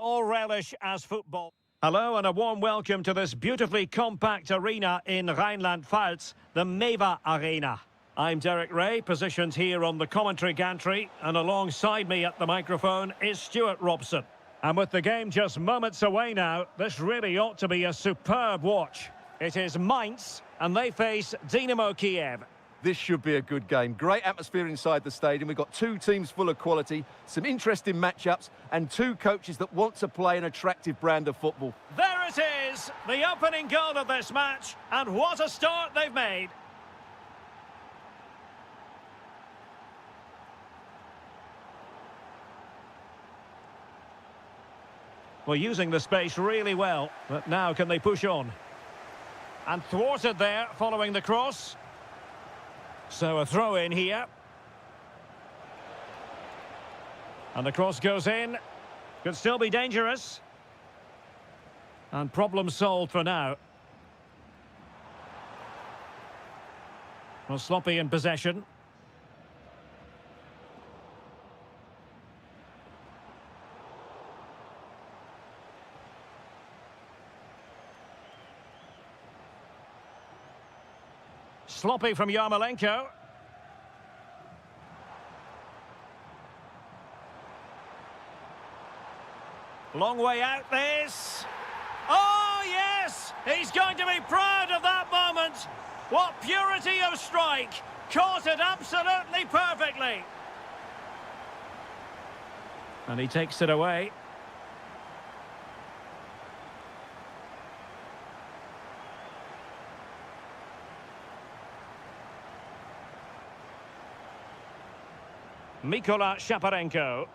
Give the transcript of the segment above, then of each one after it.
all relish as football. Hello and a warm welcome to this beautifully compact arena in Rhineland-Pfalz, the Meva Arena. I'm Derek Ray, positioned here on the commentary gantry, and alongside me at the microphone is Stuart Robson. And with the game just moments away now, this really ought to be a superb watch. It is Mainz, and they face Dynamo Kiev. This should be a good game. Great atmosphere inside the stadium. We've got two teams full of quality, some interesting matchups, and two coaches that want to play an attractive brand of football. There it is, the opening goal of this match, and what a start they've made. Well, using the space really well, but now can they push on? And thwarted there following the cross. So a throw in here. And the cross goes in. Could still be dangerous. And problem solved for now. Well, sloppy in possession. Sloppy from Yarmolenko. Long way out this. Oh, yes! He's going to be proud of that moment. What purity of strike. Caught it absolutely perfectly. And he takes it away. Mikola Shaparenko.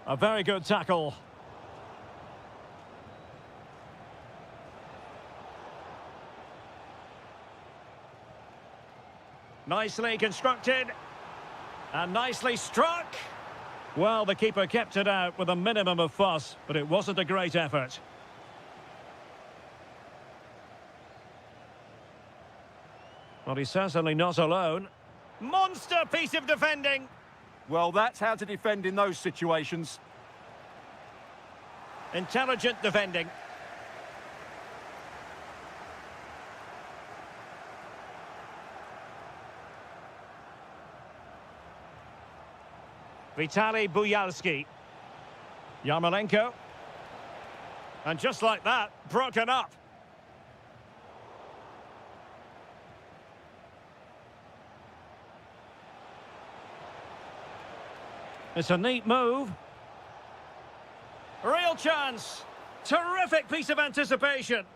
A very good tackle. Nicely constructed. And nicely struck. Well, the keeper kept it out with a minimum of fuss, but it wasn't a great effort. Well, he's certainly not alone. Monster piece of defending. Well, that's how to defend in those situations. Intelligent defending. Vitaly Buyalski. Yarmolenko. And just like that, broken up. It's a neat move. Real chance. Terrific piece of anticipation.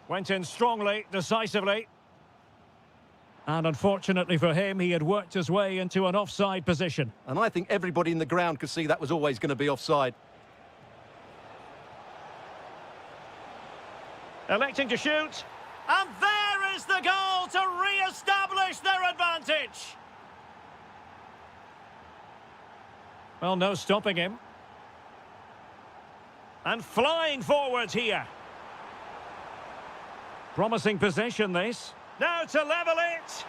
Went in strongly, decisively. And unfortunately for him, he had worked his way into an offside position. And I think everybody in the ground could see that was always going to be offside. Electing to shoot. And there is the goal to re-establish their advantage. Well, no stopping him. And flying forwards here. Promising possession, this. Now to level it.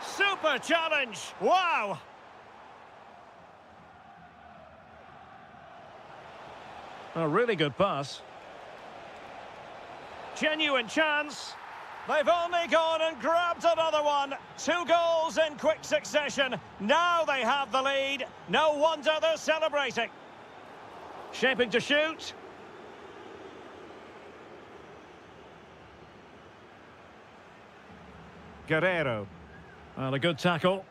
Super challenge. Wow. A really good pass. Genuine chance. They've only gone and grabbed another one. 2 goals in quick succession. Now they have the lead. No wonder they're celebrating. Shaping to shoot. Guerrero. Well, a good tackle.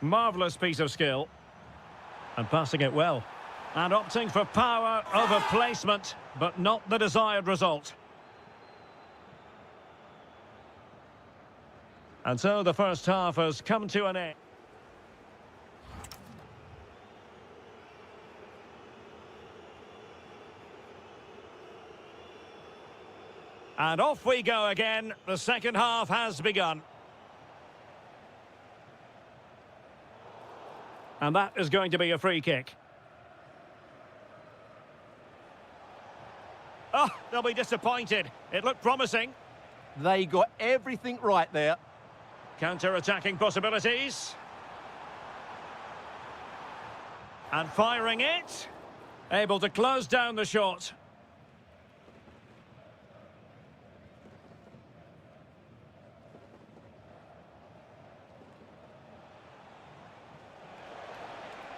Marvellous piece of skill. And passing it well. And opting for power over placement, but not the desired result. And so the first half has come to an end. And off we go again. The second half has begun. And that is going to be a free kick. Oh, they'll be disappointed. It looked promising. They got everything right there. Counter-attacking possibilities. And firing it. Able to close down the shot.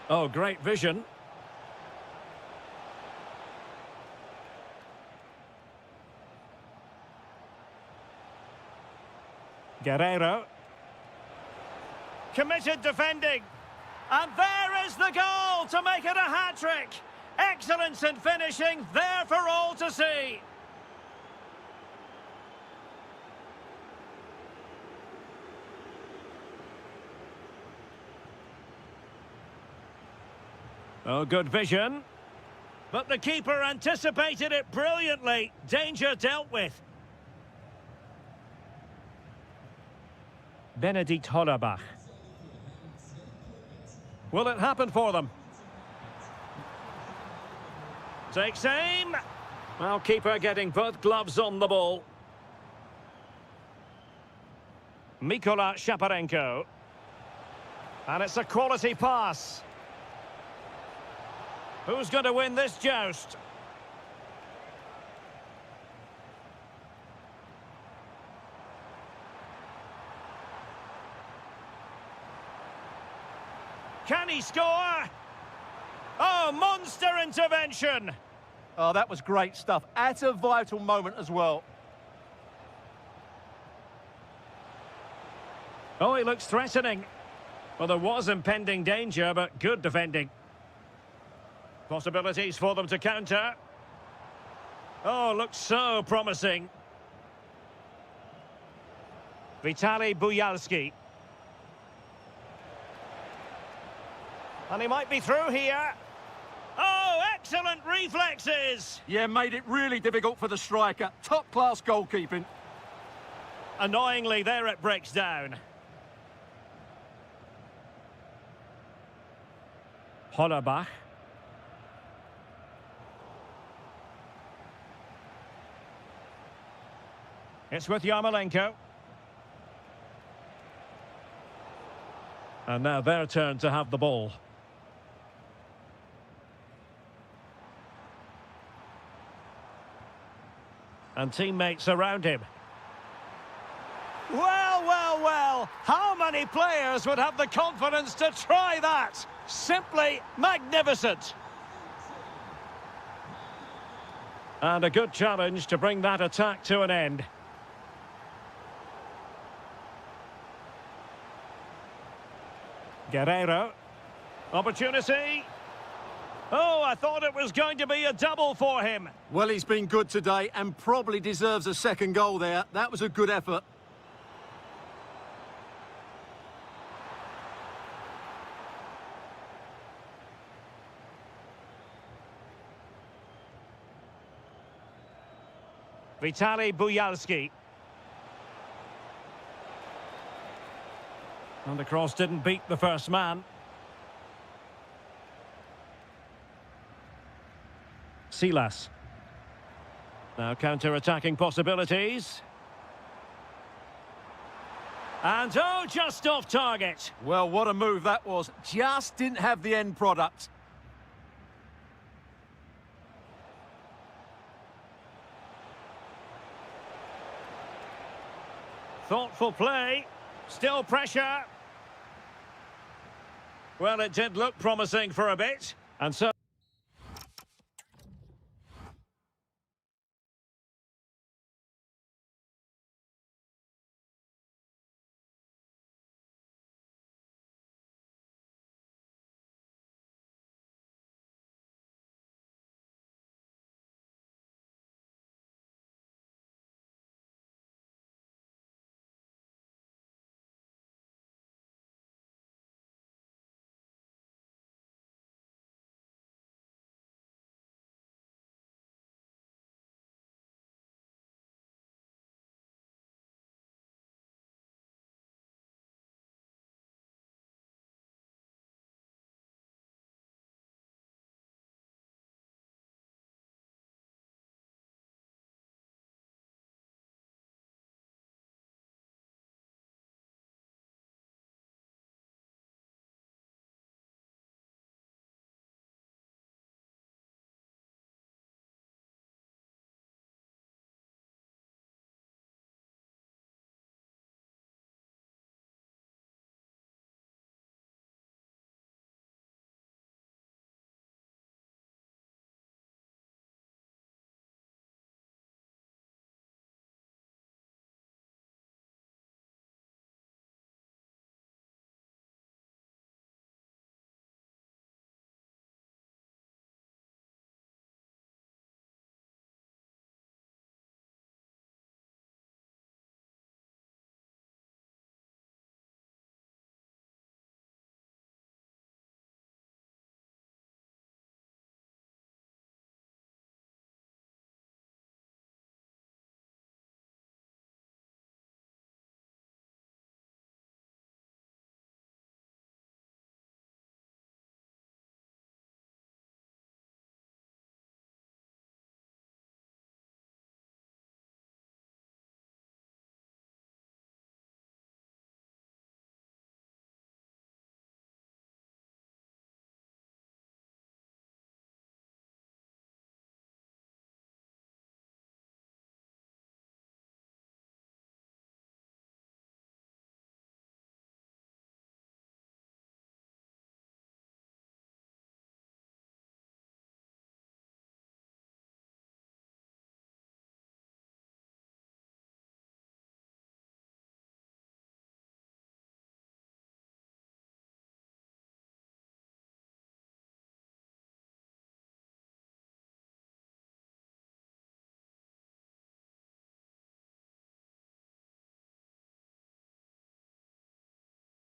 Oh, great vision. Guerrero. Committed defending. And there is the goal to make it a hat-trick. Excellence in finishing, there for all to see. Oh, good vision. But the keeper anticipated it brilliantly. Danger dealt with. Benedikt Hollerbach. Will it happen for them? Takes aim. Well, keeper getting both gloves on the ball. Mikola Shaparenko. And it's a quality pass. Who's going to win this joust? Can he score? Oh, monster intervention! Oh, that was great stuff. At a vital moment as well. Oh, he looks threatening. Well, there was impending danger, but good defending. Possibilities for them to counter. Oh, looks so promising. Vitaly Buyalski. And he might be through here. Oh, excellent reflexes! Yeah, made it really difficult for the striker. Top-class goalkeeping. Annoyingly, there it breaks down. Hollerbach. It's with Yarmolenko. And now their turn to have the ball. And teammates around him. Well, well, well. How many players would have the confidence to try that? Simply magnificent. And a good challenge to bring that attack to an end. Guerrero. Opportunity. Oh, I thought it was going to be a double for him. Well, he's been good today and probably deserves a second goal there. That was a good effort. Vitaly Buyalski. And the cross didn't beat the first man. Silas. Now counter-attacking possibilities. And oh, just off target. Well, what a move that was. Just didn't have the end product. Thoughtful play. Still pressure. Well, it did look promising for a bit. And so...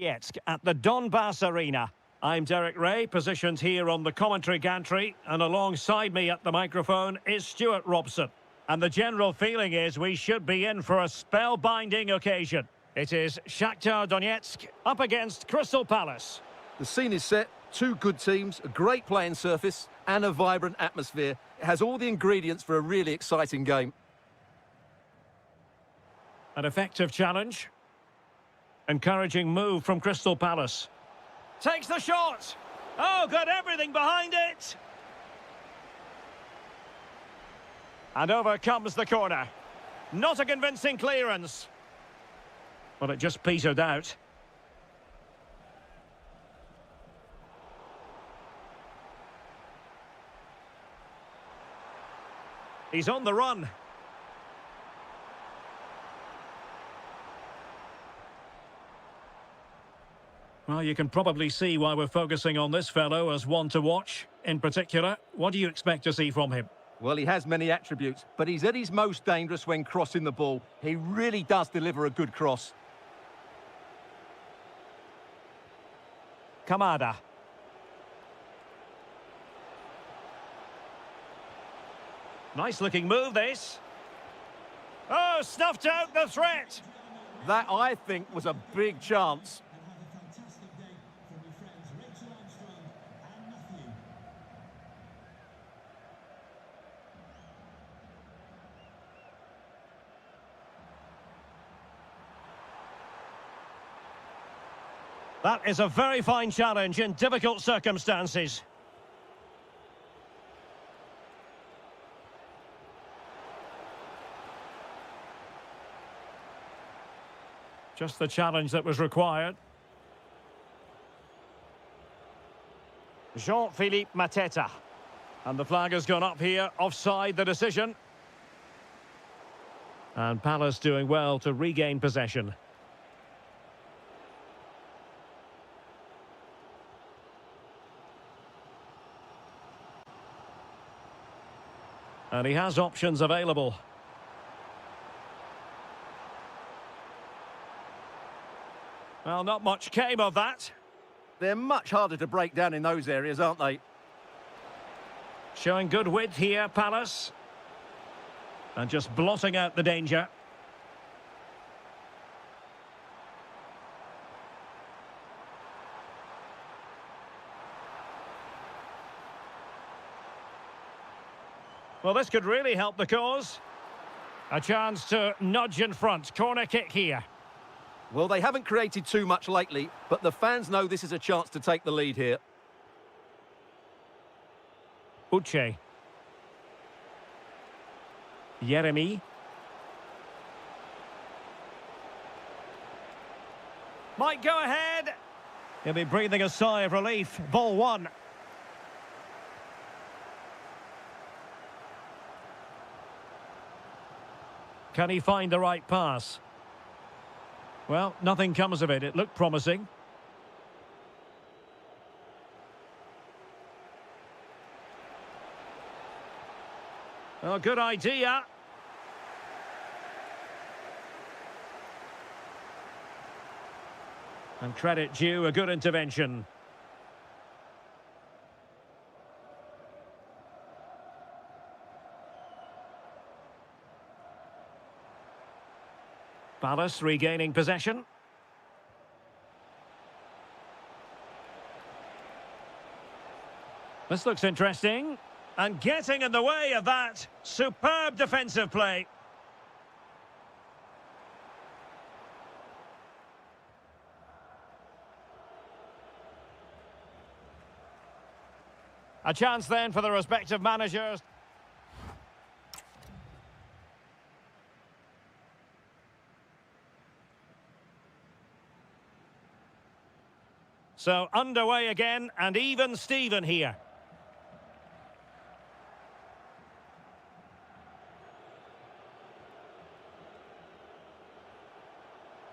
Donetsk at the Donbass Arena. I'm Derek Ray, positioned here on the commentary gantry, and alongside me at the microphone is Stuart Robson. And the general feeling is we should be in for a spellbinding occasion. It is Shakhtar Donetsk up against Crystal Palace. The scene is set, two good teams, a great playing surface and a vibrant atmosphere. It has all the ingredients for a really exciting game. An effective challenge. Encouraging move from Crystal Palace. Takes the shot. Oh, got everything behind it. And over comes the corner. Not a convincing clearance. Well, it just petered out. He's on the run. Well, you can probably see why we're focusing on this fellow as one to watch. In particular, what do you expect to see from him? Well, he has many attributes, but he's at his most dangerous when crossing the ball. He really does deliver a good cross. Kamada. Nice looking move, this. Oh, snuffed out the threat. That, I think, was a big chance. That is a very fine challenge in difficult circumstances. Just the challenge that was required. Jean-Philippe Mateta. And the flag has gone up here, offside the decision. And Palace doing well to regain possession. And he has options available. Well, not much came of that. They're much harder to break down in those areas, aren't they? Showing good width here, Palace. And just blotting out the danger. Well, this could really help the cause. A chance to nudge in front. Corner kick here. Well, they haven't created too much lately, but the fans know this is a chance to take the lead here. Uche. Yeremy. Might go ahead. He'll be breathing a sigh of relief. Ball one. Can he find the right pass? Well, nothing comes of it. It looked promising. Well, good idea. And credit due, a good intervention. Palace regaining possession. This looks interesting. And getting in the way of that. Superb defensive play. A chance then for the respective managers. So underway again, and even Steven here.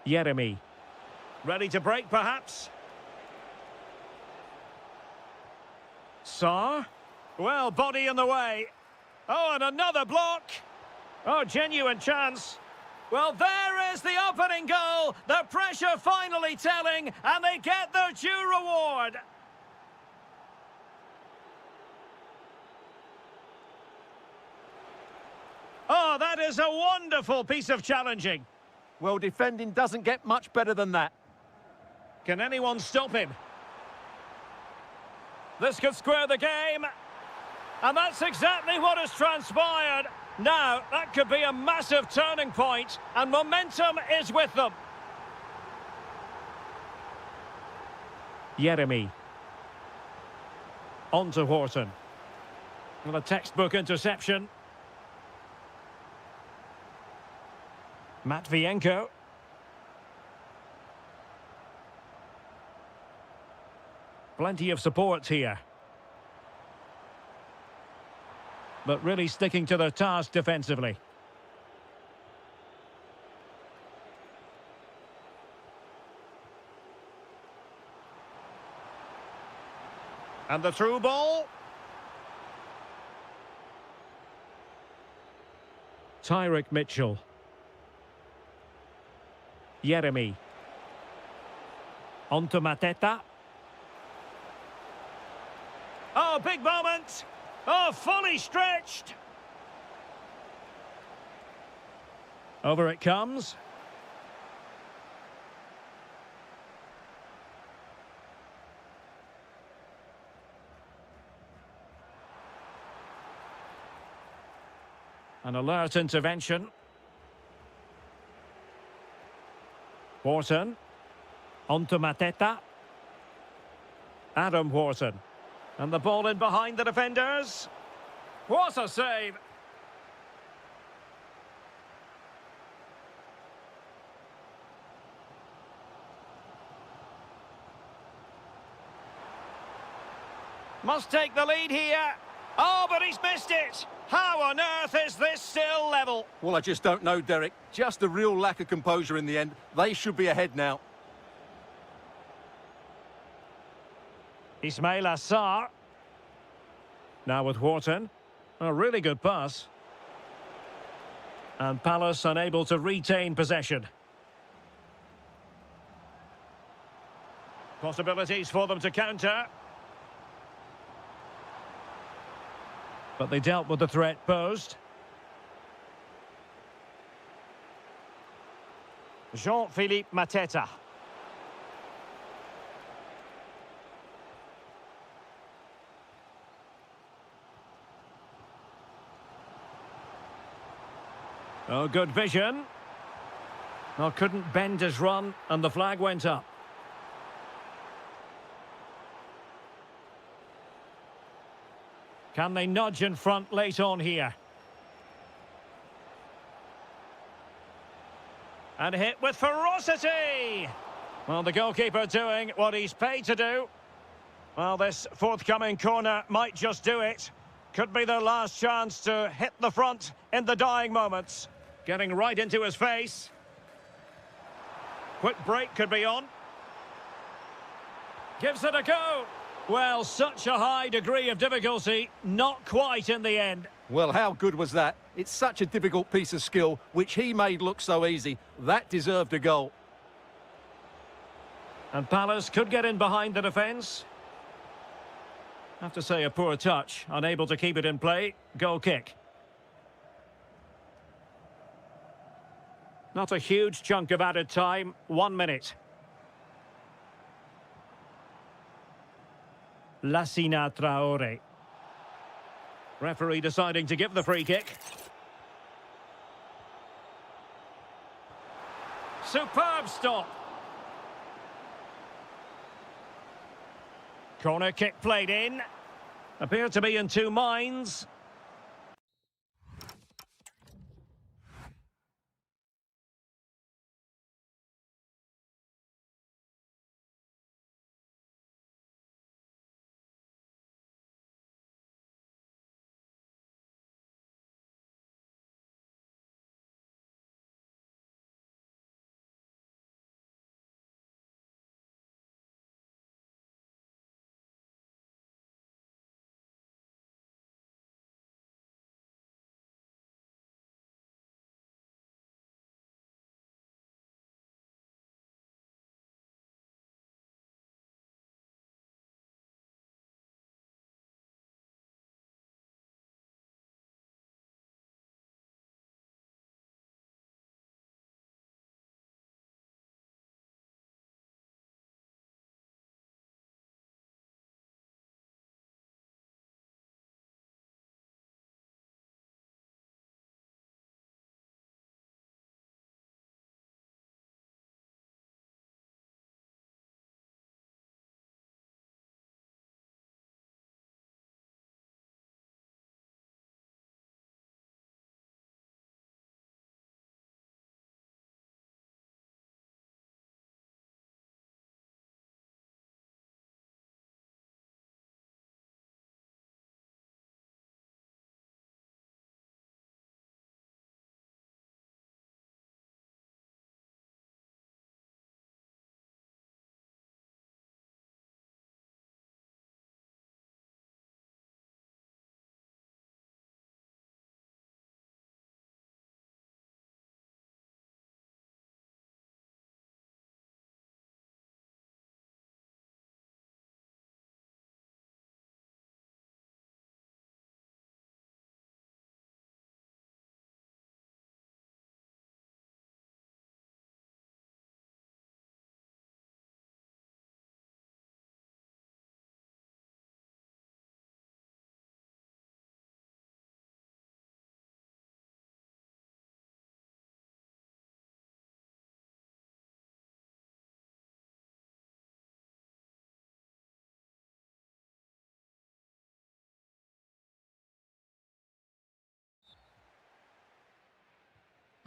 Yeremy. Ready to break, perhaps? Sarr. Well, body in the way. Oh, and another block. Oh, genuine chance. Well, there is the opening goal. The pressure finally telling, and they get their due reward. Oh, that is a wonderful piece of challenging. Well, defending doesn't get much better than that. Can anyone stop him? This could square the game. And that's exactly what has transpired. Now, that could be a massive turning point, and momentum is with them. Jeremy. On to Horton. Well, a textbook interception. Matvienko. Plenty of support here. But really sticking to their task defensively. And the through ball. Tyrick Mitchell. Jeremy. On to Mateta. Oh, big moment. Oh, fully stretched. Over it comes. An alert intervention. Wharton. On to Mateta. Adam Wharton. And the ball in behind the defenders. What a save! Must take the lead here. Oh, but he's missed it. How on earth is this still level? Well, I just don't know, Derek. Just a real lack of composure in the end. They should be ahead now. Ismail Assar. Now with Wharton. A really good pass. And Palace unable to retain possession. Possibilities for them to counter. But they dealt with the threat posed. Jean-Philippe Mateta. Oh, good vision. Well, couldn't bend his run, and the flag went up. Can they nudge in front late on here? And hit with ferocity! Well, the goalkeeper doing what he's paid to do. Well, this forthcoming corner might just do it. Could be their last chance to hit the front in the dying moments. Getting right into his face. Quick break could be on. Gives it a go. Well, such a high degree of difficulty, not quite in the end. Well, how good was that? It's such a difficult piece of skill, which he made look so easy. That deserved a goal. And Palace could get in behind the defence. Have to say a poor touch, unable to keep it in play. Goal kick. Not a huge chunk of added time, 1 minute. Lassina Traore. Referee deciding to give the free kick. Superb stop. Corner kick played in. Appear to be in two minds.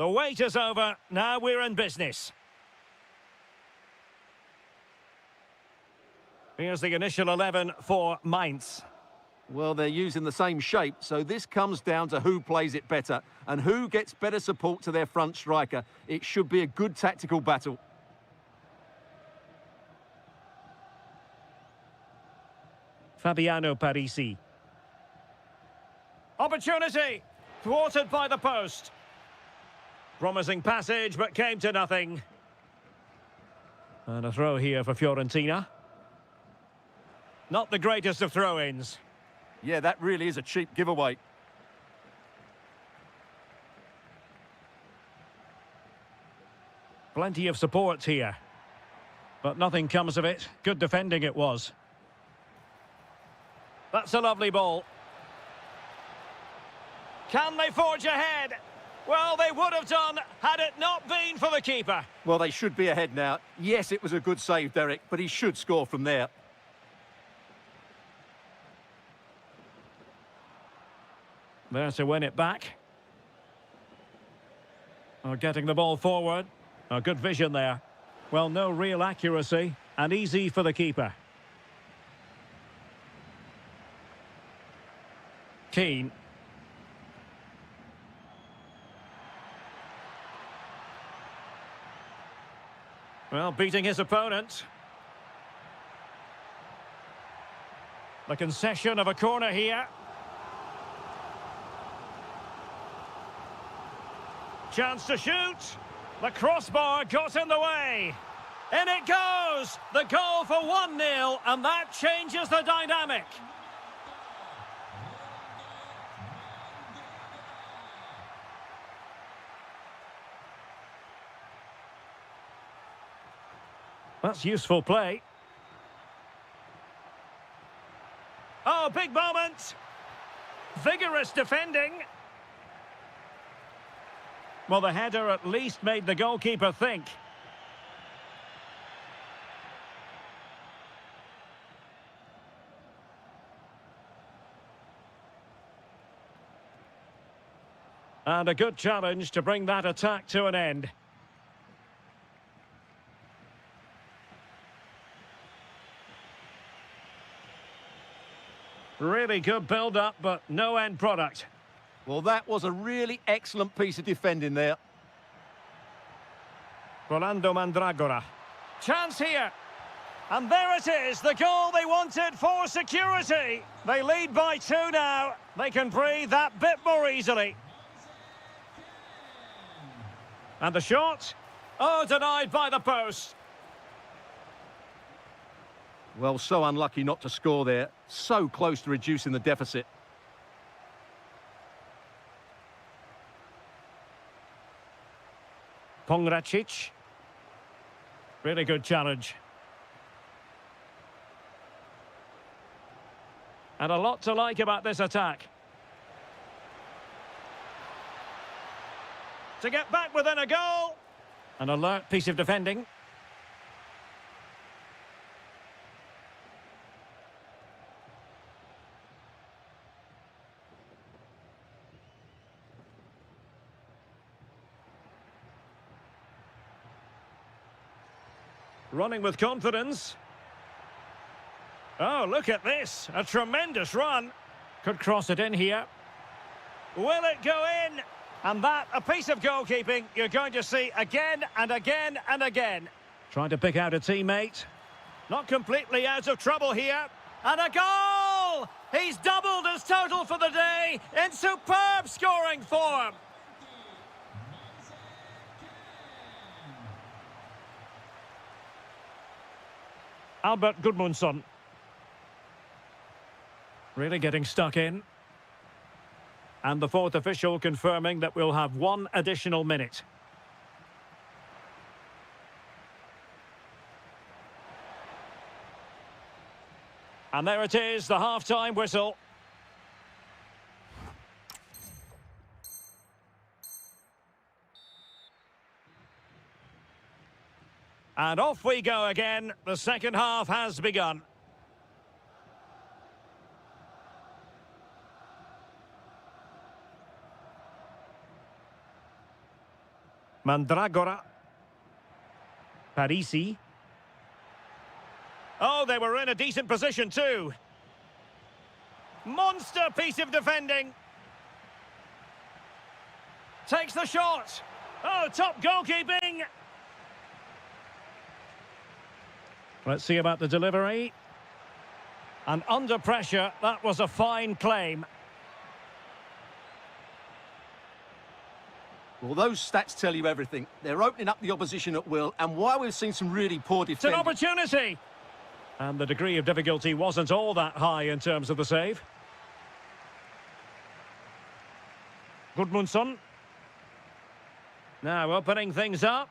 The wait is over. Now we're in business. Here's the initial 11 for Mainz. Well, they're using the same shape, so this comes down to who plays it better and who gets better support to their front striker. It should be a good tactical battle. Fabiano Parisi. Opportunity! Thwarted by the post. Promising passage, but came to nothing. And a throw here for Fiorentina. Not the greatest of throw-ins. Yeah, that really is a cheap giveaway. Plenty of support here. But nothing comes of it. Good defending it was. That's a lovely ball. Can they forge ahead? Well, they would have done had it not been for the keeper. Well, they should be ahead now. Yes, it was a good save, Derek, but he should score from there. There to win it back. Oh, getting the ball forward. Oh, good vision there. Well, no real accuracy, and easy for the keeper. Keane. Well, beating his opponent. The concession of a corner here. Chance to shoot. The crossbar got in the way. In it goes. The goal for 1-0, and that changes the dynamic. That's useful play. Oh, big moment. Vigorous defending. Well, the header at least made the goalkeeper think. And a good challenge to bring that attack to an end. Really good build-up, but no end product. Well, that was a really excellent piece of defending there. Rolando Mandragora. Chance here. And there it is, the goal they wanted for security. They lead by 2 now. They can breathe that bit more easily. And the shot. Oh, denied by the post. Well, so unlucky not to score there. So close to reducing the deficit. Pongracic. Really good challenge. And a lot to like about this attack. To get back within a goal. An alert piece of defending. Running with confidence. Oh, look at this. A tremendous run. Could cross it in here. Will it go in? And that, a piece of goalkeeping you're going to see again and again and again. Trying to pick out a teammate. Not completely out of trouble here. And a goal! He's doubled his total for the day in superb scoring form. Albert Gudmundsson. Really getting stuck in. And the fourth official confirming that we'll have 1 additional minute. And there it is, the half-time whistle. And off we go again. The second half has begun. Mandragora. Parisi. Oh, they were in a decent position too. Monster piece of defending. Takes the shot. Oh, top goalkeeping. Let's see about the delivery. And under pressure, that was a fine claim. Well, those stats tell you everything. They're opening up the opposition at will, and while we've seen some really poor It's defending... an opportunity! And the degree of difficulty wasn't all that high in terms of the save. Gudmundsson. Now opening things up.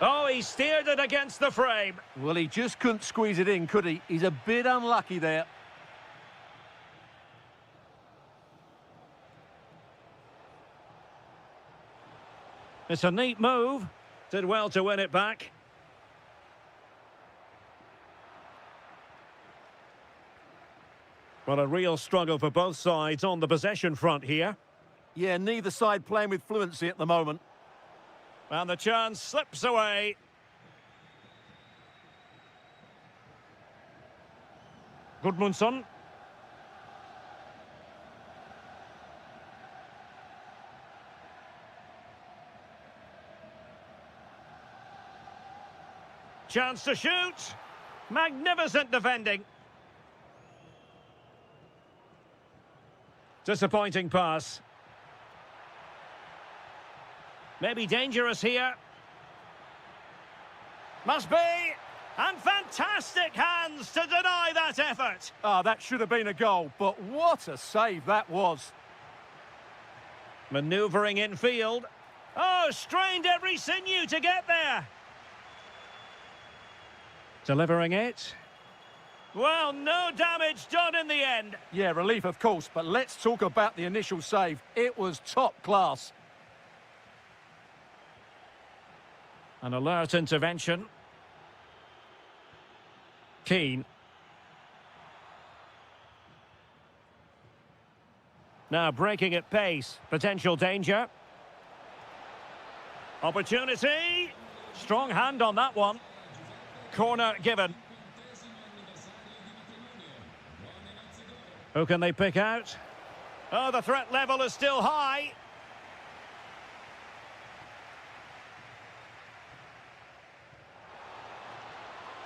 Oh, he steered it against the frame. Well, he just couldn't squeeze it in, could he? He's a bit unlucky there. It's a neat move. Did well to win it back. Well, a real struggle for both sides on the possession front here. Yeah, neither side playing with fluency at the moment. And the chance slips away. Gudmundsson. Chance to shoot. Magnificent defending. Disappointing pass. Maybe dangerous here. Must be. And fantastic hands to deny that effort. Ah, that should have been a goal, but what a save that was. Manoeuvring infield. Oh, strained every sinew to get there. Delivering it. Well, no damage done in the end. Yeah, relief, of course, but let's talk about the initial save. It was top class. An alert intervention. Keane. Now breaking at pace. Potential danger. Opportunity. Strong hand on that one. Corner given. Who can they pick out? Oh, the threat level is still high.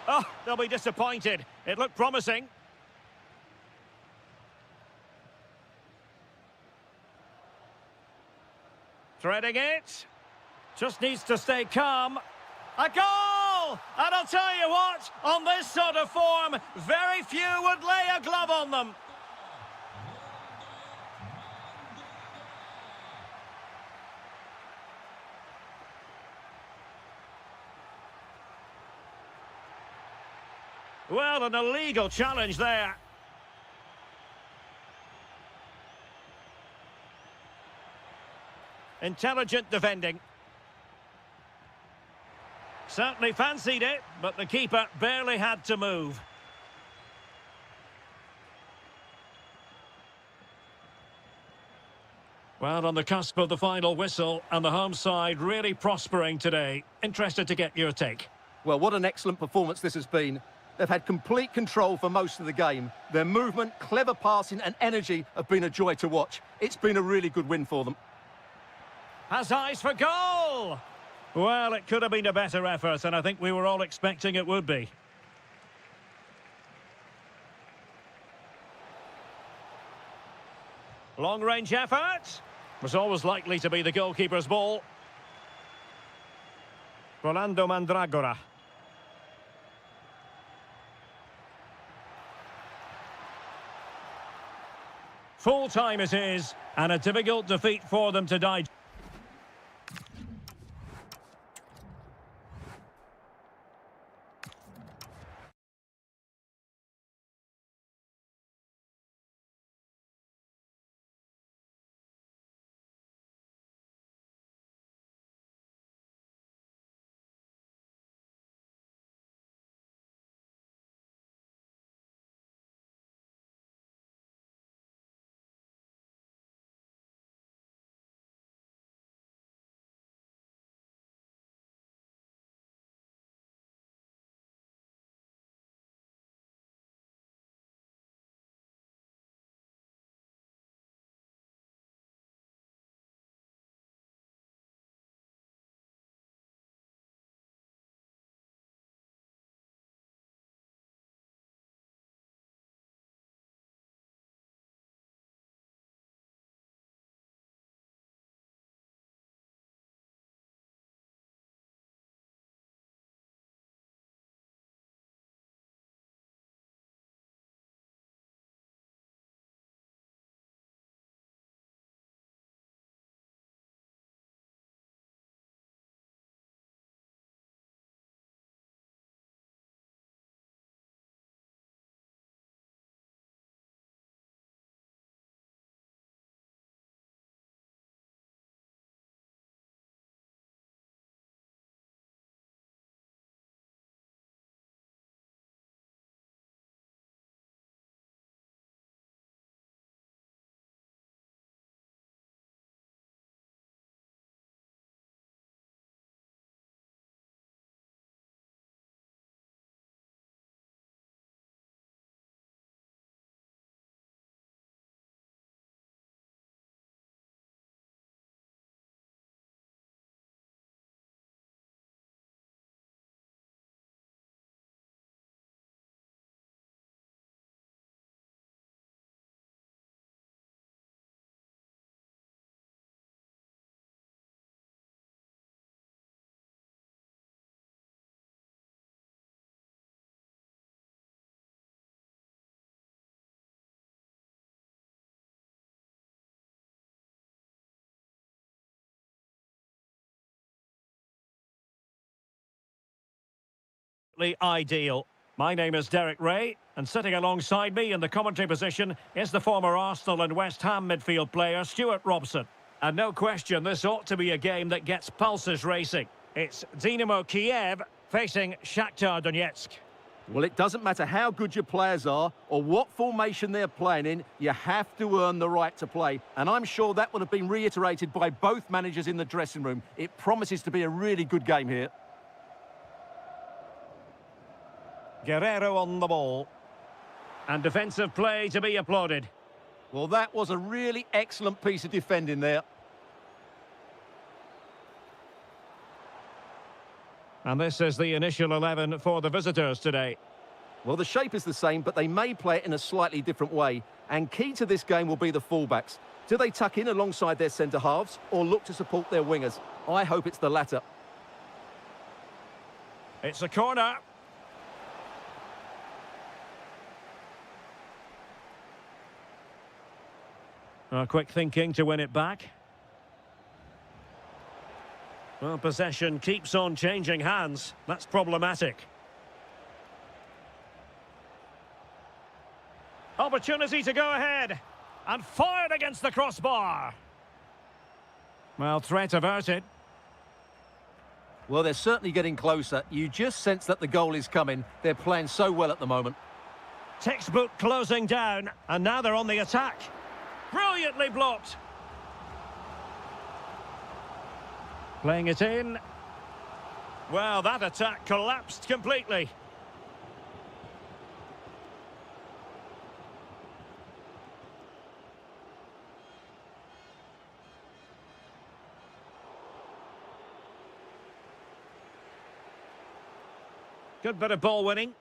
Oh, they'll be disappointed. It looked promising. Threading it. Just needs to stay calm. A goal! And I'll tell you what, on this sort of form, very few would lay a glove on them. Well, an illegal challenge there. Intelligent defending. Certainly fancied it, but the keeper barely had to move. Well, on the cusp of the final whistle, and the home side really prospering today. Interested to get your take. Well, what an excellent performance this has been. They've had complete control for most of the game. Their movement, clever passing and energy have been a joy to watch. It's been a really good win for them. Has eyes for goal! Well, it could have been a better effort, and I think we were all expecting it would be. Long-range effort. Was always likely to be the goalkeeper's ball. Rolando Mandragora. Full time it is, and a difficult defeat for them to digest. Ideal. My name is Derek Ray, and sitting alongside me in the commentary position is the former Arsenal and West Ham midfield player Stuart Robson. And no question, this ought to be a game that gets pulses racing. It's Dynamo Kiev facing Shakhtar Donetsk. Well, it doesn't matter how good your players are or what formation they're playing in, you have to earn the right to play. And I'm sure that would have been reiterated by both managers in the dressing room. It promises to be a really good game here. Guerrero on the ball. And defensive play to be applauded. Well, that was a really excellent piece of defending there. And this is the initial 11 for the visitors today. Well, the shape is the same, but they may play it in a slightly different way. And key to this game will be the fullbacks. Do they tuck in alongside their centre-halves or look to support their wingers? I hope it's the latter. It's a corner. Quick thinking to win it back. Well, possession keeps on changing hands. That's problematic. Opportunity to go ahead. And fired against the crossbar. Well, threat averted. Well, they're certainly getting closer. You just sense that the goal is coming. They're playing so well at the moment. Textbook closing down. And now they're on the attack. Brilliantly blocked. Playing it in. Well, that attack collapsed completely. Good bit of ball winning.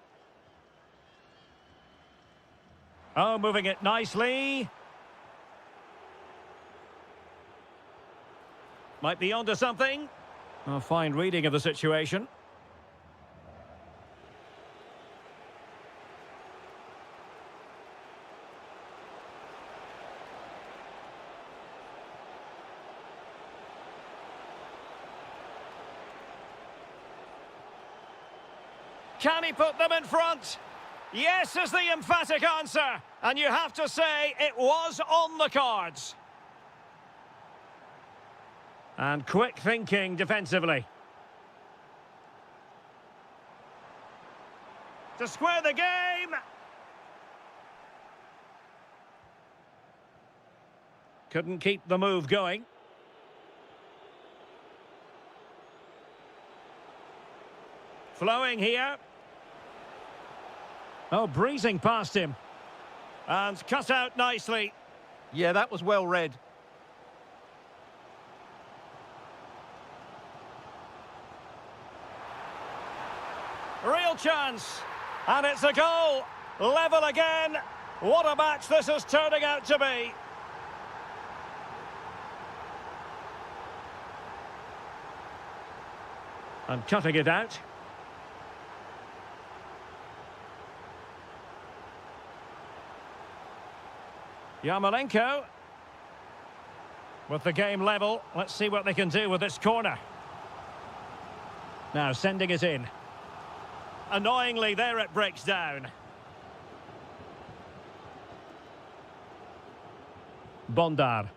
Oh, moving it nicely. Might be onto something. A fine reading of the situation. Can he put them in front? Yes is the emphatic answer. And you have to say it was on the cards. And quick thinking defensively. To square the game. Couldn't keep the move going. Flowing here. Oh, breezing past him. And cut out nicely. Yeah, that was well read. Real chance. And it's a goal. Level again. What a match this is turning out to be. And cutting it out. Yarmolenko. With the game level, let's see what they can do with this corner. Now sending it in. Annoyingly, there it breaks down. Bondar.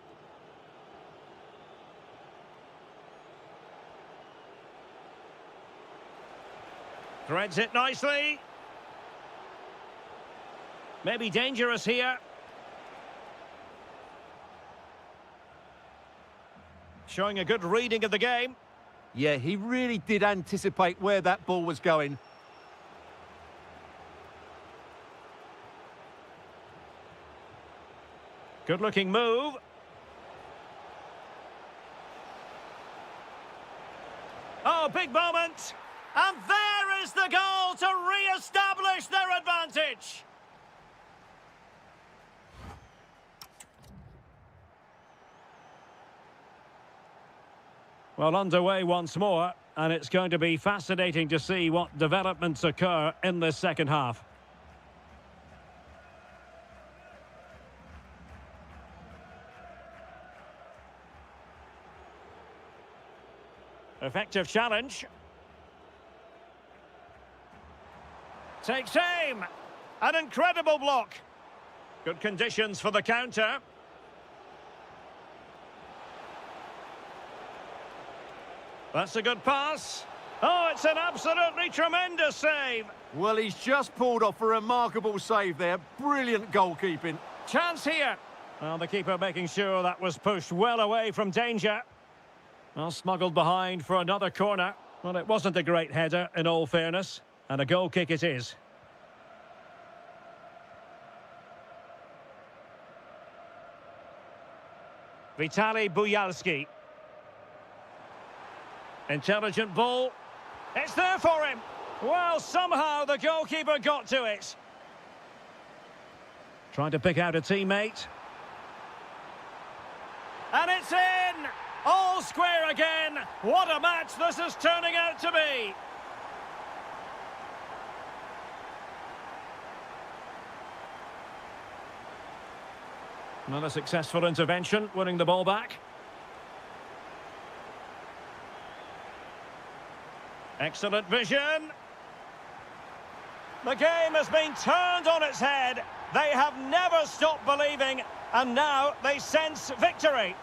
Threads it nicely. Maybe dangerous here. Showing a good reading of the game. Yeah, he really did anticipate where that ball was going. Good-looking move. Oh, big moment. And there is the goal to re-establish their advantage. Well, underway once more, and it's going to be fascinating to see what developments occur in this second half. Effective challenge. Takes aim. An incredible block. Good conditions for the counter. That's a good pass. Oh, it's an absolutely tremendous save. Well, he's just pulled off a remarkable save there. Brilliant goalkeeping. Chance here. Well, the keeper making sure that was pushed well away from danger. Well, smuggled behind for another corner. Well, it wasn't a great header, in all fairness. And a goal kick it is. Vitaly Buyalski. Intelligent ball. It's there for him. Well, somehow the goalkeeper got to it. Trying to pick out a teammate. And it's in! All square again. What a match this is turning out to be. Another successful intervention, winning the ball back. Excellent vision. The game has been turned on its head. They have never stopped believing, and now they sense victory.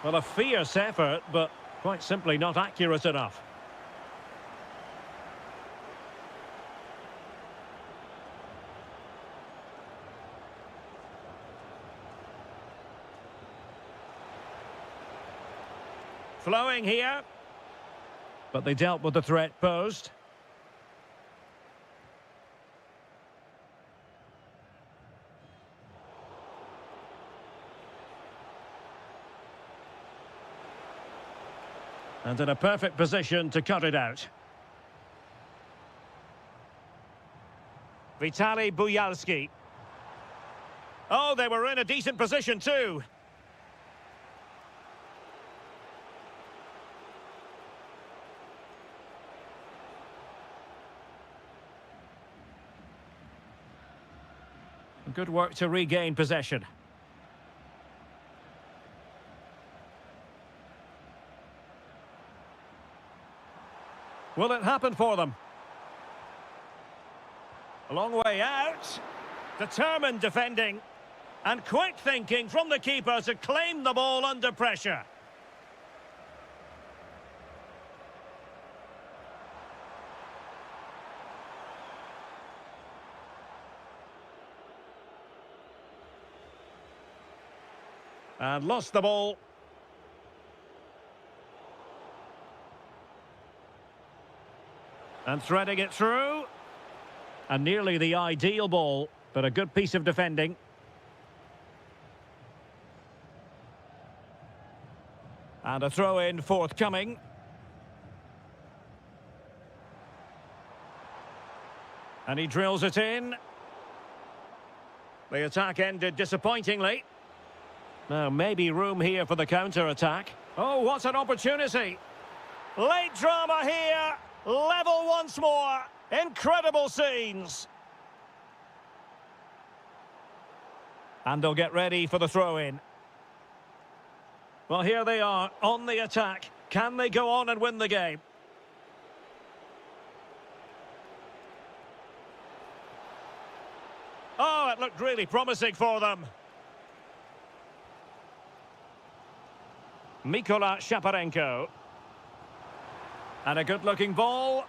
Well, a fierce effort, but quite simply not accurate enough. Flowing here. But they dealt with the threat posed. And in a perfect position to cut it out. Vitaly Buyalski. Oh, they were in a decent position too. Good work to regain possession. Will it happen for them? A long way out. Determined defending. And quick thinking from the keeper to claim the ball under pressure. And lost the ball. And threading it through. And nearly the ideal ball, but a good piece of defending. And a throw-in forthcoming. And he drills it in. The attack ended disappointingly. Now, maybe room here for the counter-attack. Oh, what an opportunity. Late drama here. Level once more. Incredible scenes. And they'll get ready for the throw-in. Well, here they are on the attack. Can they go on and win the game? Oh, it looked really promising for them. Mikola Shaparenko. And a good-looking ball.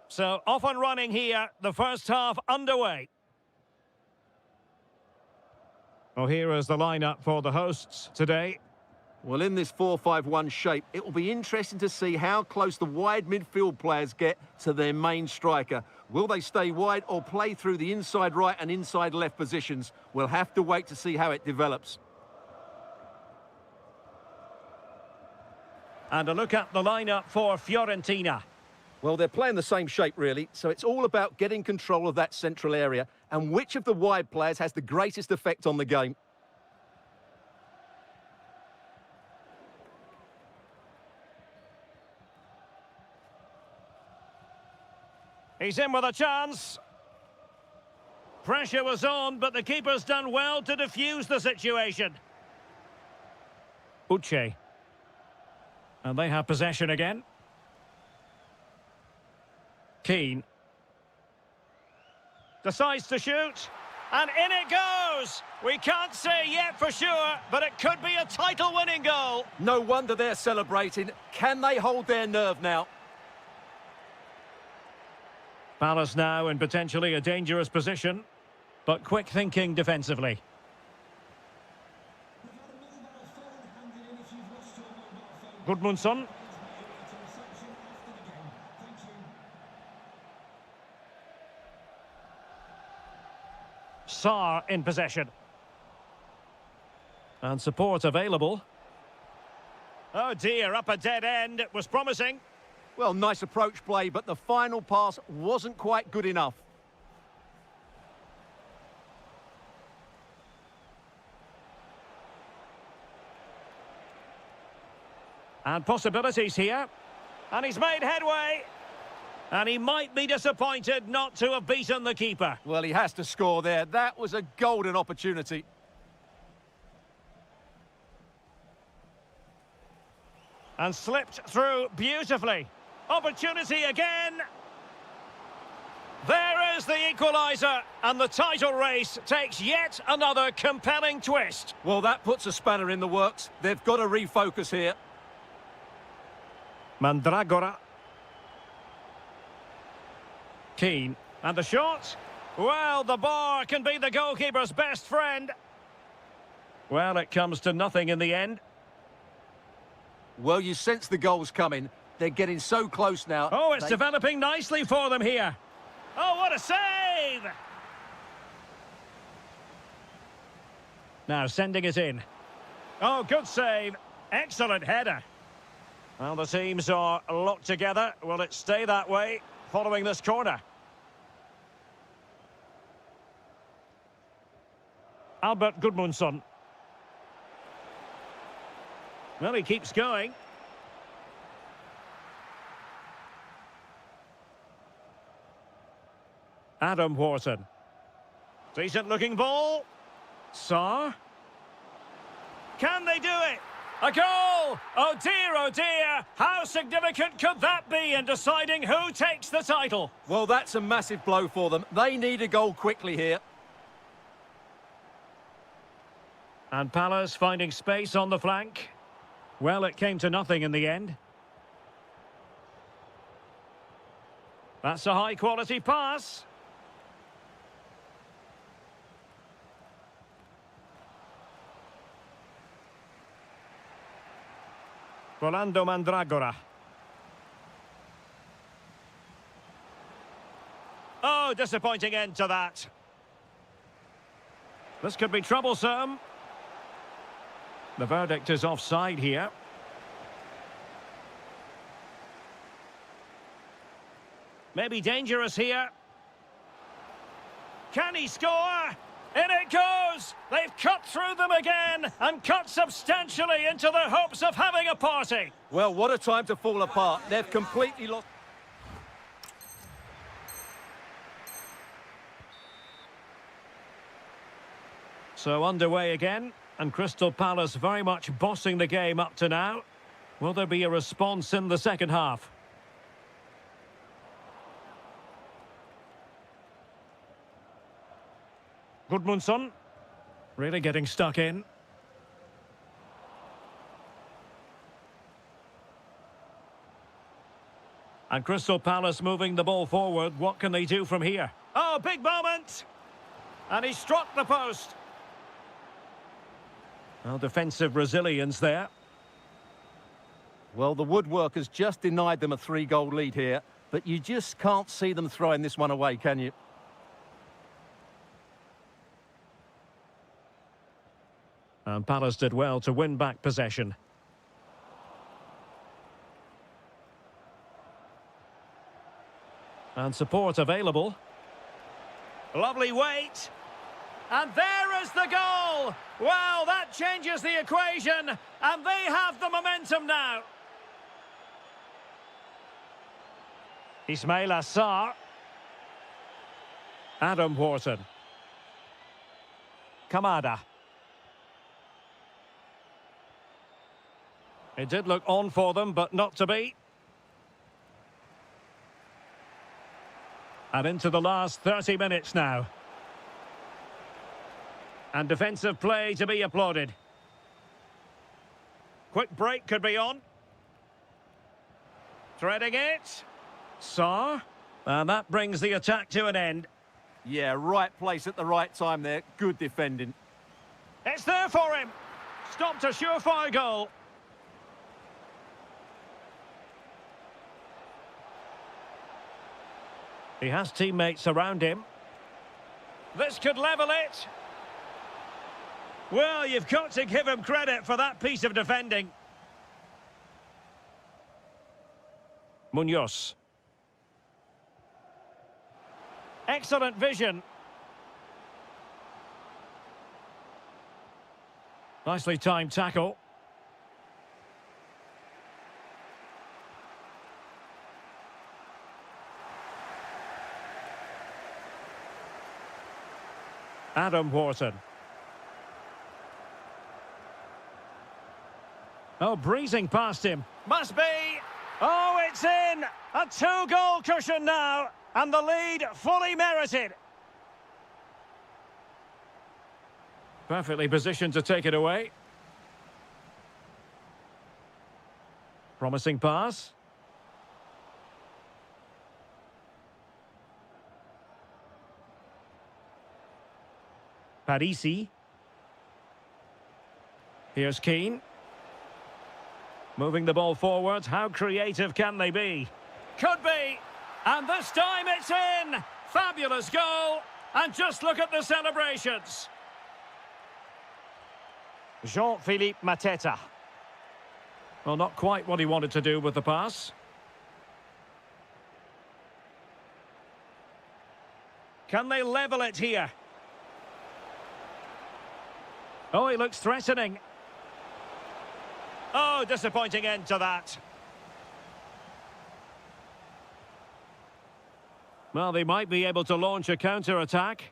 So, off and running here, the first half underway. Well, here is the lineup for the hosts today. Well, in this 4-5-1 shape, it will be interesting to see how close the wide midfield players get to their main striker. Will they stay wide or play through the inside right and inside left positions? We'll have to wait to see how it develops. And a look at the lineup for Fiorentina. Well, they're playing the same shape, really, so it's all about getting control of that central area and which of the wide players has the greatest effect on the game. He's in with a chance. Pressure was on, but the keeper's done well to defuse the situation. Uche. And they have possession again. Keane. Decides to shoot. And in it goes! We can't say yet for sure, but it could be a title-winning goal. No wonder they're celebrating. Can they hold their nerve now? Palace now in potentially a dangerous position, but quick thinking defensively. Gudmundsson. Sarr in possession. And support available. Oh dear, up a dead end. It was promising. Well, nice approach play, but the final pass wasn't quite good enough. And possibilities here. And he's made headway. And he might be disappointed not to have beaten the keeper. Well, he has to score there. That was a golden opportunity. And slipped through beautifully. Opportunity again. There is the equaliser. And the title race takes yet another compelling twist. Well, that puts a spanner in the works. They've got to refocus here. Mandragora. Keane. And the shot. Well, the bar can be the goalkeeper's best friend. Well, it comes to nothing in the end. Well, you sense the goals coming. They're getting so close now. Oh, it's developing nicely for them here. Oh, what a save! Now sending it in. Oh, good save. Excellent header. Well, the teams are locked together. Will it stay that way following this corner? Albert Gudmundsson. Well, he keeps going. Adam Wharton. Decent looking ball. Sarr. Can they do it? A goal! Oh dear, how significant could that be in deciding who takes the title? Well, that's a massive blow for them. They need a goal quickly here. And Palace finding space on the flank. Well, it came to nothing in the end. That's a high-quality pass. Rolando Mandragora. Oh, disappointing end to that. This could be troublesome. The verdict is offside here. Maybe dangerous here. Can he score? In it goes! They've cut through them again and cut substantially into the hopes of having a party. Well, what a time to fall apart. They've completely lost. So underway again, and Crystal Palace very much bossing the game up to now. Will there be a response in the second half? Gudmundsson, really getting stuck in. And Crystal Palace moving the ball forward. What can they do from here? Oh, big moment! And he struck the post. Well, defensive resilience there. Well, the woodwork has just denied them a 3-goal lead here, but you just can't see them throwing this one away, can you? And Palace did well to win back possession. And support available. Lovely weight. And there is the goal! Well, that changes the equation, and they have the momentum now. Ismail Assar. Adam Wharton. Kamada. It did look on for them, but not to be. And into the last 30 minutes now. And defensive play to be applauded. Quick break could be on. Threading it. Sarr. And that brings the attack to an end. Yeah, right place at the right time there. Good defending. It's there for him. Stopped a surefire goal. He has teammates around him. This could level it. Well, you've got to give him credit for that piece of defending. Munoz. Excellent vision. Nicely timed tackle. Adam Wharton. Oh, breezing past him. Must be. Oh, it's in. A 2-goal cushion now. And the lead fully merited. Perfectly positioned to take it away. Promising pass. Parisi. Here's Keane. Moving the ball forward. How creative can they be? Could be. And this time it's in. Fabulous goal. And just look at the celebrations. Jean-Philippe Mateta. Well, not quite what he wanted to do with the pass. Can they level it here? Oh, he looks threatening. Oh, disappointing end to that. Well, they might be able to launch a counter-attack.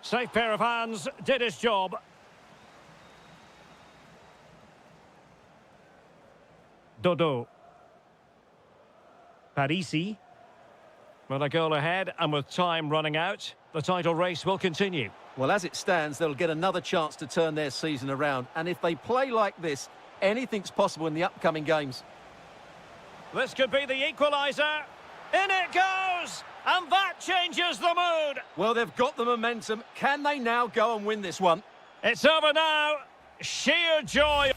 Safe pair of hands, did his job. Dodo. Parisi. Well, a goal ahead, and with time running out, the title race will continue. Well, as it stands, they'll get another chance to turn their season around. And if they play like this, anything's possible in the upcoming games. This could be the equaliser. In it goes! And that changes the mood. Well, they've got the momentum. Can they now go and win this one? It's over now. Sheer joy.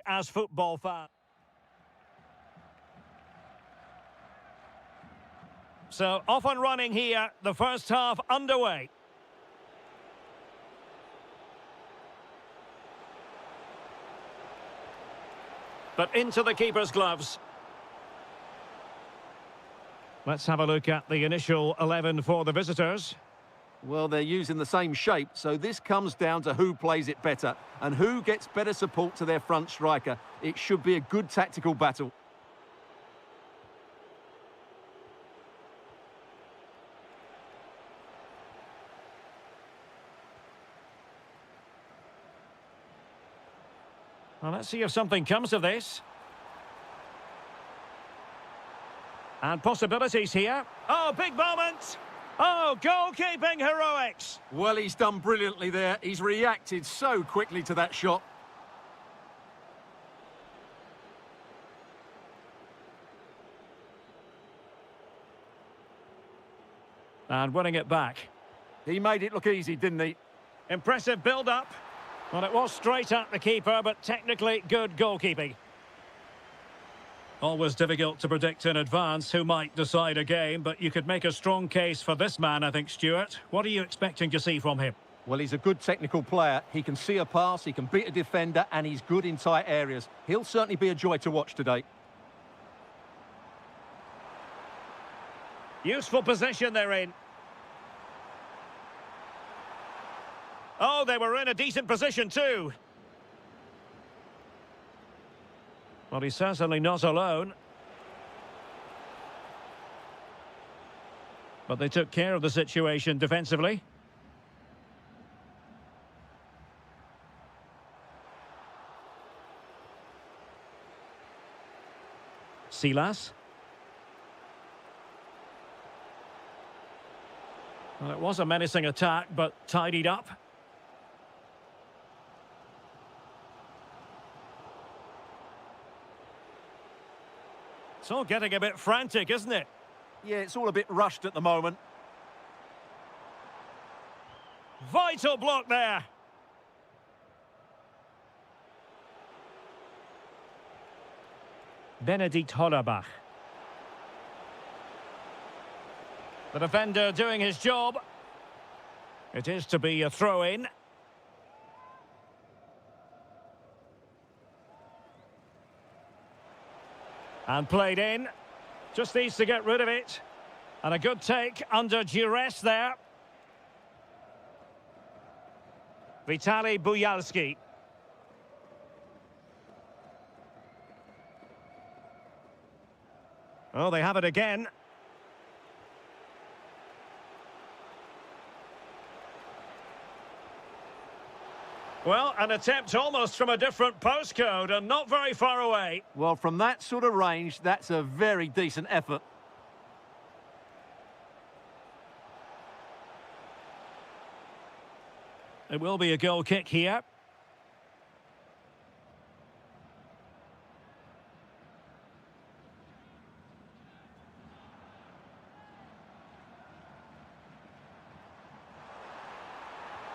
as football fans. So off and running here, the first half underway. But into the keeper's gloves. Let's have a look at the initial 11 for the visitors. Well, they're using the same shape, so this comes down to who plays it better and who gets better support to their front striker. It should be a good tactical battle. Well, let's see if something comes of this. And possibilities here. Oh, big moment! Oh, goalkeeping heroics! Well, he's done brilliantly there. He's reacted so quickly to that shot. And winning it back. He made it look easy, didn't he? Impressive build-up. Well, it was straight at the keeper, but technically good goalkeeping. Always difficult to predict in advance who might decide a game, but you could make a strong case for this man, I think, Stuart. What are you expecting to see from him? Well, he's a good technical player. He can see a pass, he can beat a defender, and he's good in tight areas. He'll certainly be a joy to watch today. Useful position they're in. Oh, they were in a decent position too. Well, he's certainly not alone. But they took care of the situation defensively. Silas. Well, it was a menacing attack, but tidied up. It's all getting a bit frantic, isn't it? Yeah, it's all a bit rushed at the moment. Vital block there. Benedikt Hollerbach. The defender doing his job. It is to be a throw-in. And played in. Just needs to get rid of it. And a good take under duress there. Vitaly Buyalski. Oh, they have it again. Well, an attempt almost from a different postcode and not very far away. Well, from that sort of range, that's a very decent effort. It will be a goal kick here.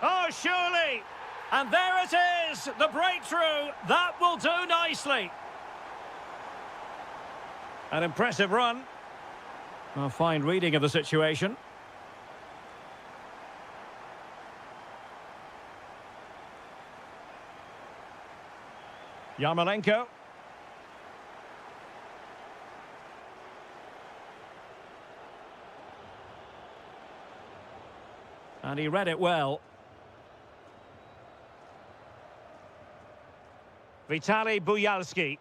Oh, surely! And there it is, the breakthrough. That will do nicely. An impressive run. A fine reading of the situation. Yarmolenko. And he read it well. Vitaly Buyalski.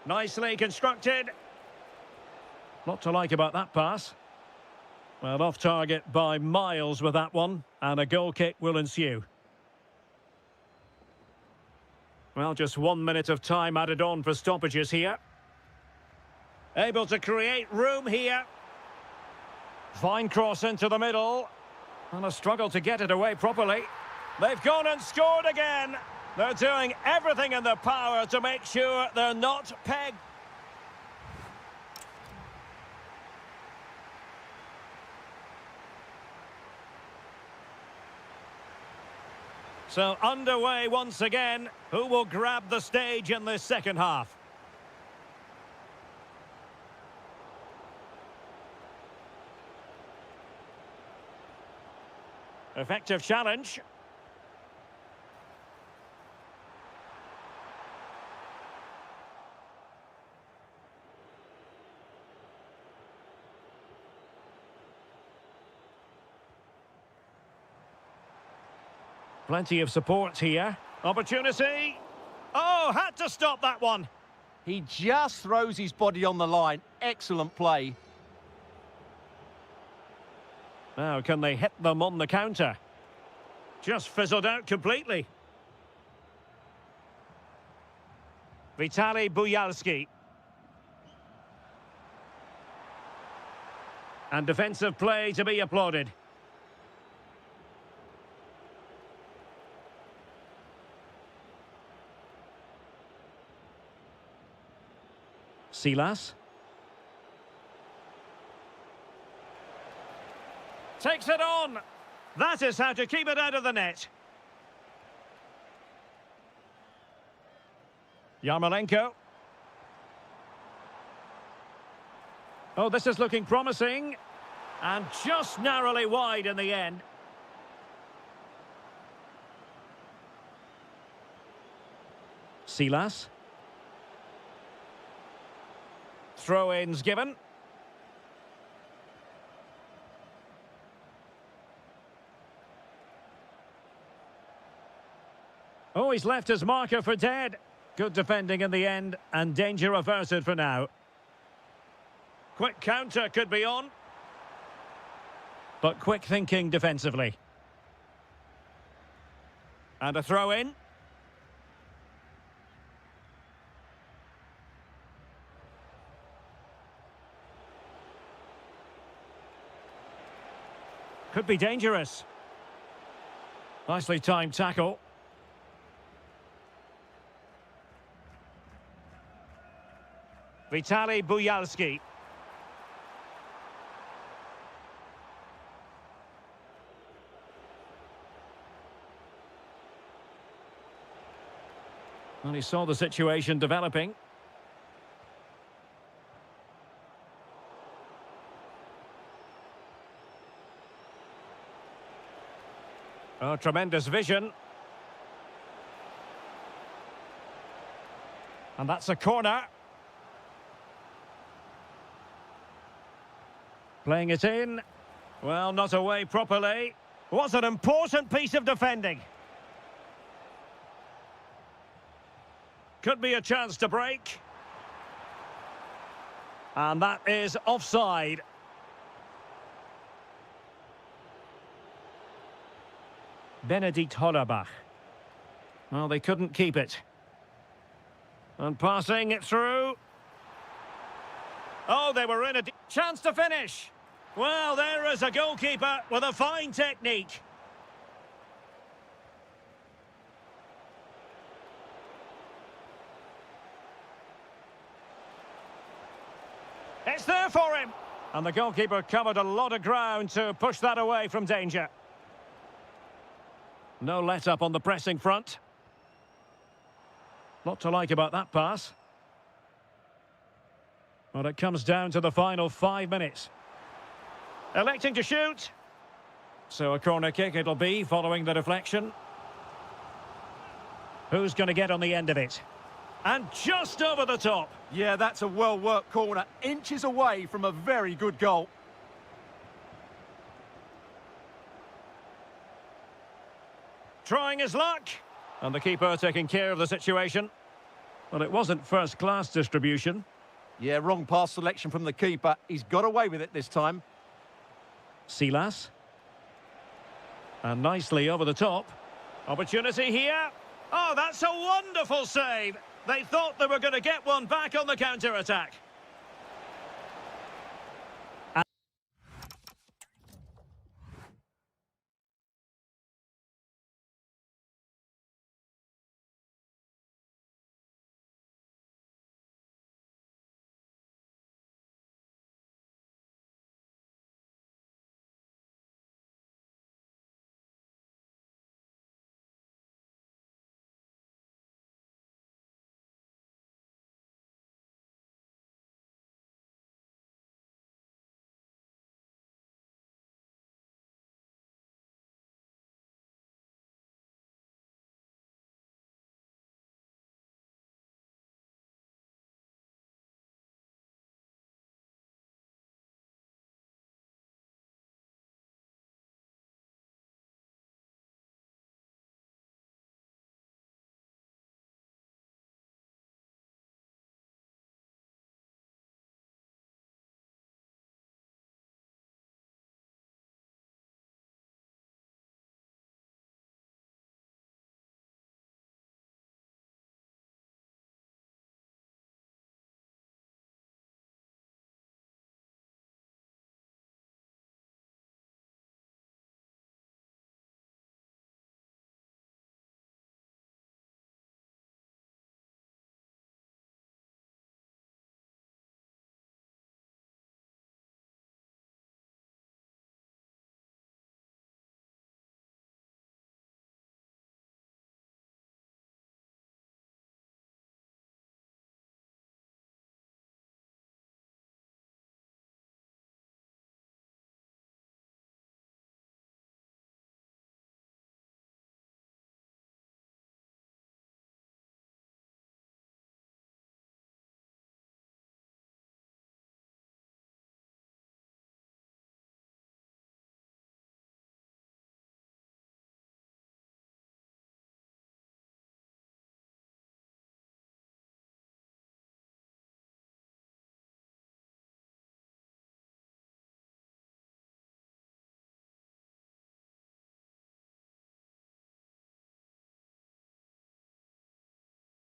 Nicely constructed. Not to like about that pass. Well, off target by miles with that one, and a goal kick will ensue. Well, just 1 minute of time added on for stoppages here. Able to create room here. Fine cross into the middle. And a struggle to get it away properly. They've gone and scored again. They're doing everything in their power to make sure they're not pegged. So underway once again. Who will grab the stage in this second half? Effective challenge. Plenty of support here. Opportunity. Oh, had to stop that one. He just throws his body on the line. Excellent play. Now, can they hit them on the counter? Just fizzled out completely. Vitaly Buyalski. And defensive play to be applauded. Silas. Takes it on. That is how to keep it out of the net. Yarmolenko. Oh, this is looking promising. And just narrowly wide in the end. Silas. Throw-ins given. Oh, he's left his marker for dead. Good defending in the end, and danger averted for now. Quick counter could be on. But quick thinking defensively. And a throw-in. Could be dangerous. Nicely timed tackle. Vitaly Buyalski. Well, he saw the situation developing. Oh, tremendous vision. And that's a corner. Playing it in. Well, not away properly. Was an important piece of defending. Could be a chance to break. And that is offside. Benedikt Hollerbach. Well, they couldn't keep it. And passing it through. Oh, they were in a chance to finish. Well, there is a goalkeeper with a fine technique. It's there for him. And the goalkeeper covered a lot of ground to push that away from danger. No let-up on the pressing front. Lot to like about that pass. Well, it comes down to the final 5 minutes. Electing to shoot. So a corner kick it'll be following the deflection. Who's going to get on the end of it? And just over the top. Yeah, that's a well-worked corner. Inches away from a very good goal. Trying his luck. And the keeper taking care of the situation. Well, it wasn't first-class distribution. Yeah, wrong pass selection from the keeper. He's got away with it this time. Silas. And nicely over the top. Opportunity here. Oh, that's a wonderful save. They thought they were going to get one back on the counter-attack.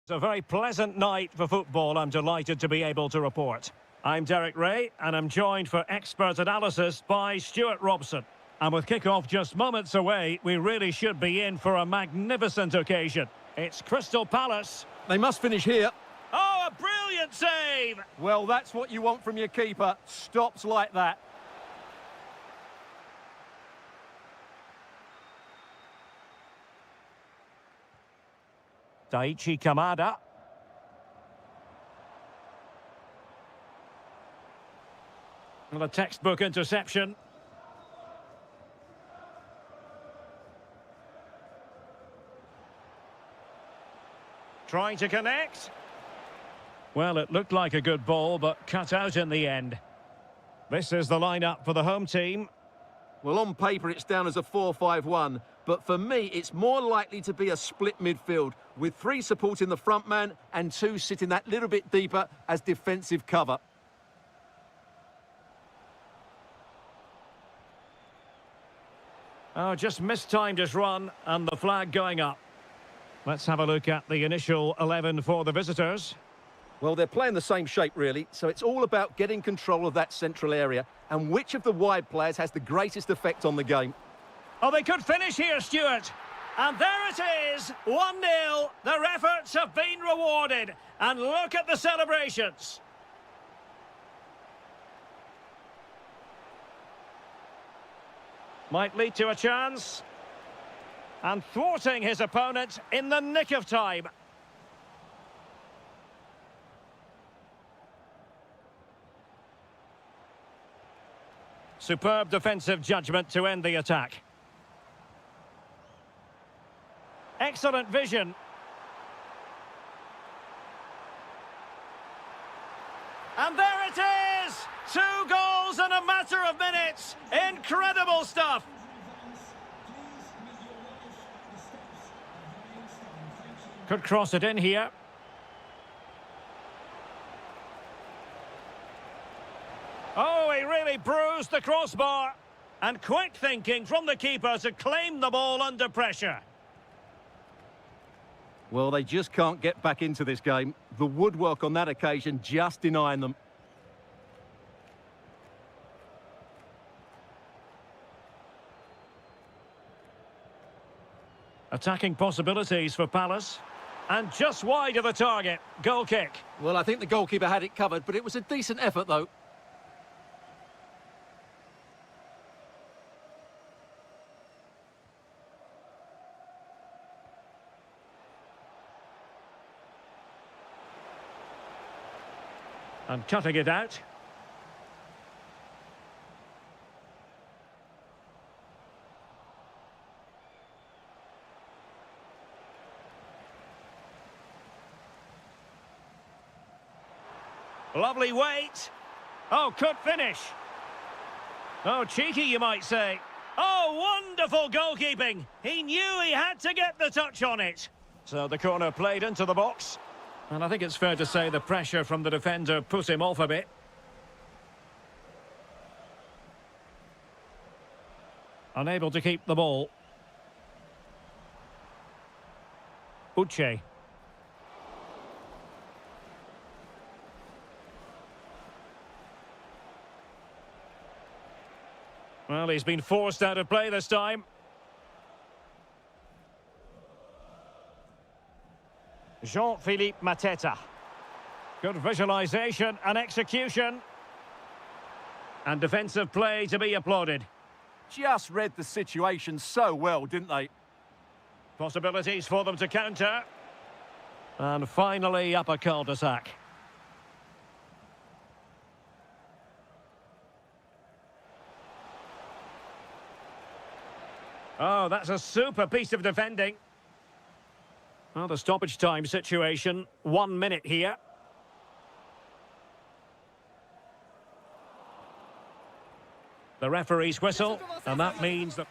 It's a very pleasant night for football, I'm delighted to be able to report. I'm Derek Ray, and I'm joined for expert analysis by Stuart Robson. And with kick-off just moments away, we really should be in for a magnificent occasion. It's Crystal Palace. They must finish here. Oh, a brilliant save! Well, that's what you want from your keeper. Stops like that. Daichi Kamada. Well, a textbook interception. Trying to connect. Well, it looked like a good ball, but cut out in the end. This is the lineup for the home team. Well, on paper, it's down as a 4-5-1. But for me, it's more likely to be a split midfield, with 3 supporting the front man and 2 sitting that little bit deeper as defensive cover. Oh, just mistimed his run, and the flag going up. Let's have a look at the initial 11 for the visitors. Well, they're playing the same shape, really, so it's all about getting control of that central area and which of the wide players has the greatest effect on the game. Oh, they could finish here, Stuart. And there it is, 1-0. Their efforts have been rewarded. And look at the celebrations. Might lead to a chance. And thwarting his opponent in the nick of time. Superb defensive judgment to end the attack. Excellent vision. And there it is! 2 goals in a matter of minutes. Incredible stuff. Could cross it in here. Oh, he really bruised the crossbar. And quick thinking from the keeper to claim the ball under pressure. Well, they just can't get back into this game. The woodwork on that occasion just denying them. Attacking possibilities for Palace. And just wide of the target. Goal kick. Well, I think the goalkeeper had it covered, but it was a decent effort, though. And cutting it out. Lovely weight. Oh, could finish. Oh, cheeky, you might say. Oh, wonderful goalkeeping. He knew he had to get the touch on it. So the corner played into the box. And I think it's fair to say the pressure from the defender put him off a bit. Unable to keep the ball. Uche. Well, he's been forced out of play this time. Jean-Philippe Mateta. Good visualisation and execution. And defensive play to be applauded. Just read the situation so well, didn't they? Possibilities for them to counter. And finally up a cul-de-sac. Oh, that's a super piece of defending. Well, the stoppage time situation, 1 minute here. The referee's whistle, and that means that...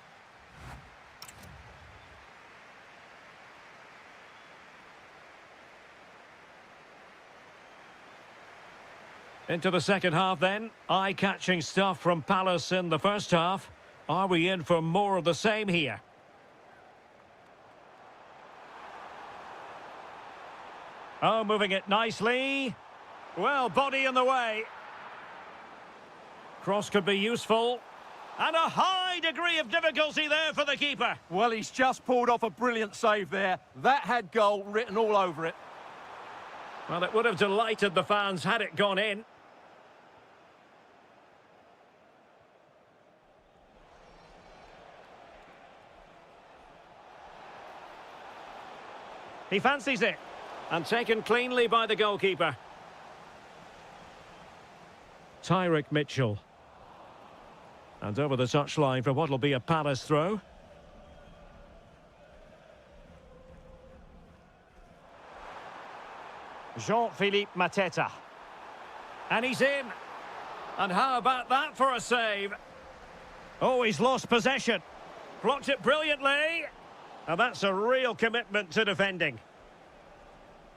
Into the second half then. Eye-catching stuff from Palace in the first half. Are we in for more of the same here? Oh, moving it nicely. Well, body in the way. Cross could be useful. And a high degree of difficulty there for the keeper. Well, he's just pulled off a brilliant save there. That had goal written all over it. Well, it would have delighted the fans had it gone in. He fancies it. And taken cleanly by the goalkeeper. Tyrick Mitchell. And over the touchline for what will be a Palace throw. Jean-Philippe Mateta. And he's in. And how about that for a save? Oh, he's lost possession. Blocked it brilliantly. And that's a real commitment to defending.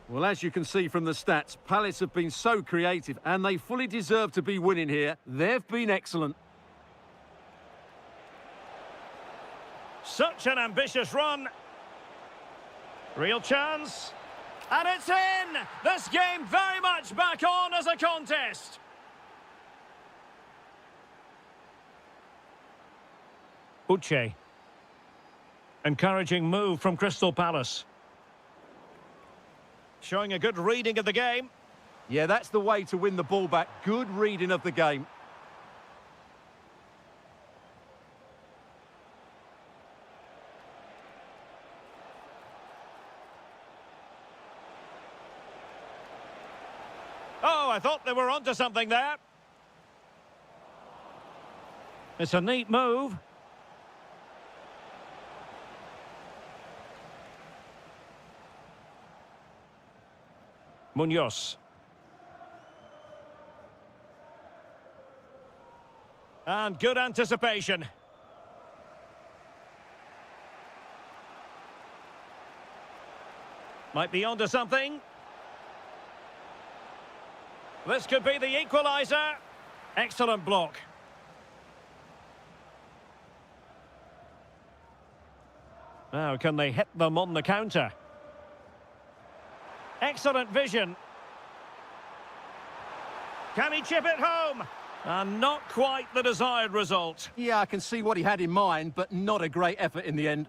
Well, as you can see from the stats, Palace have been so creative and they fully deserve to be winning here. They've been excellent. Such an ambitious run. Real chance. And it's in! This game very much back on as a contest. Uche. Encouraging move from Crystal Palace. Showing a good reading of the game. Yeah, that's the way to win the ball back. Good reading of the game. Oh, I thought they were onto something there. It's a neat move. Munoz. And good anticipation. Might be onto something. This could be the equaliser. Excellent block. Now, can they hit them on the counter? Excellent vision. Can he chip it home? And not quite the desired result. Yeah, I can see what he had in mind, but not a great effort in the end.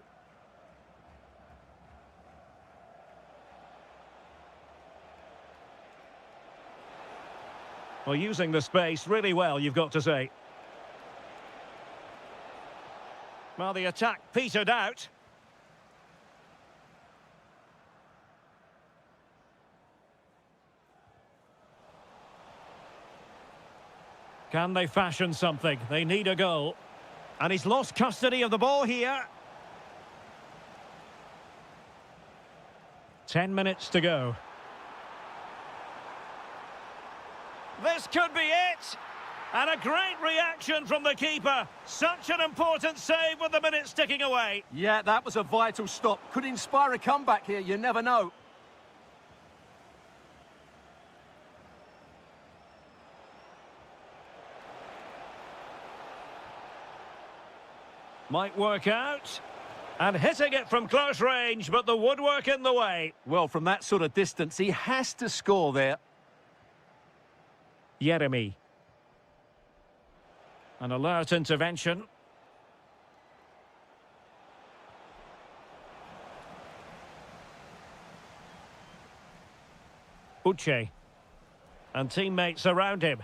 Well, using the space really well, you've got to say. Well, the attack petered out. Can they fashion something? They need a goal. And he's lost custody of the ball here. 10 minutes to go. This could be it. And a great reaction from the keeper. Such an important save with the minutes ticking away. Yeah, that was a vital stop. Could inspire a comeback here, you never know. Might work out. And hitting it from close range, but the woodwork in the way. Well, from that sort of distance, he has to score there. Jeremy. An alert intervention. Uche. And teammates around him.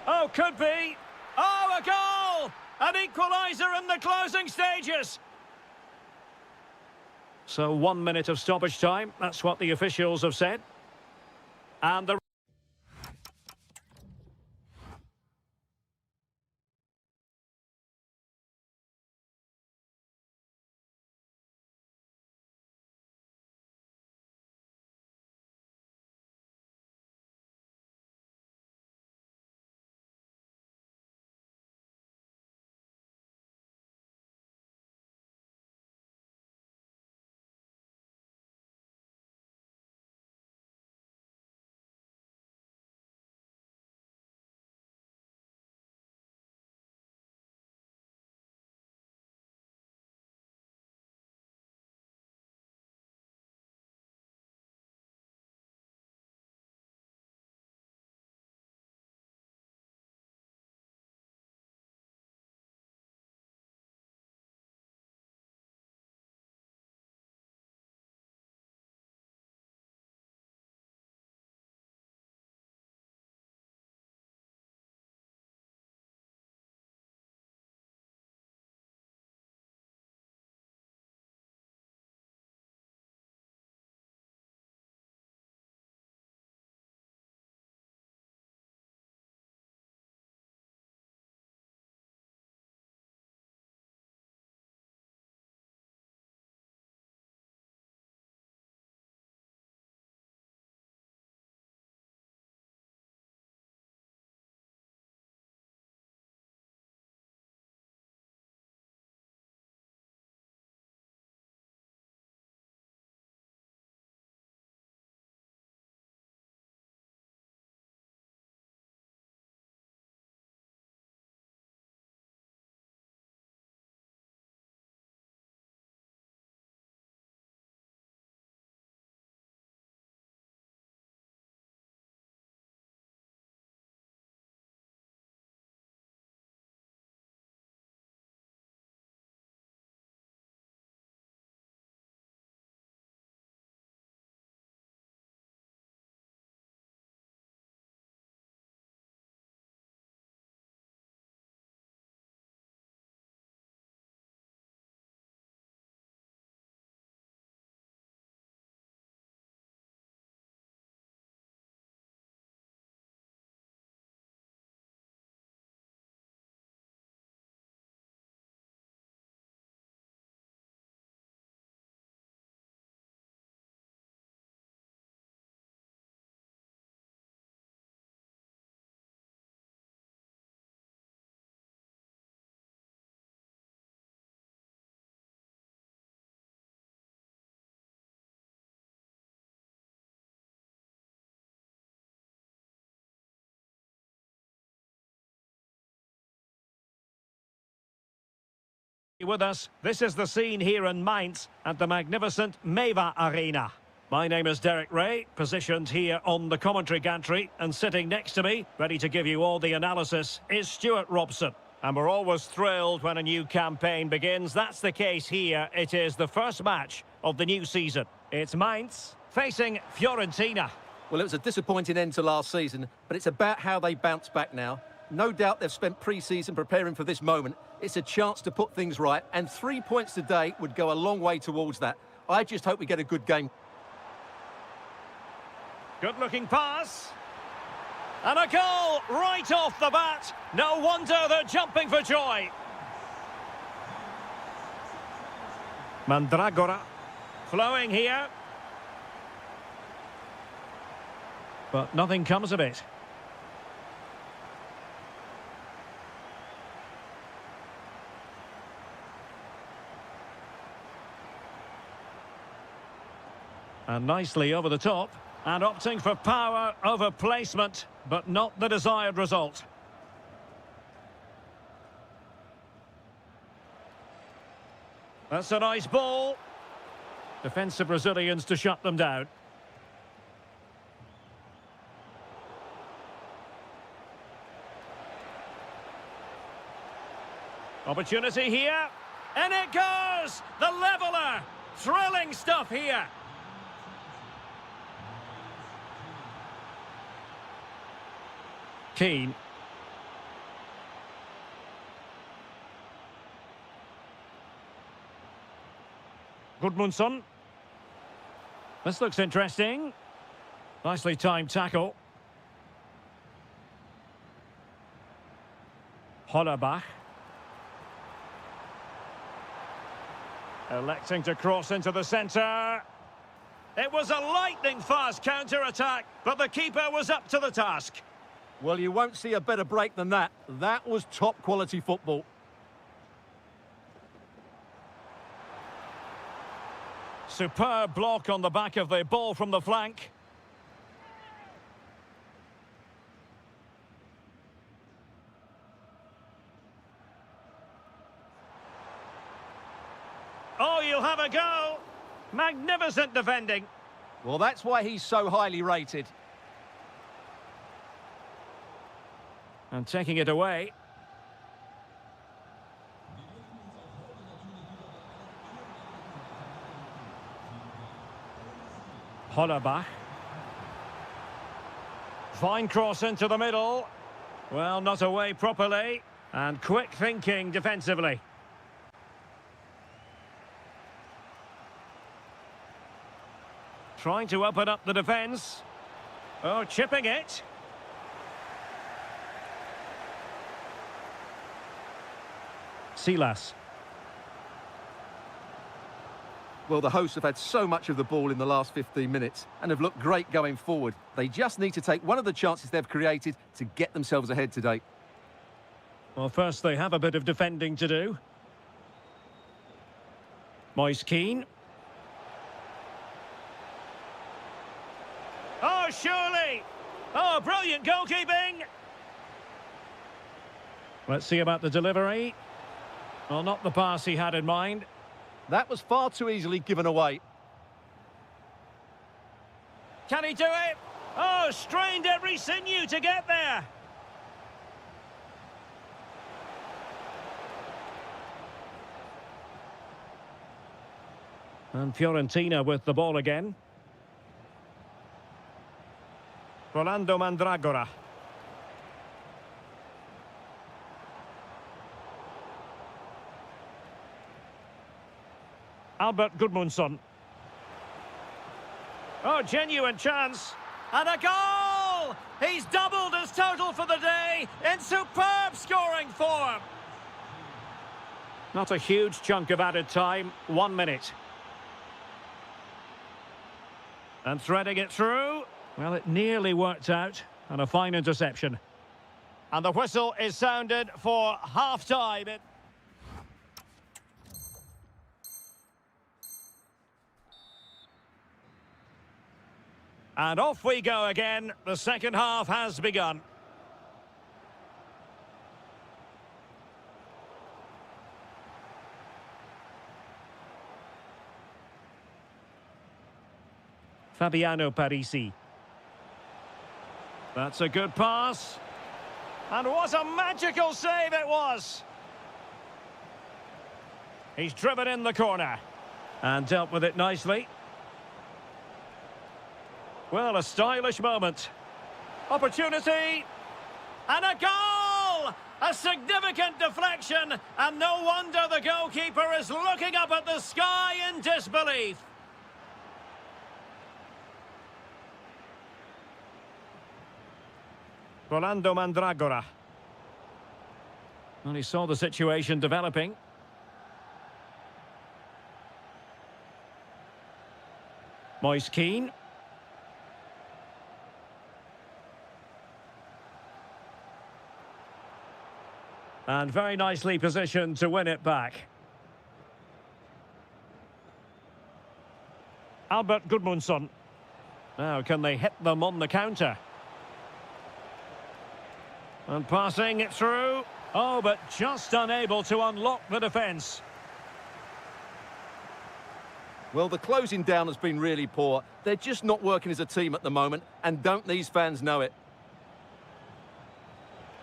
Oh, could be. Oh, a goal! An equaliser in the closing stages. So 1 minute of stoppage time. That's what the officials have said. And the with us. This is the scene here in Mainz at the magnificent Meva Arena. My name is Derek Ray, positioned here on the commentary gantry, and sitting next to me, ready to give you all the analysis, is Stuart Robson. And we're always thrilled when a new campaign begins. That's the case here. It is the first match of the new season. It's Mainz facing Fiorentina. Well, it was a disappointing end to last season, but it's about how they bounce back now. No doubt they've spent pre-season preparing for this moment. It's a chance to put things right, and 3 points today would go a long way towards that. I just hope we get a good game. Good-looking pass. And a goal right off the bat. No wonder they're jumping for joy. Mandragora flowing here. But nothing comes of it. And nicely over the top. And opting for power over placement, but not the desired result. That's a nice ball. Defensive Brazilians to shut them down. Opportunity here. And it goes! The leveller! Thrilling stuff here. Keane. Gudmundsson. This looks interesting. Nicely timed tackle. Hollerbach. Electing to cross into the centre. It was a lightning-fast counter-attack, but the keeper was up to the task. Well, you won't see a better break than that. That was top-quality football. Superb block on the back of the ball from the flank. Oh, you'll have a go. Magnificent defending. Well, that's why he's so highly rated. And taking it away. Hollerbach. Fine cross into the middle. Well, not away properly. And quick thinking defensively. Trying to open up the defence. Oh, chipping it. Silas. Well, the hosts have had so much of the ball in the last 15 minutes and have looked great going forward. They just need to take one of the chances they've created to get themselves ahead today. Well, first they have a bit of defending to do. Moise Keane. Oh, surely! Oh, brilliant goalkeeping! Let's see about the delivery. Well, not the pass he had in mind. That was far too easily given away. Can he do it? Oh, strained every sinew to get there. And Fiorentina with the ball again. Rolando Mandragora. Albert Gudmundsson. Oh, genuine chance. And a goal! He's doubled his total for the day in superb scoring form. Not a huge chunk of added time. 1 minute. And threading it through. Well, it nearly worked out. And a fine interception. And the whistle is sounded for half-time. And off we go again. The second half has begun. Fabiano Parisi. That's a good pass. And what a magical save it was! He's driven in the corner. And dealt with it nicely. Well, a stylish moment. Opportunity. And a goal! A significant deflection. And no wonder the goalkeeper is looking up at the sky in disbelief. Rolando Mandragora. And he saw the situation developing. Moise Keane. And very nicely positioned to win it back. Albert Gudmundsson. Now, can they hit them on the counter? And passing it through. Oh, but just unable to unlock the defence. Well, the closing down has been really poor. They're just not working as a team at the moment, and don't these fans know it?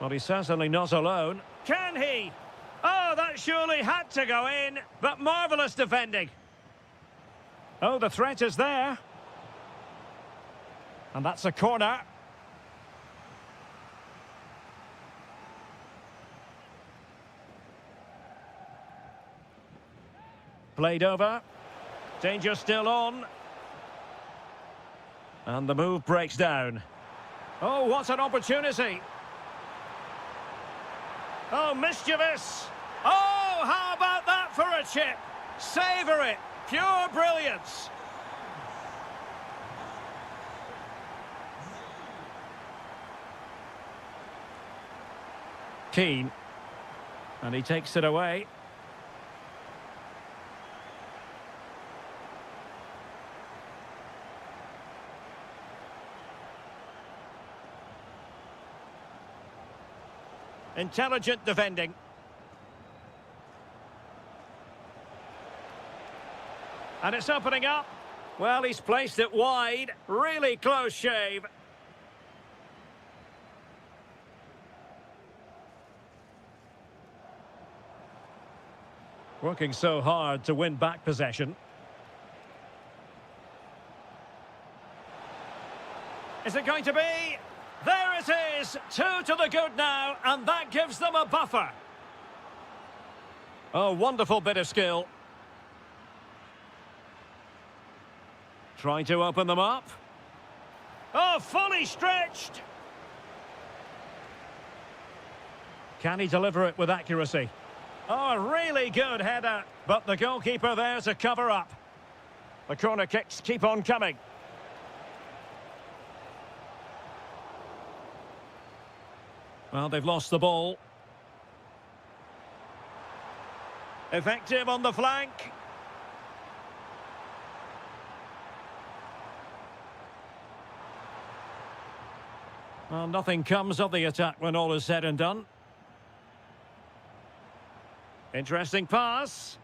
Well, he's certainly not alone. Can he? Oh, that surely had to go in, but marvellous defending. Oh, the threat is there. And that's a corner. Played over. Danger still on. And the move breaks down. Oh, what an opportunity. Oh, mischievous. Oh, how about that for a chip? Savour it. Pure brilliance. Keane. And he takes it away. Intelligent defending. And it's opening up. Well, he's placed it wide. Really close shave. Working so hard to win back possession. Is it going to be? There it is! 2 to the good now, and that gives them a buffer. Oh, wonderful bit of skill. Trying to open them up. Oh, fully stretched! Can he deliver it with accuracy? Oh, a really good header, but the goalkeeper there to cover up. The corner kicks keep on coming. Well, they've lost the ball. Effective on the flank. Well, nothing comes of the attack when all is said and done. Interesting pass.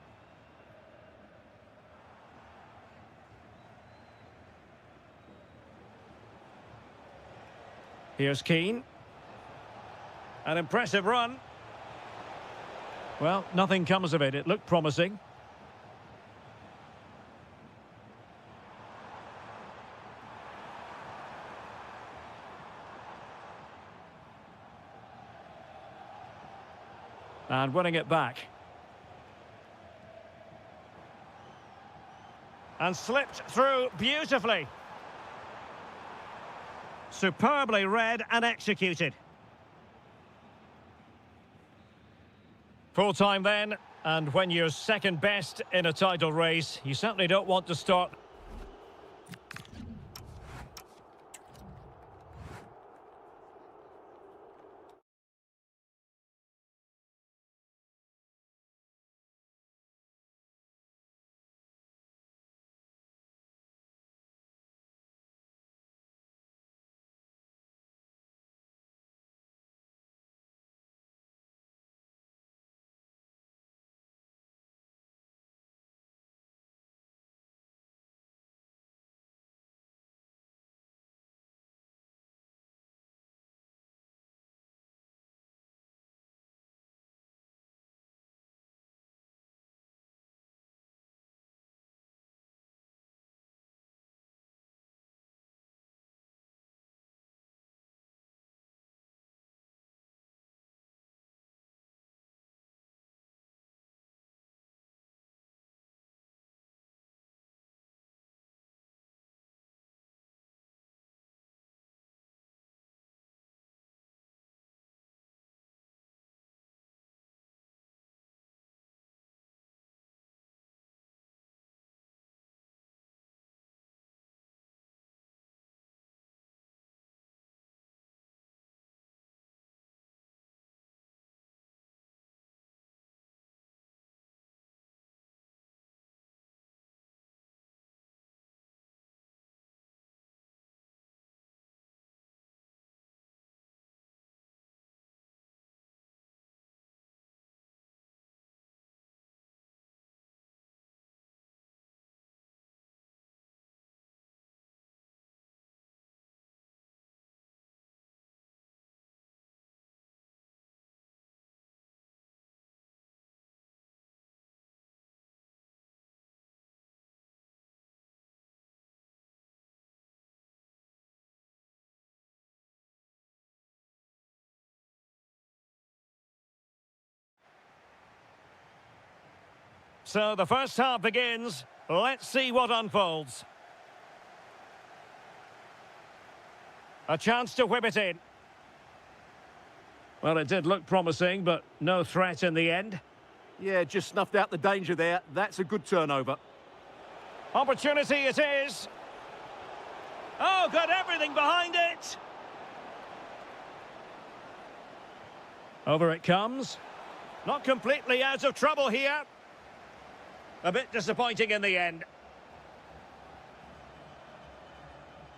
Here's Keane. An impressive run. Well, nothing comes of it. It looked promising. And winning it back. And slipped through beautifully. Superbly read and executed. Full time then, and when you're second best in a title race, you certainly don't want to start So the first half begins. Let's see what unfolds. A chance to whip it in. Well, it did look promising, but no threat in the end. Yeah, just snuffed out the danger there. That's a good turnover. Opportunity it is. Oh, got everything behind it. Over it comes. Not completely out of trouble here. A bit disappointing in the end.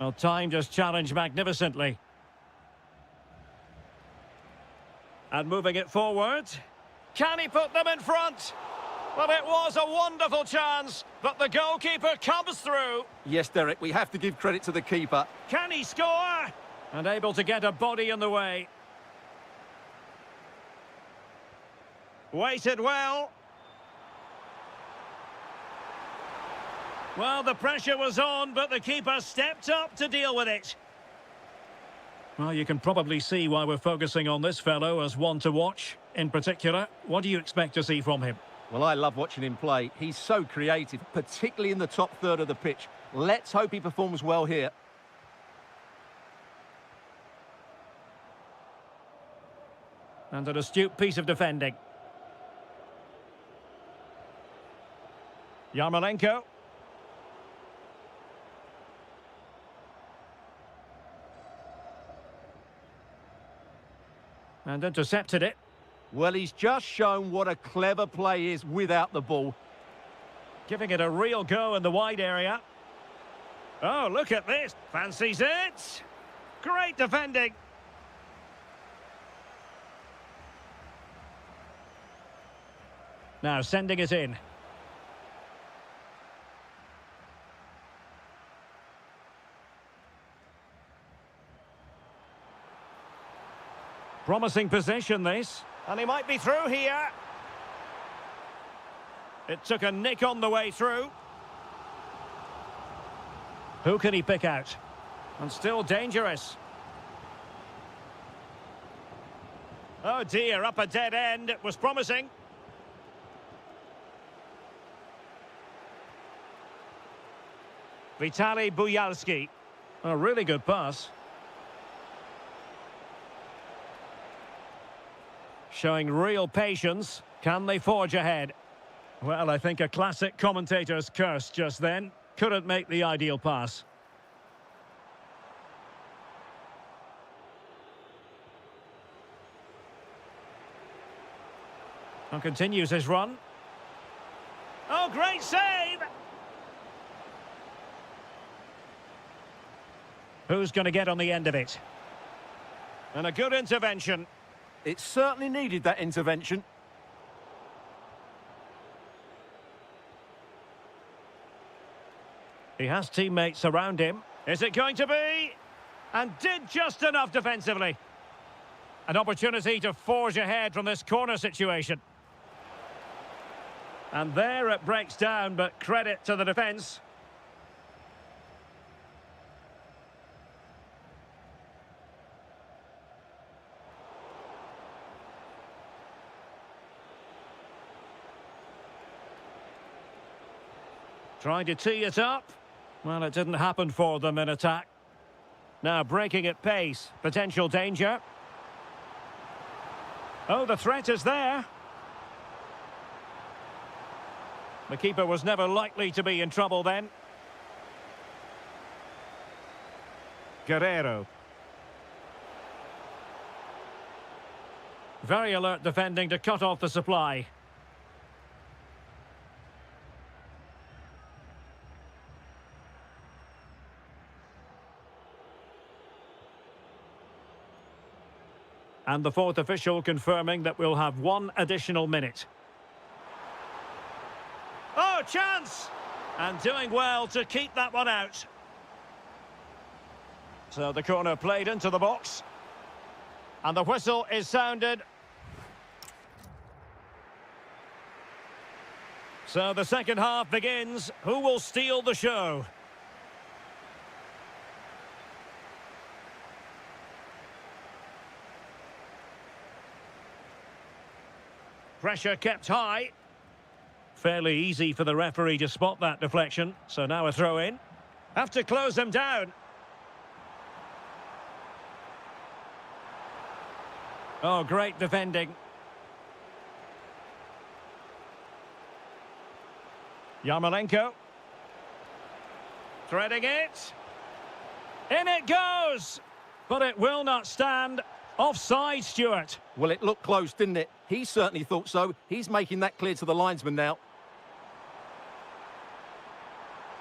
Well, timed his challenge magnificently. And moving it forward. Can he put them in front? Well, it was a wonderful chance, but the goalkeeper comes through. Yes, Derek, we have to give credit to the keeper. Can he score? And able to get a body in the way. Waited well. Well, the pressure was on, but the keeper stepped up to deal with it. Well, you can probably see why we're focusing on this fellow as one to watch. In particular, what do you expect to see from him? Well, I love watching him play. He's so creative, particularly in the top third of the pitch. Let's hope he performs well here. And an astute piece of defending. Yarmolenko. And intercepted it. Well, he's just shown what a clever play is without the ball. Giving it a real go in the wide area. Oh, look at this. Fancies it. Great defending. Now sending it in. Promising position, this. And he might be through here. It took a nick on the way through. Who can he pick out? And still dangerous. Oh dear, up a dead end. It was promising. Vitaly Buyalski. A really good pass. Showing real patience. Can they forge ahead? Well, I think a classic commentator's curse just then. Couldn't make the ideal pass. And continues his run. Oh, great save! Who's going to get on the end of it? And a good intervention. It certainly needed that intervention. He has teammates around him. Is it going to be? And did just enough defensively. An opportunity to forge ahead from this corner situation. And there it breaks down, but credit to the defence. Trying to tee it up. Well, it didn't happen for them in attack. Now breaking at pace. Potential danger. Oh, the threat is there. The keeper was never likely to be in trouble then. Guerrero. Very alert defending to cut off the supply. And the fourth official confirming that we'll have one additional minute. Oh, chance! And doing well to keep that one out. So the corner played into the box. And the whistle is sounded. So the second half begins. Who will steal the show? Pressure kept high. Fairly easy for the referee to spot that deflection. So now a throw in. Have to close them down. Oh, great defending. Yarmolenko. Threading it. In it goes! But it will not stand. Offside, Stuart. Well, it looked close, didn't it? He certainly thought so. He's making that clear to the linesman now.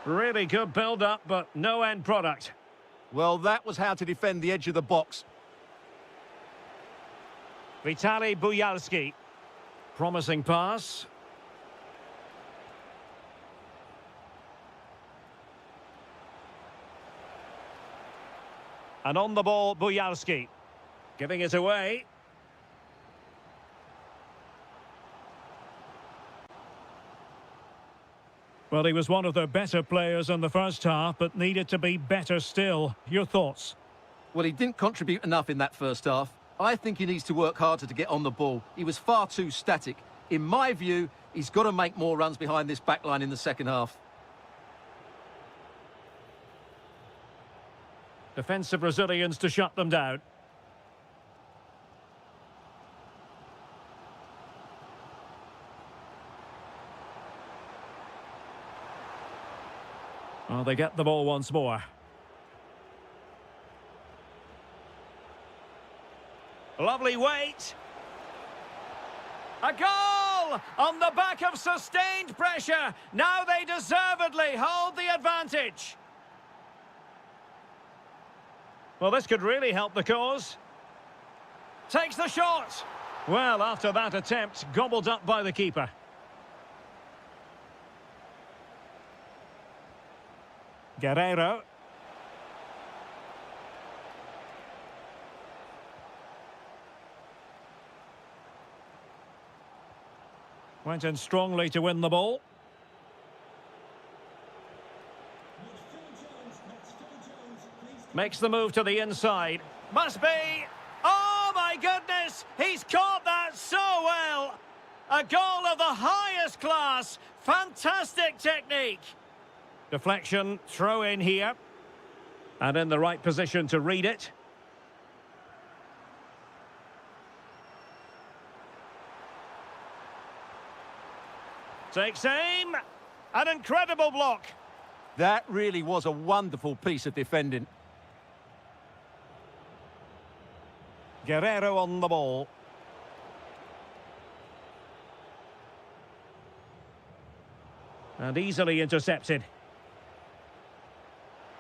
Really good build-up, but no end product. Well, that was how to defend the edge of the box. Vitaly Buyalski. Promising pass. And on the ball, Buyalski. Giving it away. Well, he was one of their better players in the first half, but needed to be better still. Your thoughts? Well, he didn't contribute enough in that first half. I think he needs to work harder to get on the ball. He was far too static. In my view, he's got to make more runs behind this back line in the second half. Defensive Brazilians to shut them down. Well, they get the ball once more. Lovely weight. A goal on the back of sustained pressure. Now they deservedly hold the advantage. Well, this could really help the cause. Takes the shot. Well, after that attempt, gobbled up by the keeper. Guerreiro. Went in strongly to win the ball. Makes the move to the inside. Must be. Oh, my goodness. He's caught that so well. A goal of the highest class. Fantastic technique. Deflection, throw in here. And in the right position to read it. Takes aim. An incredible block. That really was a wonderful piece of defending. Guerreiro on the ball. And easily intercepted.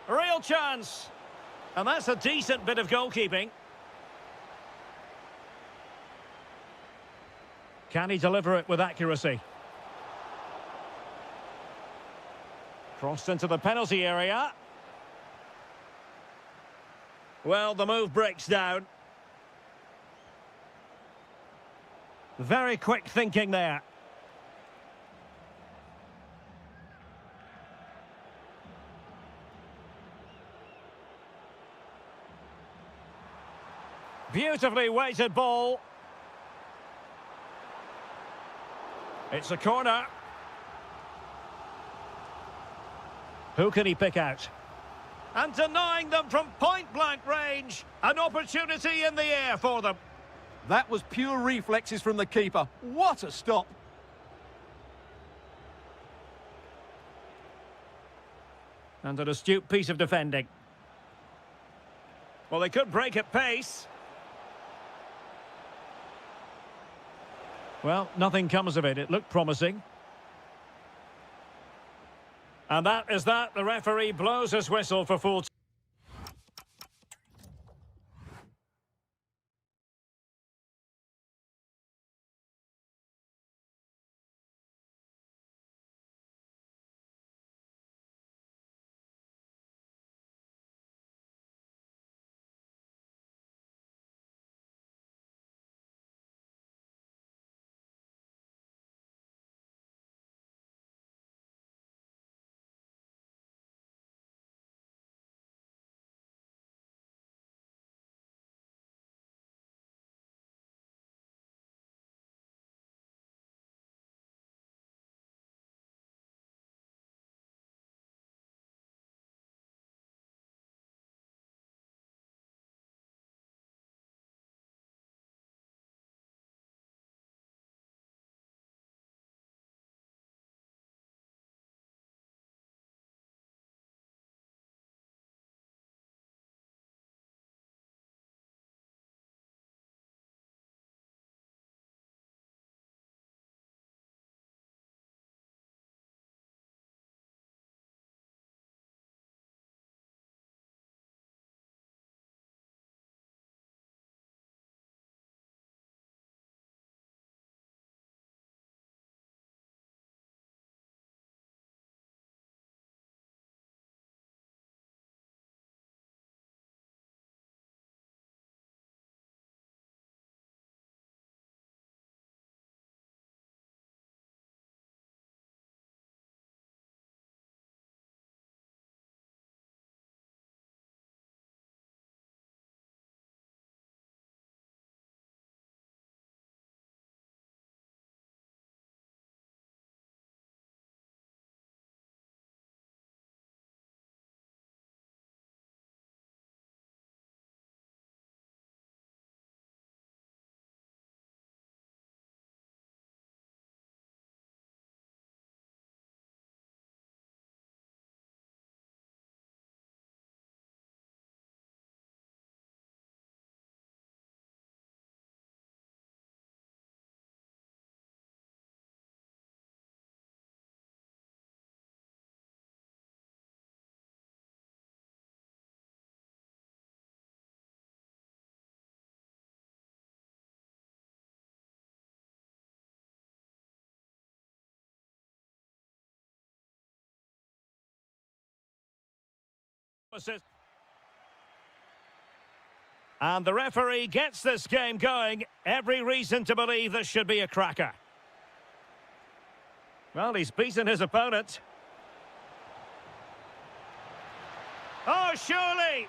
Real chance. And that's a decent bit of goalkeeping. Can he deliver it with accuracy? Crossed into the penalty area. Well, the move breaks down. Very quick thinking there. Beautifully weighted ball. It's a corner. Who can he pick out? And denying them from point-blank range. An opportunity in the air for them. That was pure reflexes from the keeper. What a stop. And an astute piece of defending. Well, they could break at pace. Well, nothing comes of it. It looked promising. And that is that. The referee blows his whistle for full time. promises. And the referee gets this game going. Every reason to believe this should be a cracker. Well, he's beaten his opponent. Oh, surely!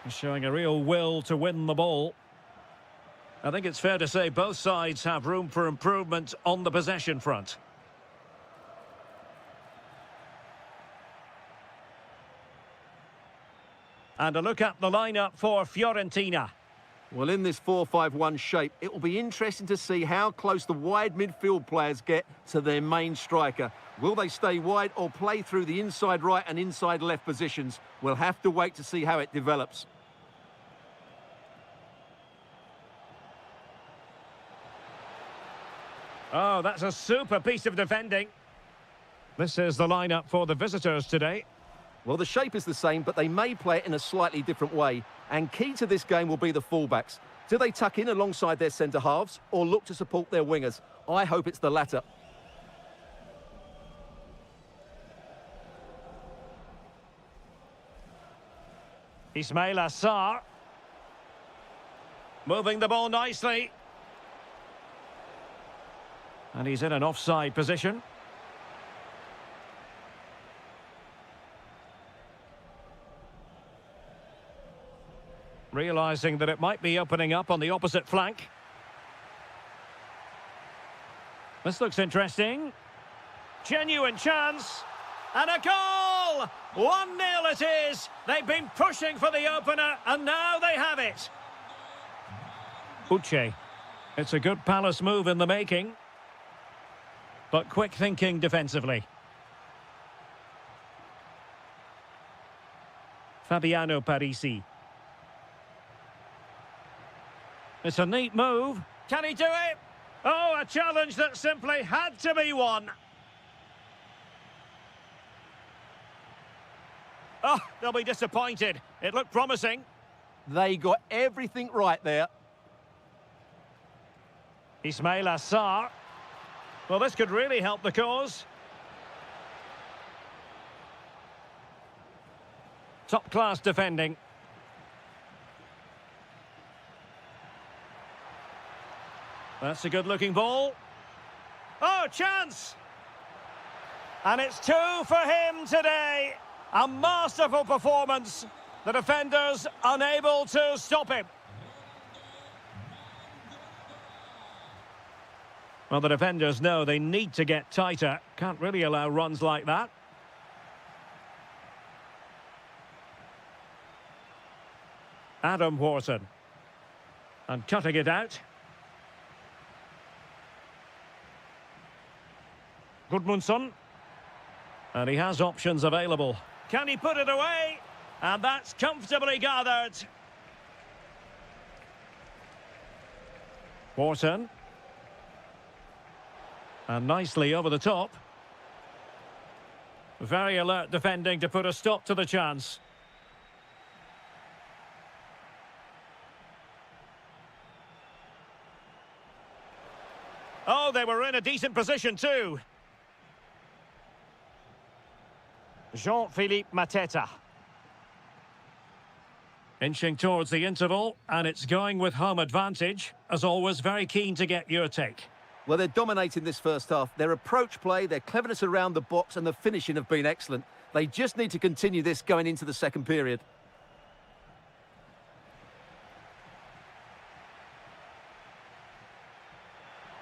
He's showing a real will to win the ball. I think it's fair to say both sides have room for improvement on the possession front. And a look at the lineup for Fiorentina. Well, in this 4-5-1 shape, it will be interesting to see how close the wide midfield players get to their main striker. Will they stay wide or play through the inside right and inside left positions? We'll have to wait to see how it develops. Oh, that's a super piece of defending. This is the lineup for the visitors today. Well, the shape is the same, but they may play it in a slightly different way. And key to this game will be the fullbacks. Do they tuck in alongside their centre-halves or look to support their wingers? I hope it's the latter. Ismail Assar. Moving the ball nicely. And he's in an offside position. Realising that it might be opening up on the opposite flank. This looks interesting. Genuine chance. And a goal! 1-0 it is. They've been pushing for the opener, and now they have it. Uche. It's a good Palace move in the making. But quick thinking defensively. Fabiano Parisi. It's a neat move. Can he do it? Oh, a challenge that simply had to be won. Oh, they'll be disappointed. It looked promising. They got everything right there. Ismail Assar. Well, this could really help the cause. Top-class defending. That's a good-looking ball. Oh, chance! And it's 2 for him today. A masterful performance. The defenders unable to stop him. Well, the defenders know they need to get tighter. Can't really allow runs like that. Adam Wharton. And cutting it out. Gudmundsson. And he has options available. Can he put it away? And that's comfortably gathered. Wharton. And nicely over the top. Very alert defending to put a stop to the chance. Oh, they were in a decent position too. Jean-Philippe Mateta. Inching towards the interval, and it's going with home advantage. As always, very keen to get your take. Well, they're dominating this first half. Their approach play, their cleverness around the box and the finishing have been excellent. They just need to continue this going into the second period.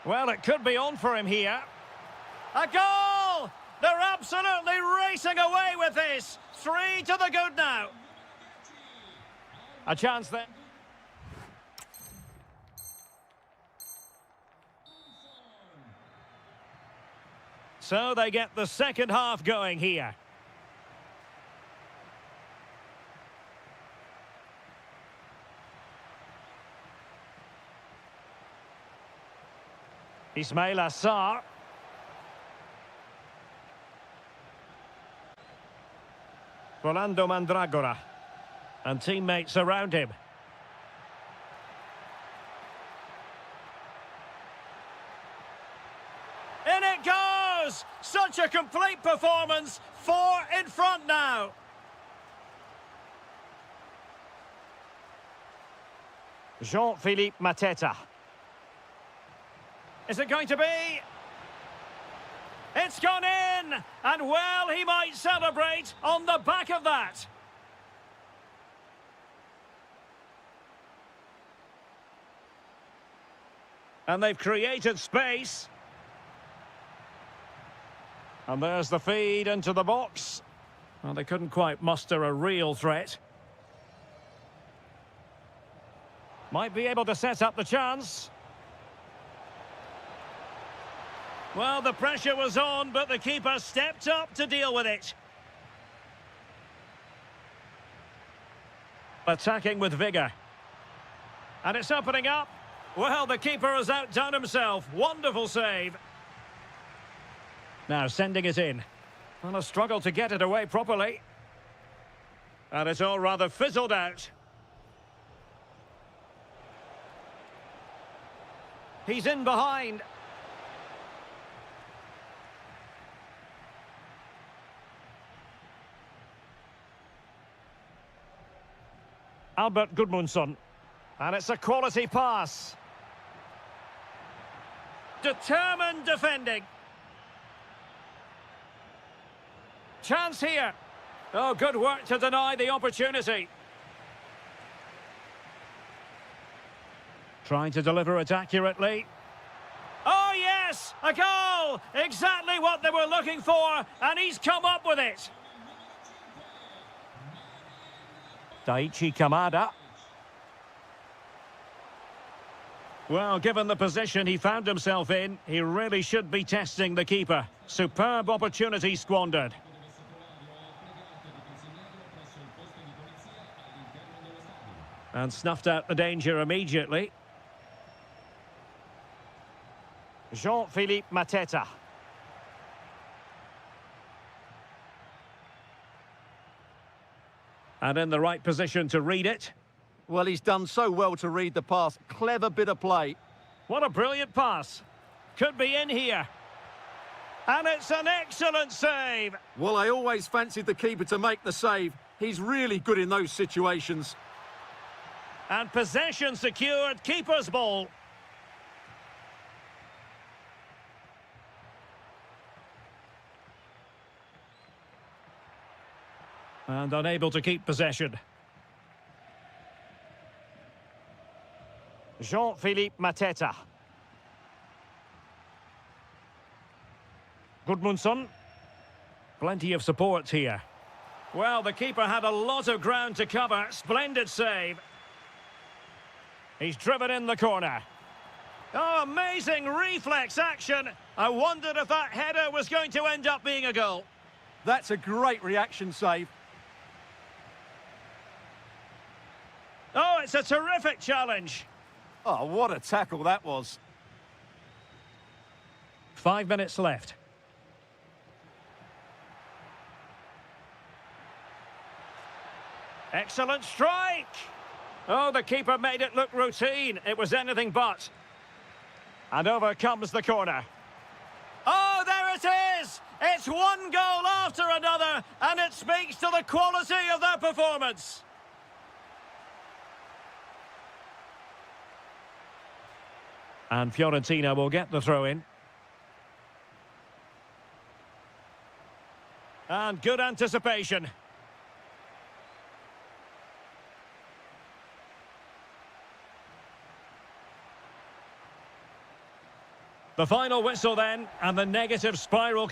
Well, it could be on for him here. A goal! They're absolutely racing away with this. 3 to the good now. A chance then. So they get the second half going here. Ismail Assar. Rolando Mandragora. And teammates around him. In it goes! scores! Such a complete performance. 4 in front now. Jean-Philippe Mateta. Is it going to be? It's gone in! And well, he might celebrate on the back of that. And they've created space. And there's the feed into the box. Well, they couldn't quite muster a real threat. Might be able to set up the chance. Well, the pressure was on, but the keeper stepped up to deal with it. Attacking with vigour. And it's opening up. Well, the keeper has outdone himself. Wonderful save. Now sending it in. Well, a struggle to get it away properly. And it's all rather fizzled out. He's in behind. Albert Gudmundsson. And it's a quality pass. Determined defending. Chance here. Oh, good work to deny the opportunity. Trying to deliver it accurately. Oh, yes! A goal! Exactly what they were looking for, and he's come up with it. Daichi Kamada. Well, given the position he found himself in, he really should be testing the keeper. Superb opportunity squandered. And snuffed out the danger immediately. Jean-Philippe Mateta. And in the right position to read it. Well, he's done so well to read the pass. Clever bit of play. What a brilliant pass. Could be in here. And it's an excellent save. Well, I always fancied the keeper to make the save. He's really good in those situations. And possession secured, keeper's ball. And unable to keep possession. Jean-Philippe Mateta. Gudmundsson. Plenty of support here. Well, the keeper had a lot of ground to cover. Splendid save. He's driven in the corner. Oh, amazing reflex action. I wondered if that header was going to end up being a goal. That's a great reaction save. Oh, it's a terrific challenge. Oh, what a tackle that was. 5 minutes left. Excellent strike. Oh, the keeper made it look routine. It was anything but. And over comes the corner. Oh, there it is! It's one goal after another, and it speaks to the quality of their performance. And Fiorentina will get the throw-in. And good anticipation. The final whistle then, and the negative spiral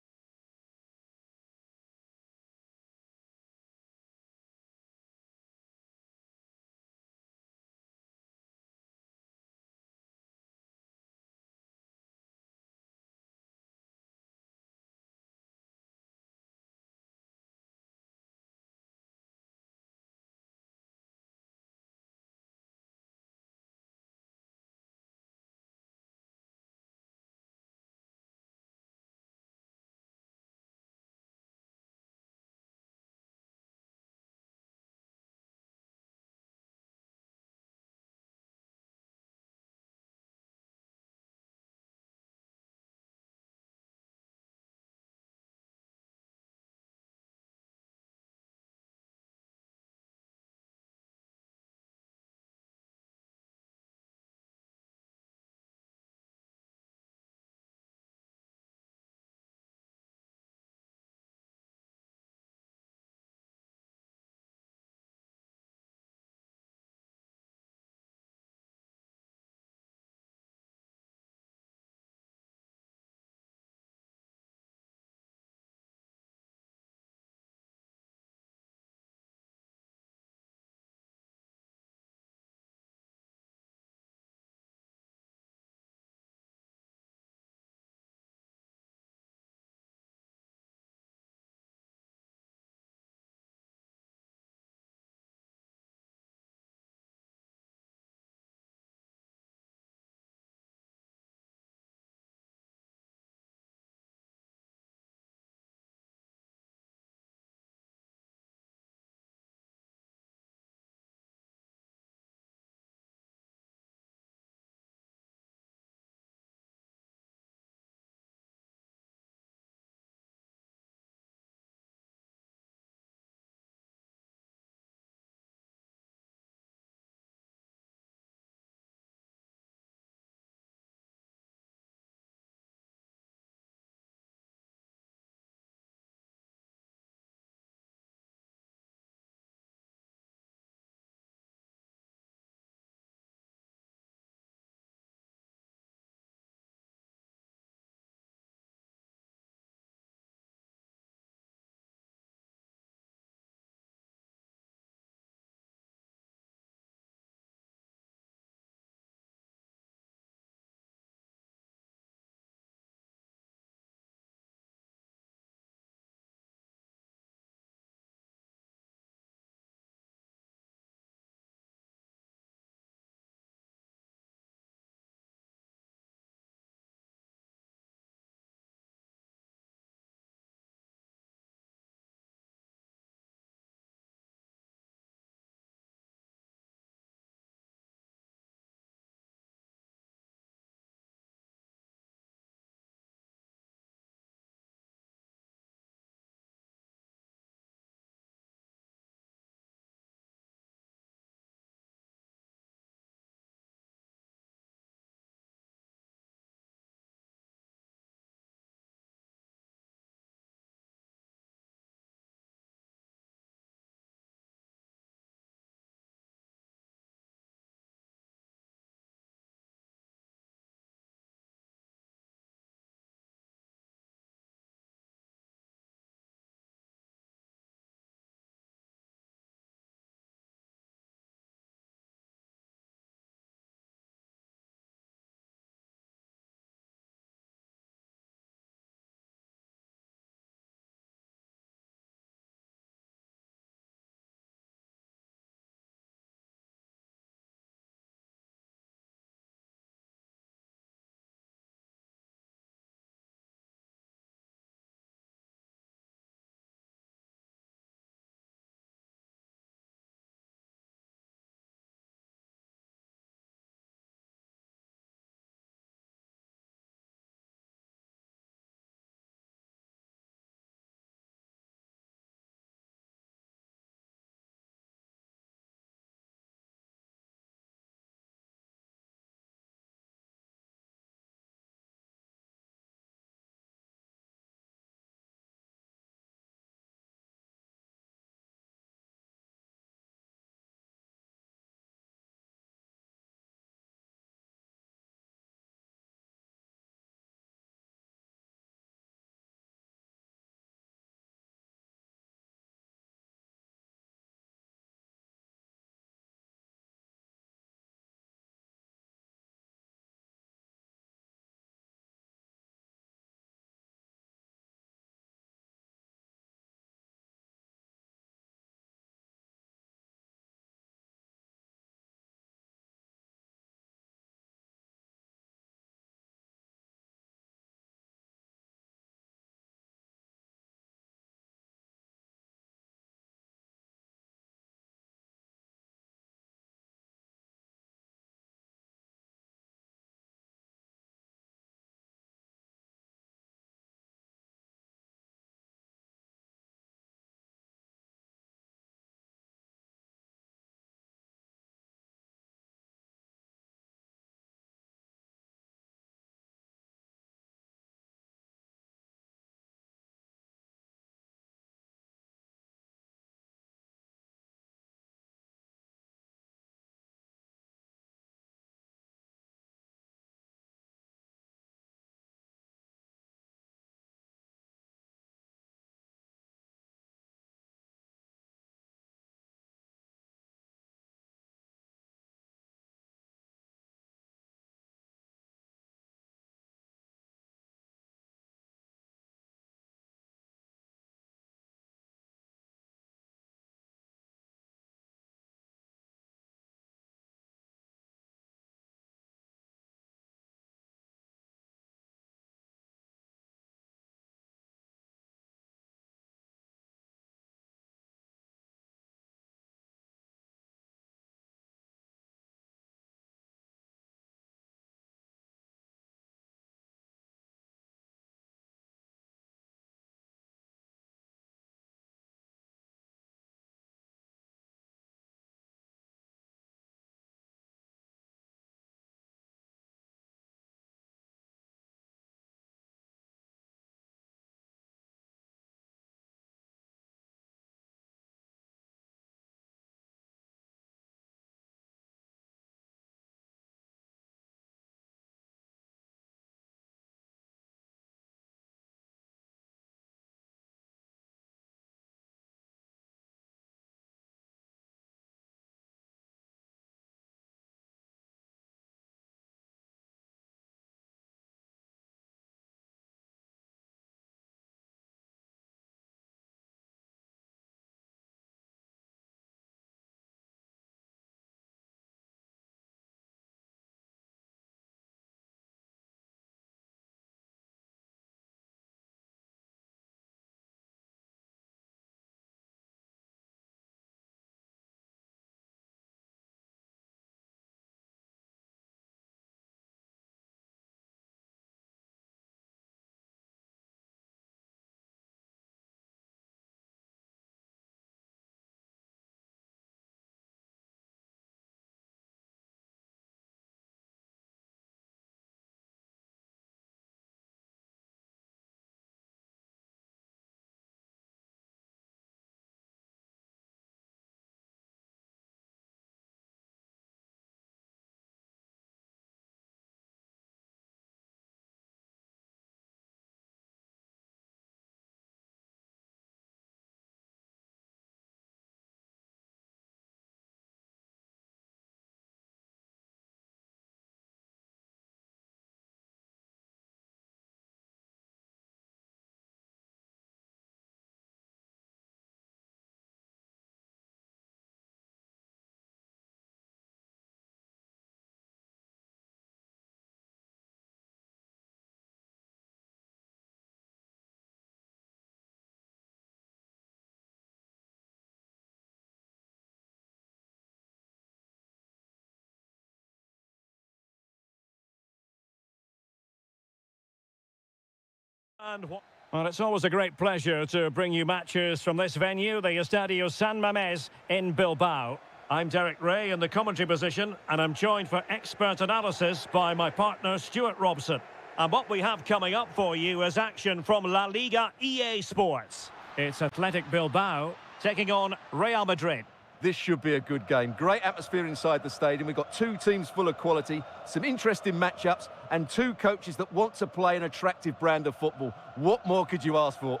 Well, it's always a great pleasure to bring you matches from this venue, the Estadio San Mamés in Bilbao. I'm Derek Ray in the commentary position, and I'm joined for expert analysis by my partner Stuart Robson. And what we have coming up for you is action from La Liga EA Sports. It's Athletic Bilbao taking on Real Madrid. This should be a good game. Great atmosphere inside the stadium. We've got two teams full of quality, some interesting matchups, and two coaches that want to play an attractive brand of football. What more could you ask for?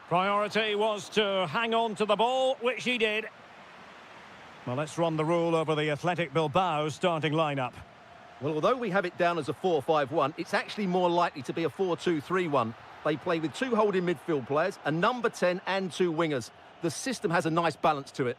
Priority was to hang on to the ball, which he did. Well, let's run the rule over the Athletic Bilbao starting lineup. Well, although we have it down as a 4-5-1, it's actually more likely to be a 4-2-3-1. They play with two holding midfield players, a number 10 and two wingers. The system has a nice balance to it.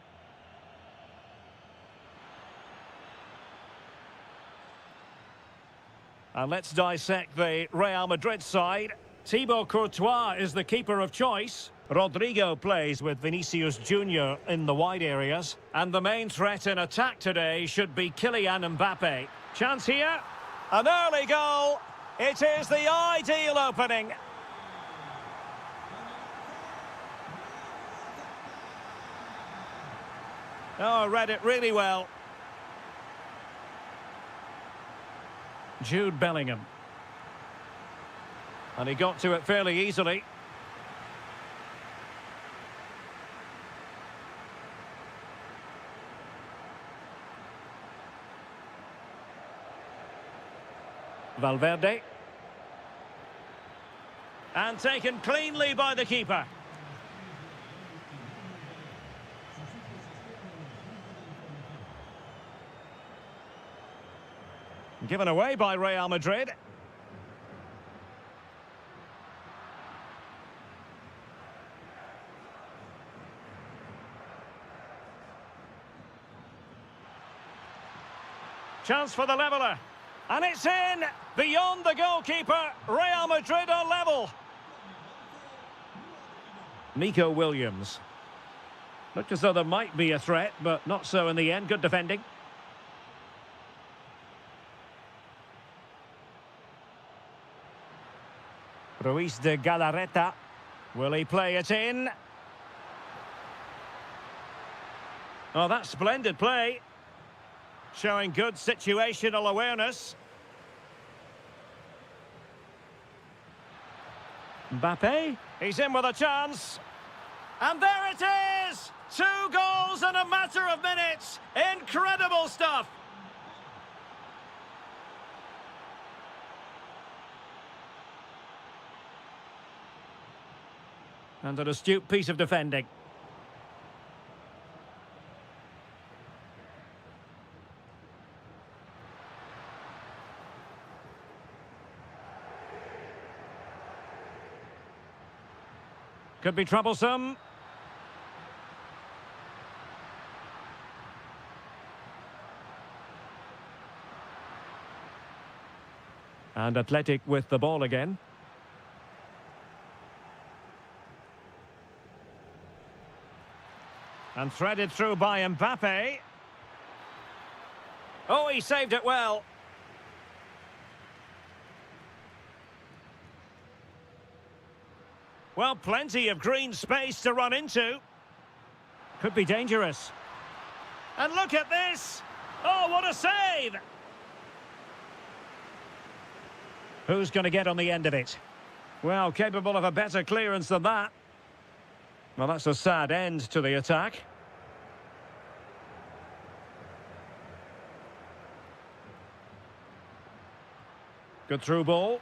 And let's dissect the Real Madrid side. Thibaut Courtois is the keeper of choice. Rodrigo plays with Vinicius Junior in the wide areas. And the main threat in attack today should be Kylian Mbappe. Chance here. An early goal. It is the ideal opening. Oh, read it really well. Jude Bellingham. And he got to it fairly easily. Valverde. And taken cleanly by the keeper. Given away by Real Madrid. Chance for the leveller. And it's in! Beyond the goalkeeper, Real Madrid are level. Nico Williams. Looked as though there might be a threat, but not so in the end. Good defending. Ruiz de Galarreta. Will he play it in? Oh, that's splendid play. Showing good situational awareness. Mbappe. He's in with a chance. And there it is! 2 goals in a matter of minutes. Incredible stuff. And an astute piece of defending. Could be troublesome. And Athletic with the ball again. And threaded through by Mbappe. Oh, he saved it well. Well, plenty of green space to run into. Could be dangerous. And look at this! Oh, what a save! Who's going to get on the end of it? Well, capable of a better clearance than that. Well, that's a sad end to the attack. Good through ball.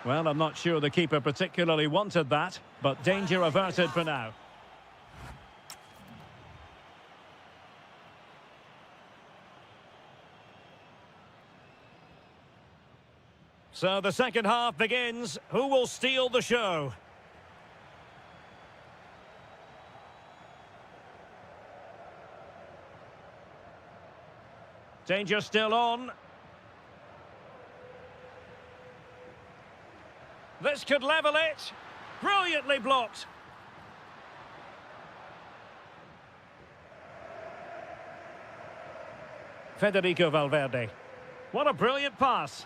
Well, I'm not sure the keeper particularly wanted that, but danger averted for now. So the second half begins. Who will steal the show? Danger still on. This could level it. Brilliantly blocked. Federico Valverde. What a brilliant pass.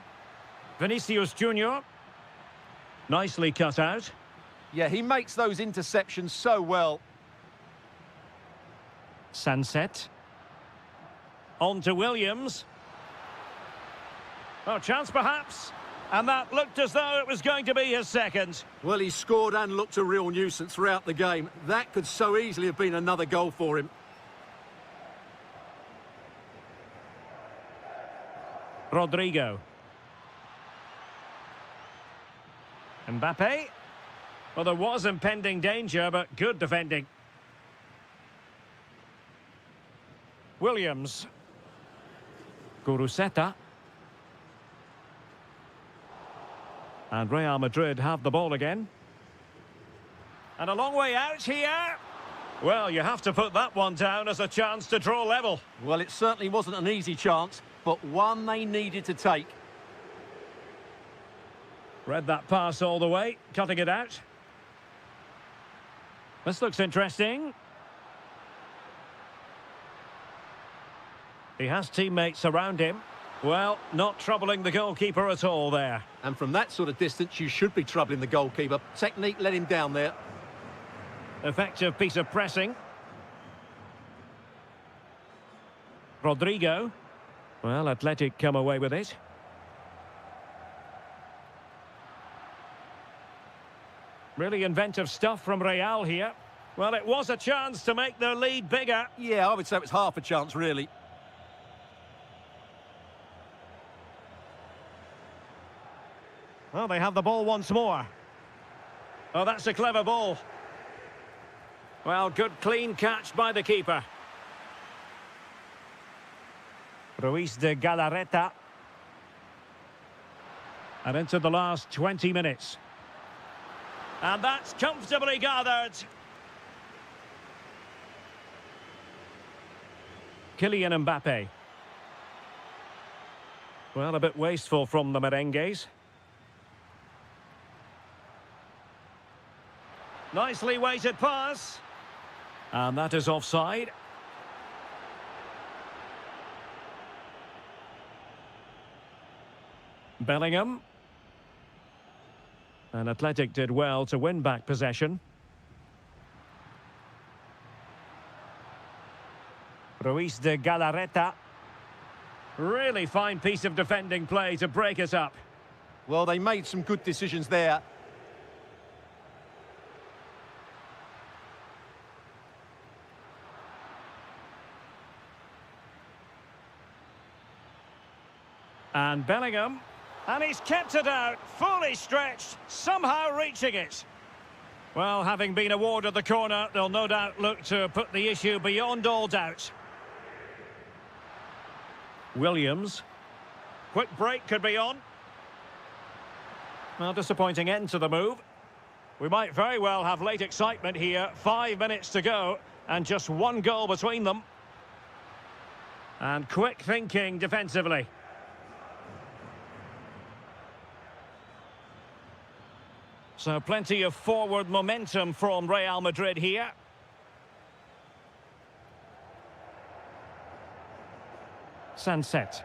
Vinicius Junior. Nicely cut out. Yeah, he makes those interceptions so well. Sunset. On to Williams. Oh, chance perhaps. And that looked as though it was going to be his second. Well, he scored and looked a real nuisance throughout the game. That could so easily have been another goal for him. Rodrigo. Mbappe. Well, there was impending danger, but good defending. Williams. Guruseta. And Real Madrid have the ball again. And a long way out here. Well, you have to put that one down as a chance to draw level. Well, it certainly wasn't an easy chance, but one they needed to take. Read that pass all the way, cutting it out. This looks interesting. He has teammates around him. Well, not troubling the goalkeeper at all there. And from that sort of distance, you should be troubling the goalkeeper. Technique let him down there. Effective piece of pressing. Rodrigo. Well, Athletic come away with it. Really inventive stuff from Real here. Well, it was a chance to make their lead bigger. Yeah, I would say it was half a chance, really. Well, they have the ball once more. Oh, that's a clever ball. Well, good clean catch by the keeper. Ruiz de Galarreta. And into the last 20 minutes. And that's comfortably gathered. Kylian Mbappe. Well, a bit wasteful from the merengues. Nicely weighted pass. And that is offside. Bellingham. And Athletic did well to win back possession. Ruiz de Galarreta. Really fine piece of defending play to break us up. Well, they made some good decisions there. And Bellingham. And he's kept it out, fully stretched, somehow reaching it. Well, having been awarded the corner, they'll no doubt look to put the issue beyond all doubt. Williams. Quick break could be on. Well, disappointing end to the move. We might very well have late excitement here. 5 minutes to go, and just one goal between them. And quick thinking defensively. So plenty of forward momentum from Real Madrid here. Sunset.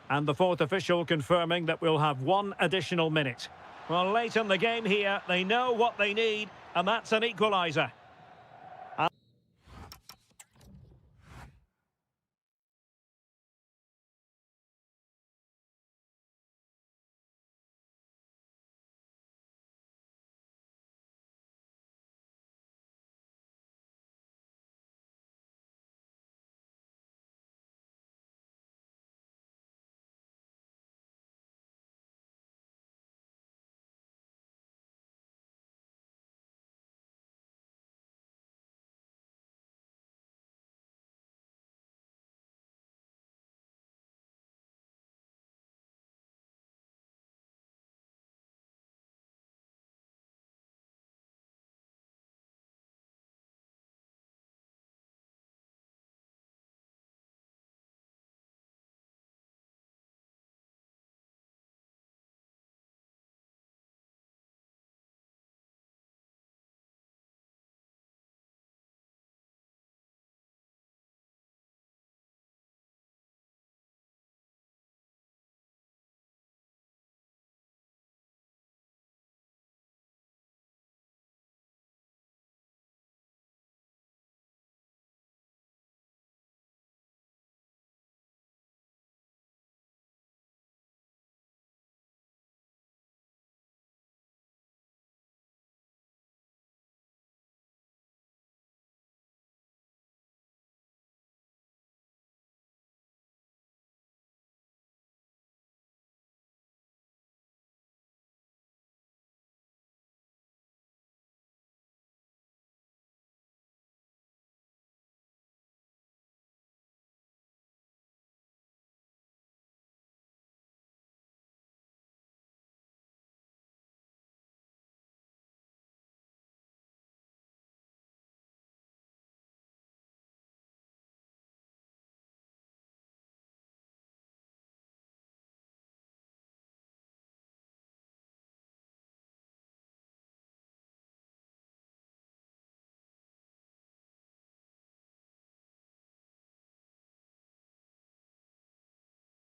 And the fourth official confirming that we'll have one additional minute. Well, late in the game here, they know what they need, and that's an equaliser.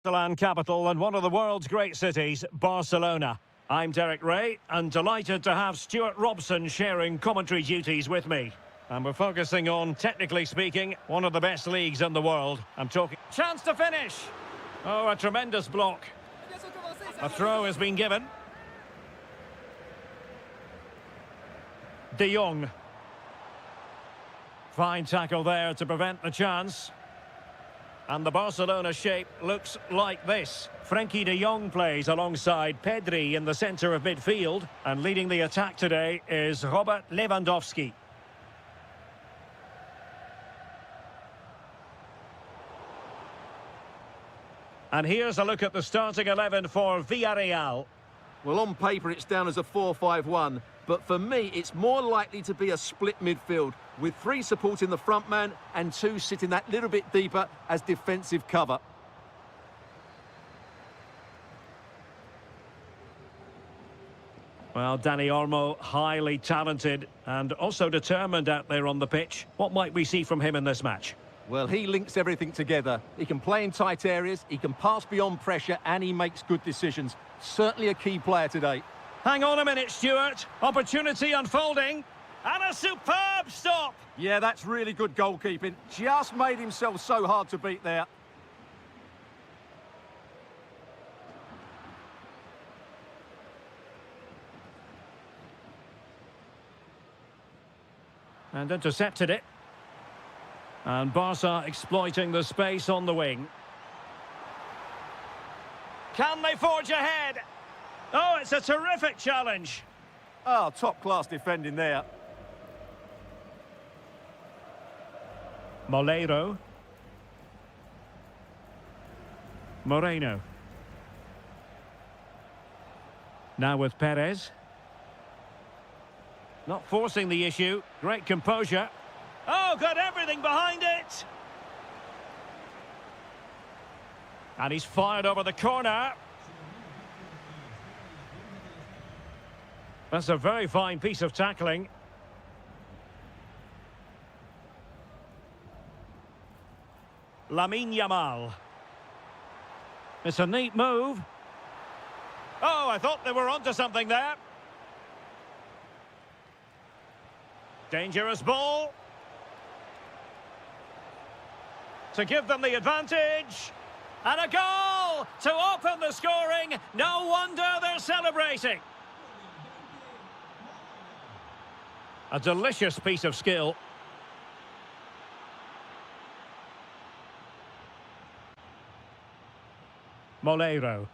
Catalan capital and one of the world's great cities, Barcelona. I'm Derek Ray, and delighted to have Stuart Robson sharing commentary duties with me. And we're focusing on, technically speaking, one of the best leagues in the world. I'm talking... Chance to finish! Oh, a tremendous block. A throw has been given. De Jong. Fine tackle there to prevent the chance. And the Barcelona shape looks like this. Frenkie de Jong plays alongside Pedri in the centre of midfield. And leading the attack today is Robert Lewandowski. And here's a look at the starting 11 for Villarreal. Well, on paper, it's down as a 4-5-1. But for me, it's more likely to be a split midfield, with 3 supporting the front man and 2 sitting that little bit deeper as defensive cover. Well, Dani Olmo, highly talented and also determined out there on the pitch. What might we see from him in this match? Well, he links everything together. He can play in tight areas, he can pass beyond pressure, and he makes good decisions. Certainly a key player today. Hang on a minute, Stuart. Opportunity unfolding. And a superb stop. Yeah, that's really good goalkeeping. Just made himself so hard to beat there. And intercepted it. And Barca exploiting the space on the wing. Can they forge ahead? Oh, it's a terrific challenge. Oh, top-class defending there. Moleiro. Moreno. Now with Perez. Not forcing the issue. Great composure. Oh, got everything behind it. And he's fired over the corner. That's a very fine piece of tackling. Lamine Yamal. It's a neat move. Oh, I thought they were onto something there. Dangerous ball. To give them the advantage. And a goal to open the scoring. No wonder they're celebrating. A delicious piece of skill. Moleiro.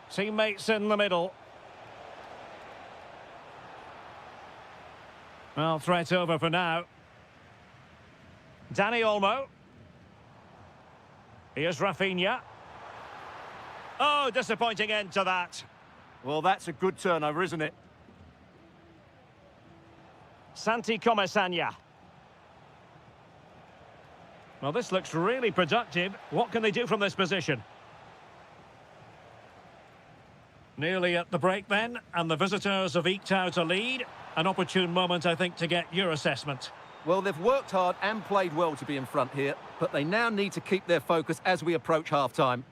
Teammates in the middle. Well, threat over for now. Dani Olmo. Here's Rafinha. Oh, disappointing end to that. Well, that's a good turnover, isn't it? Santi Comesaña. Well, this looks really productive. What can they do from this position? Nearly at the break then, and the visitors have eked out a lead. An opportune moment, I think, to get your assessment. Well, they've worked hard and played well to be in front here, but they now need to keep their focus as we approach half-time.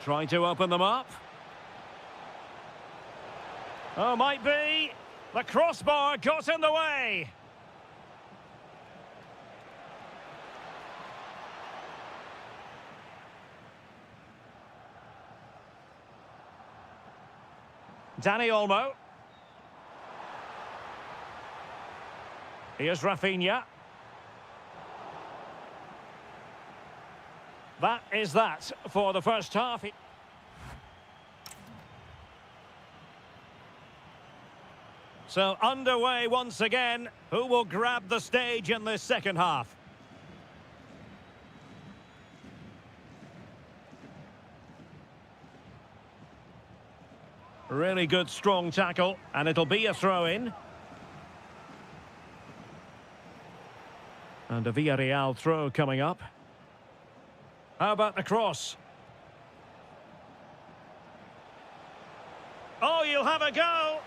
Trying to open them up. Oh, might be. The crossbar got in the way. Dani Olmo. Here's Rafinha. That is that for the first half. So underway once again. Who will grab the stage in this second half? Really good, strong tackle, and it'll be a throw-in. And a Villarreal throw coming up. How about the cross? Oh, you'll have a go.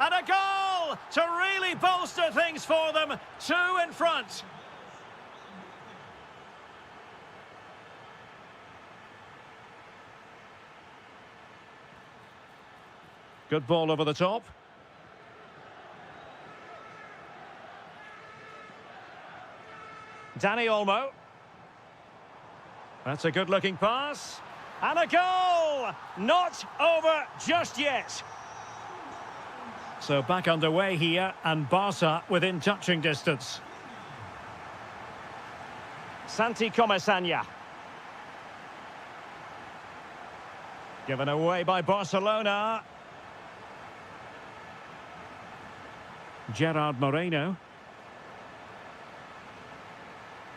And a goal to really bolster things for them. 2 in front. Good ball over the top. Danny Olmo. That's a good-looking pass. And a goal! Not over just yet. So back underway here, and Barca within touching distance. Santi Comesaña. Given away by Barcelona. Gerard Moreno.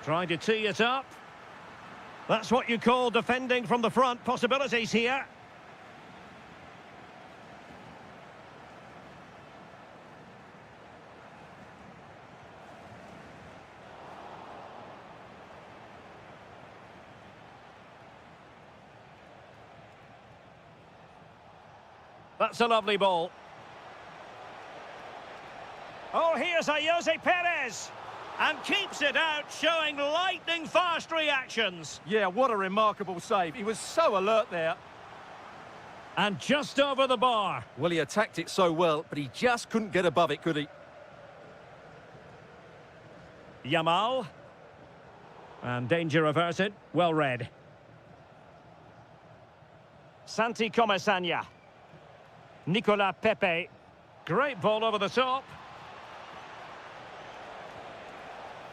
Trying to tee it up. That's what you call defending from the front. Possibilities here. That's a lovely ball. Oh, here's a Jose Perez. And keeps it out, showing lightning-fast reactions. Yeah, what a remarkable save. He was so alert there. And just over the bar. Well, he attacked it so well, but he just couldn't get above it, could he? Yamal. And danger averted. Well read. Santi Comesaña. Nicolas Pepe. Great ball over the top.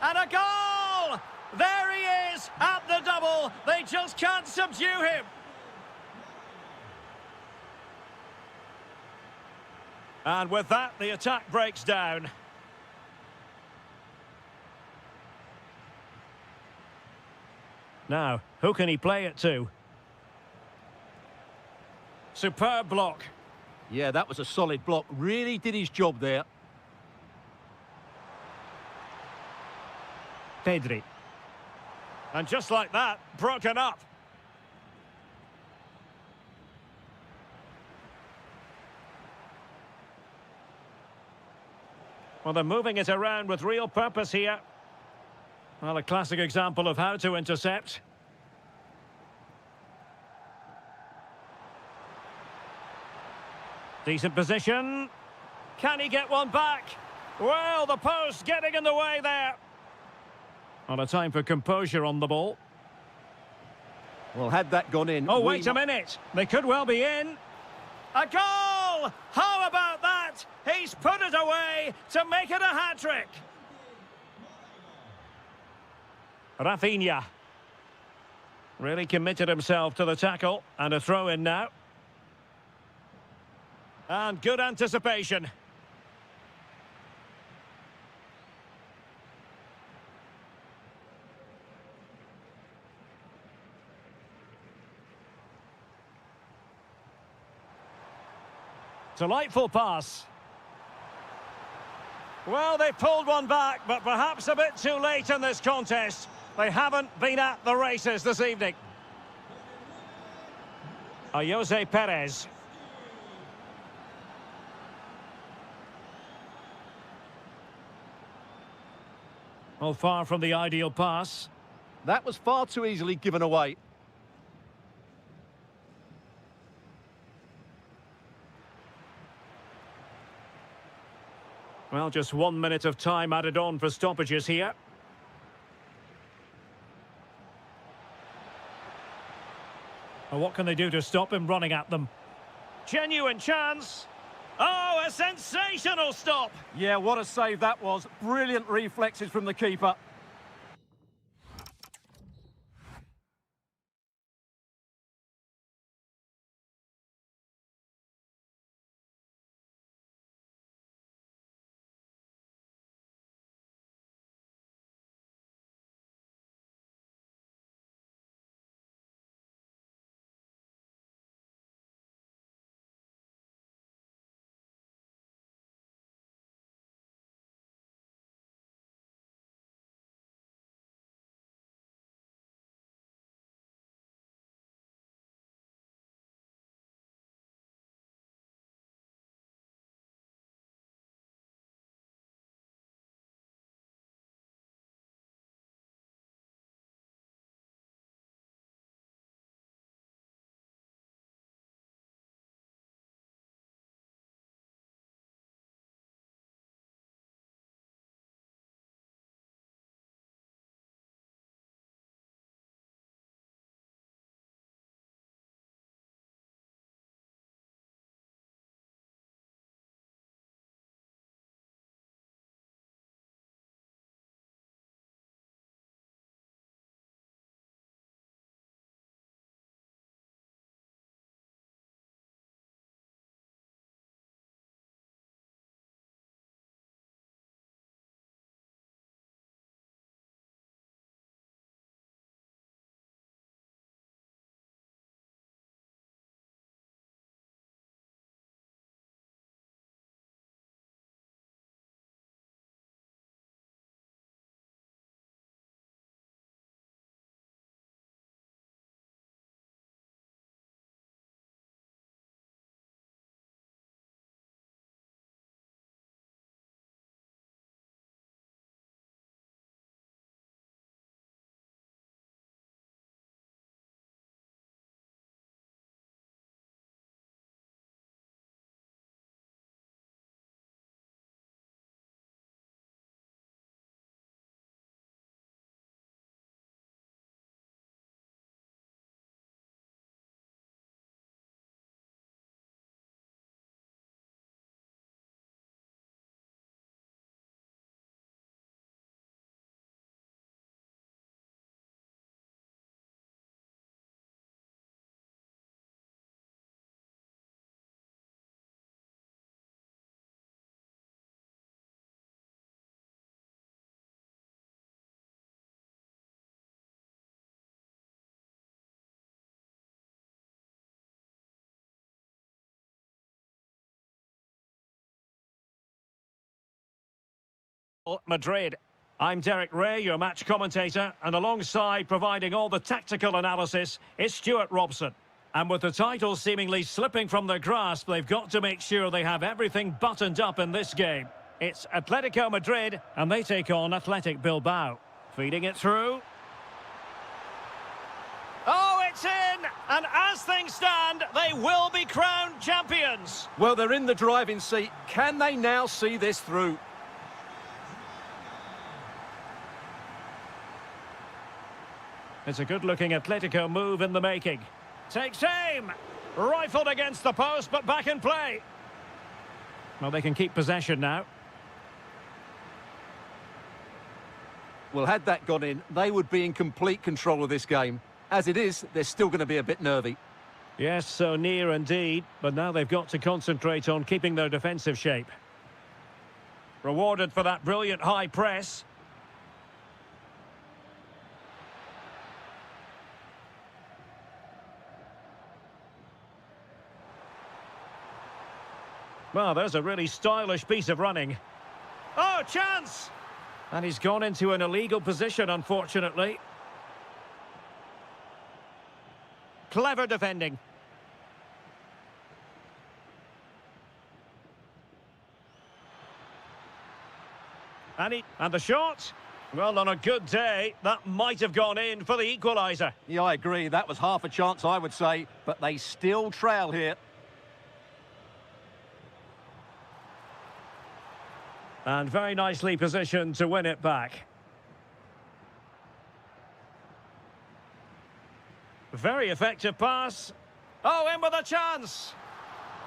And a goal! There he is at the double. They just can't subdue him. And with that, the attack breaks down. Now, who can he play it to? Superb block. Yeah, that was a solid block. Really did his job there. Pedri. And just like that, broken up. Well, they're moving it around with real purpose here. Well, a classic example of how to intercept. Decent position. Can he get one back? Well, the post getting in the way there. On a time for composure on the ball. Well, had that gone in... Oh, wait a minute. They could well be in. A goal! How about that? He's put it away to make it a hat-trick. Rafinha. Really committed himself to the tackle. And a throw-in now. And good anticipation. Delightful pass. Well, they pulled one back, but perhaps a bit too late in this contest. They haven't been at the races this evening. Jose Perez. Well, far from the ideal pass. That was far too easily given away. Well, just 1 minute of time added on for stoppages here. Well, what can they do to stop him running at them? Genuine chance. Oh, a sensational stop. Yeah, what a save that was. Brilliant reflexes from the keeper. Madrid. I'm Derek Ray, your match commentator, and alongside providing all the tactical analysis is Stuart Robson. And with the title seemingly slipping from their grasp, they've got to make sure they have everything buttoned up in this game. It's Atletico Madrid, and they take on Athletic Bilbao. Feeding it through. Oh, it's in! And as things stand, they will be crowned champions. Well, they're in the driving seat. Can they now see this through? It's a good-looking Atletico move in the making. Takes aim! Rifled against the post, but back in play. Well, they can keep possession now. Well, had that gone in, they would be in complete control of this game. As it is, they're still going to be a bit nervy. Yes, so near indeed, but now they've got to concentrate on keeping their defensive shape. Rewarded for that brilliant high press. Well, there's a really stylish piece of running. Oh, chance! And he's gone into an illegal position, unfortunately. Clever defending. And the shot? Well, on a good day, that might have gone in for the equaliser. Yeah, I agree. That was half a chance, I would say. But they still trail here. And very nicely positioned to win it back. Very effective pass. Oh, in with a chance.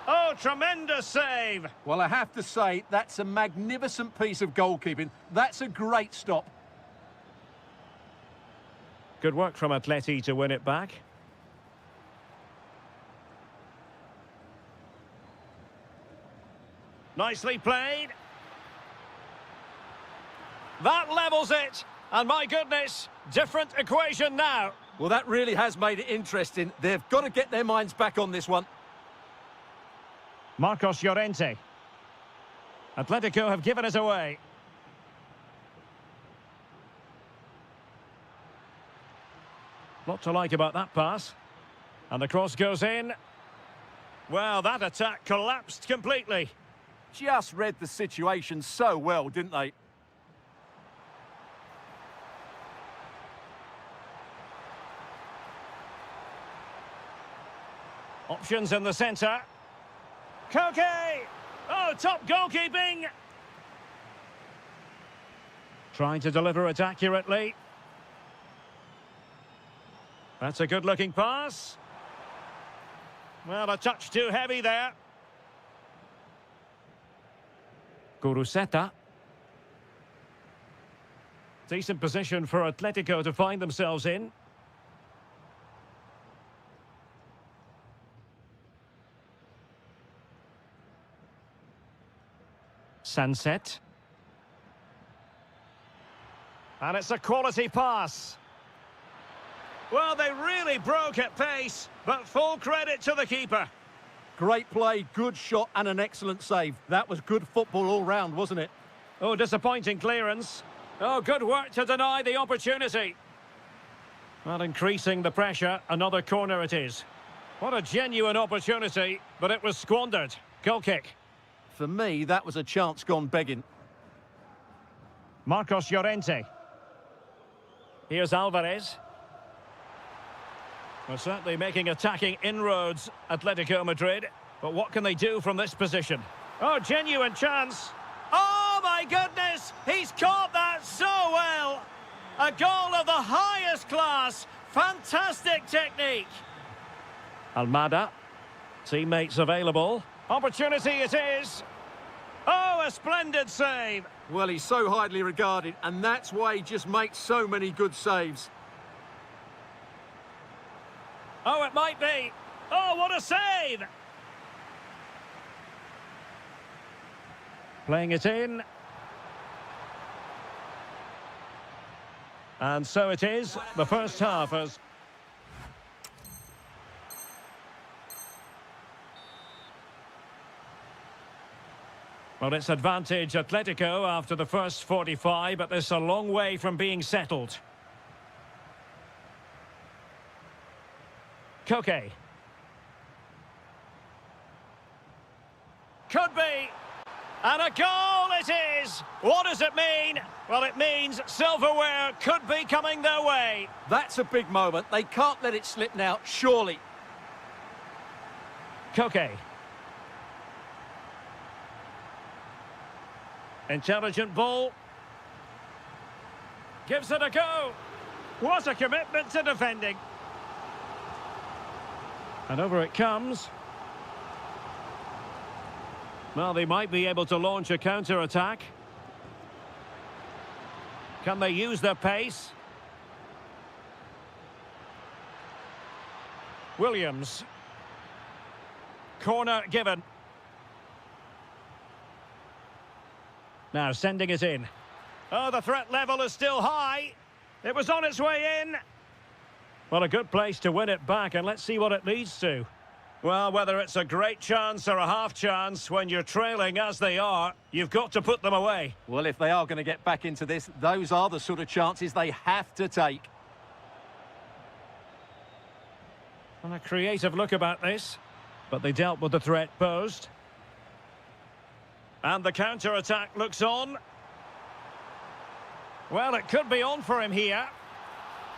Oh, tremendous save. Well, I have to say, that's a magnificent piece of goalkeeping. That's a great stop. Good work from Atleti to win it back. Nicely played. That levels it. And my goodness, different equation now. Well, that really has made it interesting. They've got to get their minds back on this one. Marcos Llorente. Atletico have given us away. Lot to like about that pass. And the cross goes in. Well, that attack collapsed completely. Just read the situation so well, didn't they? Options in the centre. Koke! Oh, top goalkeeping! Trying to deliver it accurately. That's a good-looking pass. Well, a touch too heavy there. Guruseta. Decent position for Atletico to find themselves in. Sunset. And it's a quality pass. Well, they really broke at pace, but full credit to the keeper. Great play, good shot and an excellent save. That was good football all round, wasn't it? Oh, disappointing clearance. Oh, good work to deny the opportunity. Well, increasing the pressure, another corner it is. What a genuine opportunity, but it was squandered. Goal kick. For me, that was a chance gone begging. Marcos Llorente. Here's Alvarez. Well, certainly making attacking inroads, Atletico Madrid. But what can they do from this position? Oh, genuine chance. Oh, my goodness! He's caught that so well! A goal of the highest class. Fantastic technique. Almada. Teammates available. Opportunity it is. Oh, a splendid save. Well, he's so highly regarded, and that's why he just makes so many good saves. Oh, it might be. Oh, what a save! Playing it in. And so it is. The first half has... Well, it's advantage Atletico after the first 45, but this a long way from being settled. Koke. Could be. And a goal it is! What does it mean? Well, it means silverware could be coming their way. That's a big moment. They can't let it slip now, surely. Koke. Intelligent ball. Gives it a go. What a commitment to defending. And over it comes. Well, they might be able to launch a counter-attack. Can they use their pace? Williams. Corner given. Now sending it in. Oh, the threat level is still high. It was on its way in. Well, a good place to win it back, and let's see what it leads to. Well, whether it's a great chance or a half chance, when you're trailing as they are, you've got to put them away. Well, if they are going to get back into this, those are the sort of chances they have to take. And a creative look about this, but they dealt with the threat posed. And the counter-attack looks on. Well, it could be on for him here.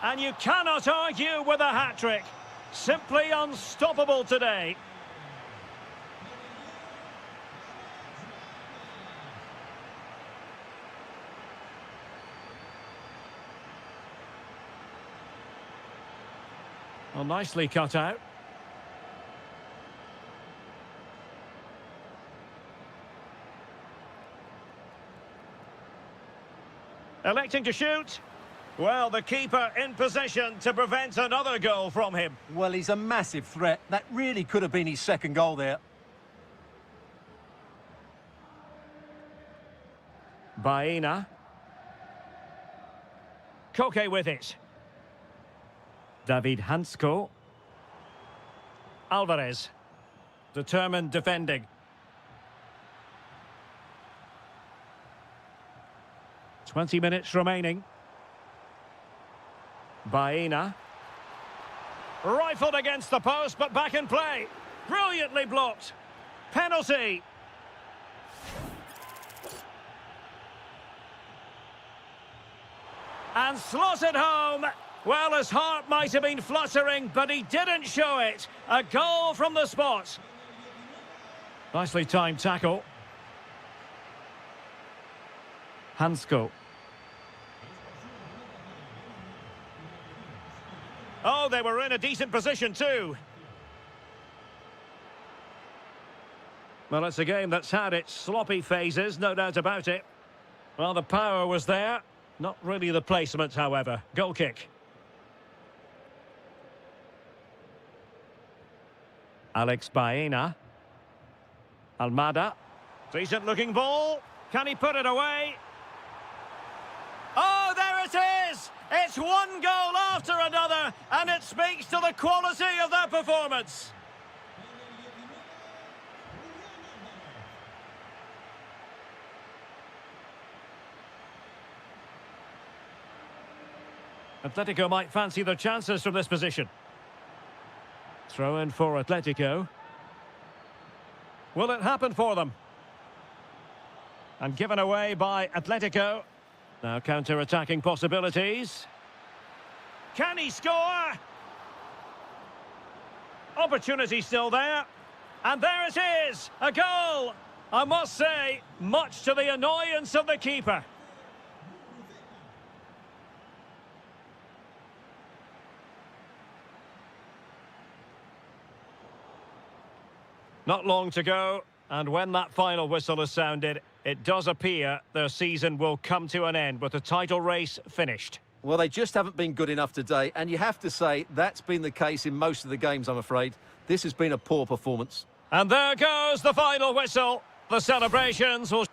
And you cannot argue with a hat-trick. Simply unstoppable today. Well, nicely cut out. Electing to shoot. Well, the keeper in position to prevent another goal from him. Well, he's a massive threat. That really could have been his second goal there. Baena. Koke with it. David Hansko. Alvarez. Determined defending. "20 minutes remaining. Baena. Rifled against the post, but back in play. Brilliantly blocked. Penalty. And slotted home. Well, his heart might have been fluttering, but he didn't show it. A goal from the spot. Nicely timed tackle. Hansko. Oh, they were in a decent position too. Well, it's a game that's had its sloppy phases, no doubt about it. Well, the power was there. Not really the placement, however. Goal kick. Alex Baena. Almada. Decent looking ball. Can he put it away? Oh, there it is! It's one goal after another, and it speaks to the quality of their performance. Atletico might fancy their chances from this position. Throw in for Atletico. Will it happen for them? And given away by Atletico. Now counter-attacking possibilities. Can he score? Opportunity still there. And there it is, a goal. I must say, much to the annoyance of the keeper. Not long to go, and when that final whistle is sounded, it does appear their season will come to an end with the title race finished. Well, they just haven't been good enough today, and you have to say that's been the case in most of the games, I'm afraid. This has been a poor performance. And there goes the final whistle. The celebrations will...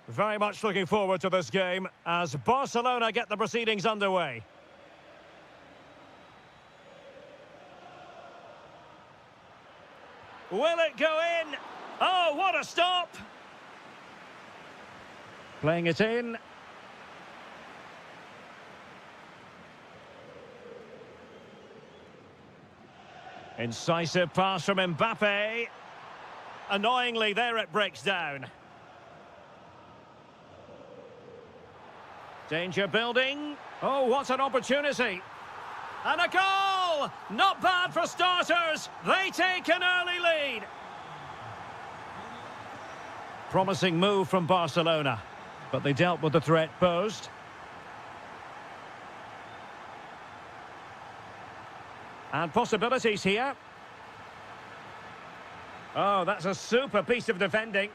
Very much looking forward to this game as Barcelona get the proceedings underway. Will it go in? Oh, what a stop! Playing it in. Incisive pass from Mbappe. Annoyingly, there it breaks down. Danger building. Oh, what an opportunity. And a goal! Not bad for starters. They take an early lead. Promising move from Barcelona, but they dealt with the threat posed. And possibilities here. Oh, that's a super piece of defending.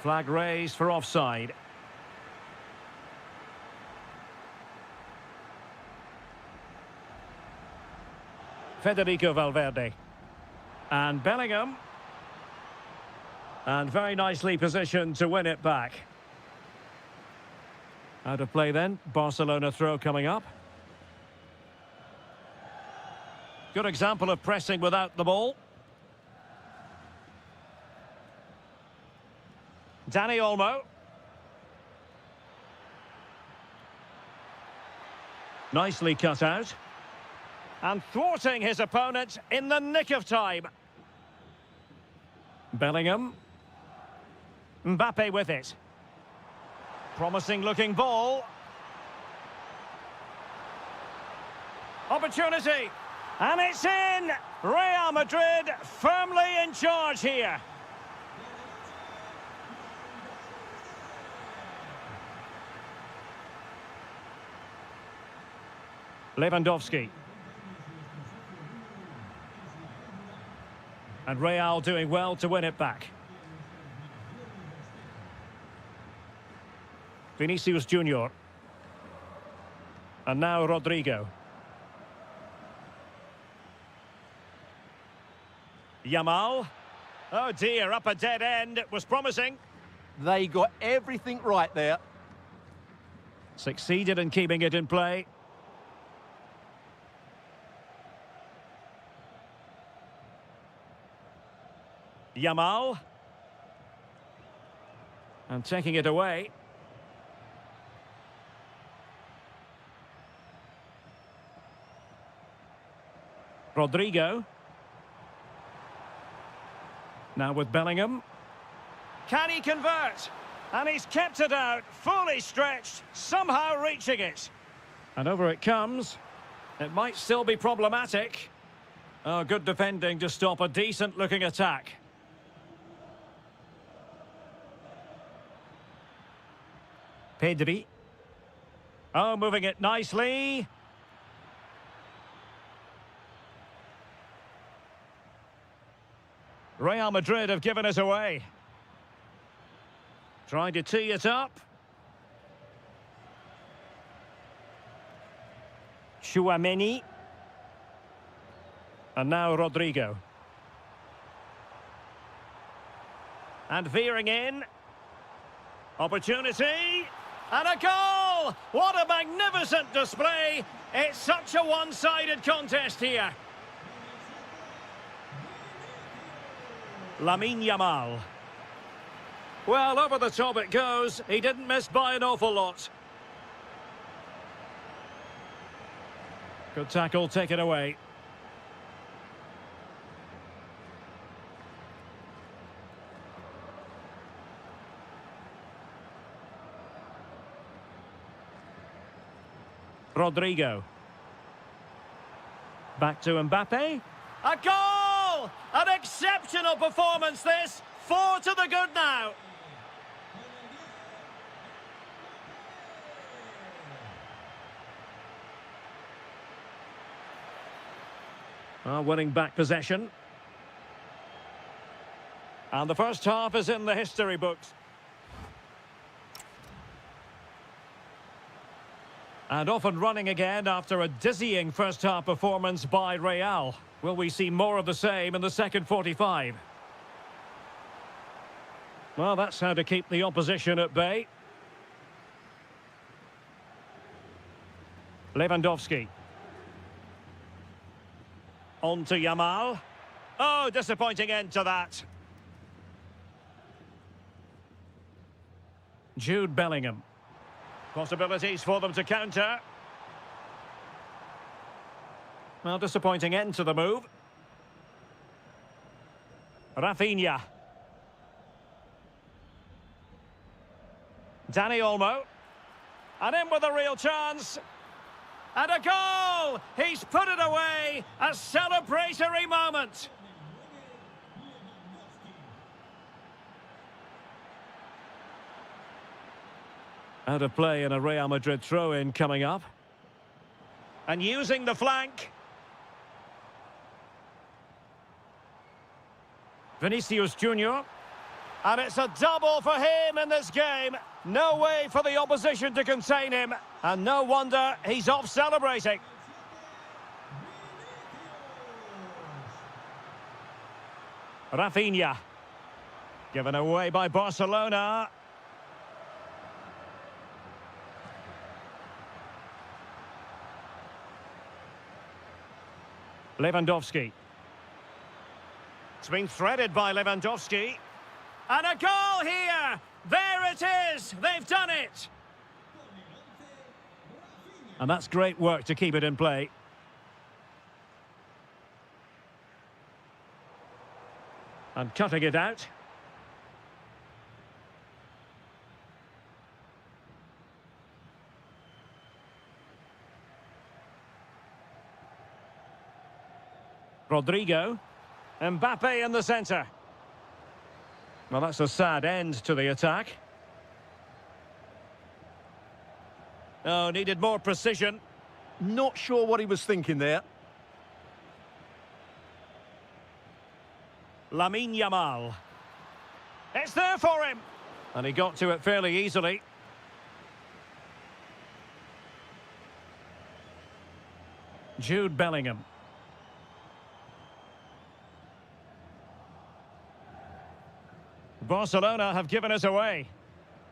Flag raised for offside. Federico Valverde. And Bellingham. And very nicely positioned to win it back. Out of play then. Barcelona throw coming up. Good example of pressing without the ball. Dani Olmo. Nicely cut out. And thwarting his opponent in the nick of time. Bellingham. Mbappe with it. Promising looking ball. Opportunity. And it's in! Real Madrid firmly in charge here. Lewandowski. And Real doing well to win it back. Vinicius Junior. And now Rodrigo. Yamal. Oh dear, up a dead end. It was promising. They got everything right there. Succeeded in keeping it in play. Yamal. And taking it away. Rodrigo. Now with Bellingham. Can he convert? And he's kept it out, fully stretched, somehow reaching it. And over it comes. It might still be problematic. Oh, good defending to stop a decent-looking attack. Pedri. Oh, moving it nicely. Real Madrid have given us away. Trying to tee it up. Tchouaméni. And now Rodrigo. And veering in. Opportunity. And a goal! What a magnificent display. It's such a one-sided contest here. Lamine Yamal. Well, over the top it goes. He didn't miss by an awful lot. Good tackle, take it away. Rodrigo. Back to Mbappe. A goal! An exceptional performance this. 4 to the good now. Winning back possession. And the first half is in the history books. And off and running again after a dizzying first half performance by Real. Will we see more of the same in the second 45? Well, that's how to keep the opposition at bay. Lewandowski. On to Yamal. Oh, disappointing end to that. Jude Bellingham. Possibilities for them to counter. Well, disappointing end to the move. Rafinha. Dani Olmo. And in with a real chance. And a goal! He's put it away! A celebratory moment! Out of play in a Real Madrid throw-in coming up. And using the flank. Vinicius Junior. And it's a double for him in this game. No way for the opposition to contain him. And no wonder he's off celebrating. Rafinha. Given away by Barcelona. Lewandowski. It's been threaded by Lewandowski. And a goal here! There it is! They've done it! And that's great work to keep it in play. And cutting it out. Rodrigo. Mbappe in the centre. Well, that's a sad end to the attack. Oh, needed more precision. Not sure what he was thinking there. Lamine Yamal. It's there for him. And he got to it fairly easily. Jude Bellingham. Barcelona have given us away.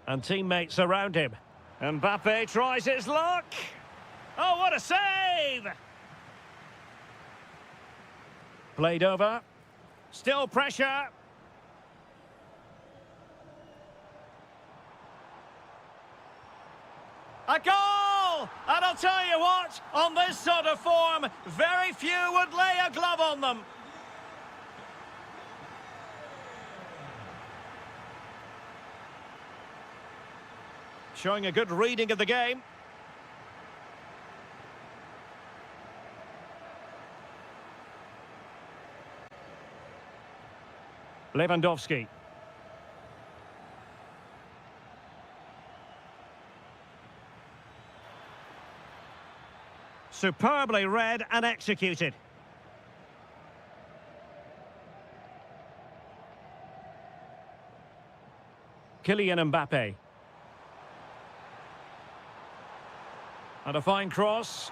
And teammates around him. Mbappe tries his luck. Oh, what a save! Played over. Still pressure. A goal! And I'll tell you what, on this sort of form, very few would lay a glove on them. Showing a good reading of the game. Lewandowski. Superbly read and executed. Kylian Mbappe. And a fine cross.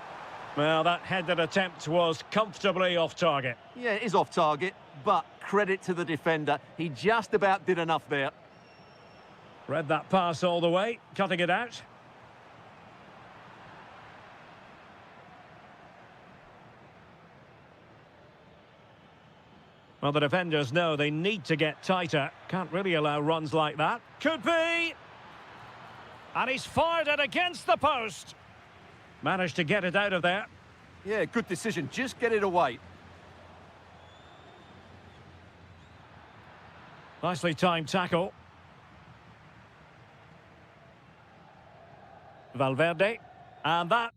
Well, that headed attempt was comfortably off target. Yeah, it is off target, but credit to the defender. He just about did enough there. Read that pass all the way, cutting it out. Well, the defenders know they need to get tighter. Can't really allow runs like that. Could be! And he's fired it against the post. Managed to get it out of there. Yeah, good decision. Just get it away. Nicely timed tackle. Valverde. And that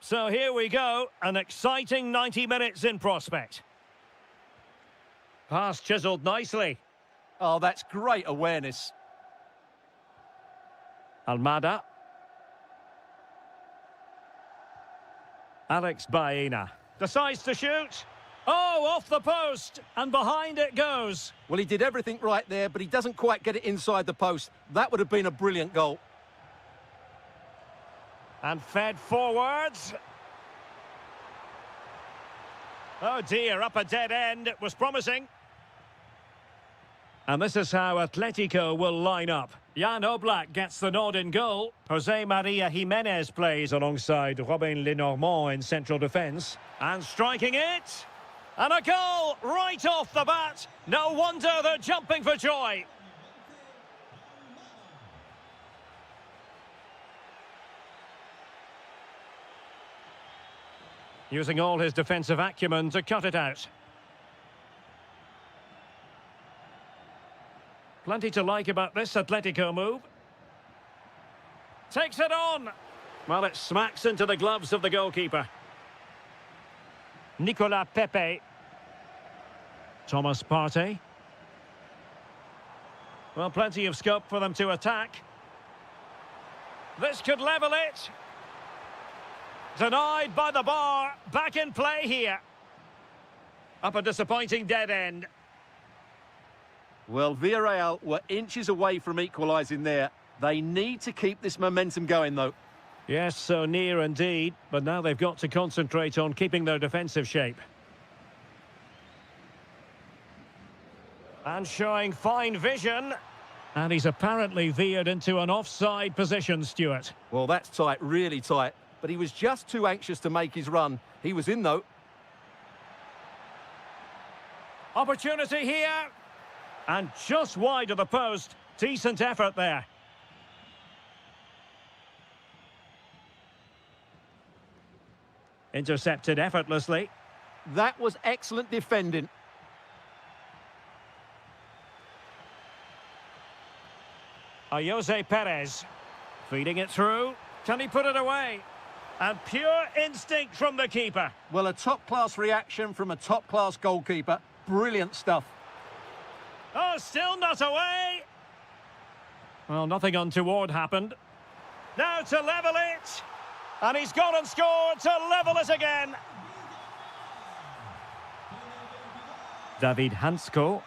So here we go, an exciting 90 minutes in prospect. Pass chiselled nicely. Oh, that's great awareness. Almada. Alex Baena decides to shoot. Oh, off the post, and behind it goes. Well, he did everything right there, but he doesn't quite get it inside the post. That would have been a brilliant goal. And fed forwards. Oh dear, up a dead end. It was promising. And this is how Atletico will line up. Jan Oblak gets the nod in goal. Jose Maria Jimenez plays alongside Robin Lenormand in central defence. And striking it. And a goal right off the bat. No wonder they're jumping for joy. Using all his defensive acumen to cut it out. Plenty to like about this Atletico move. Takes it on. Well, it smacks into the gloves of the goalkeeper. Nicolas Pepe. Thomas Partey. Well, plenty of scope for them to attack. This could level it. Denied by the bar. Back in play here. Up a disappointing dead end. Well, Villarreal were inches away from equalising there. They need to keep this momentum going, though. Yes, so near indeed. But now they've got to concentrate on keeping their defensive shape. And showing fine vision. And he's apparently veered into an offside position, Stuart. Well, that's tight, really tight. But he was just too anxious to make his run. He was in, though. Opportunity here. And just wide of the post. Decent effort there. Intercepted effortlessly. That was excellent defending. Jose Perez. Feeding it through. Can he put it away? And pure instinct from the keeper. Well, a top-class reaction from a top-class goalkeeper. Brilliant stuff. Oh, still not away. Well, nothing untoward happened. Now to level it. And he's gone and scored to level it again. David Hansko.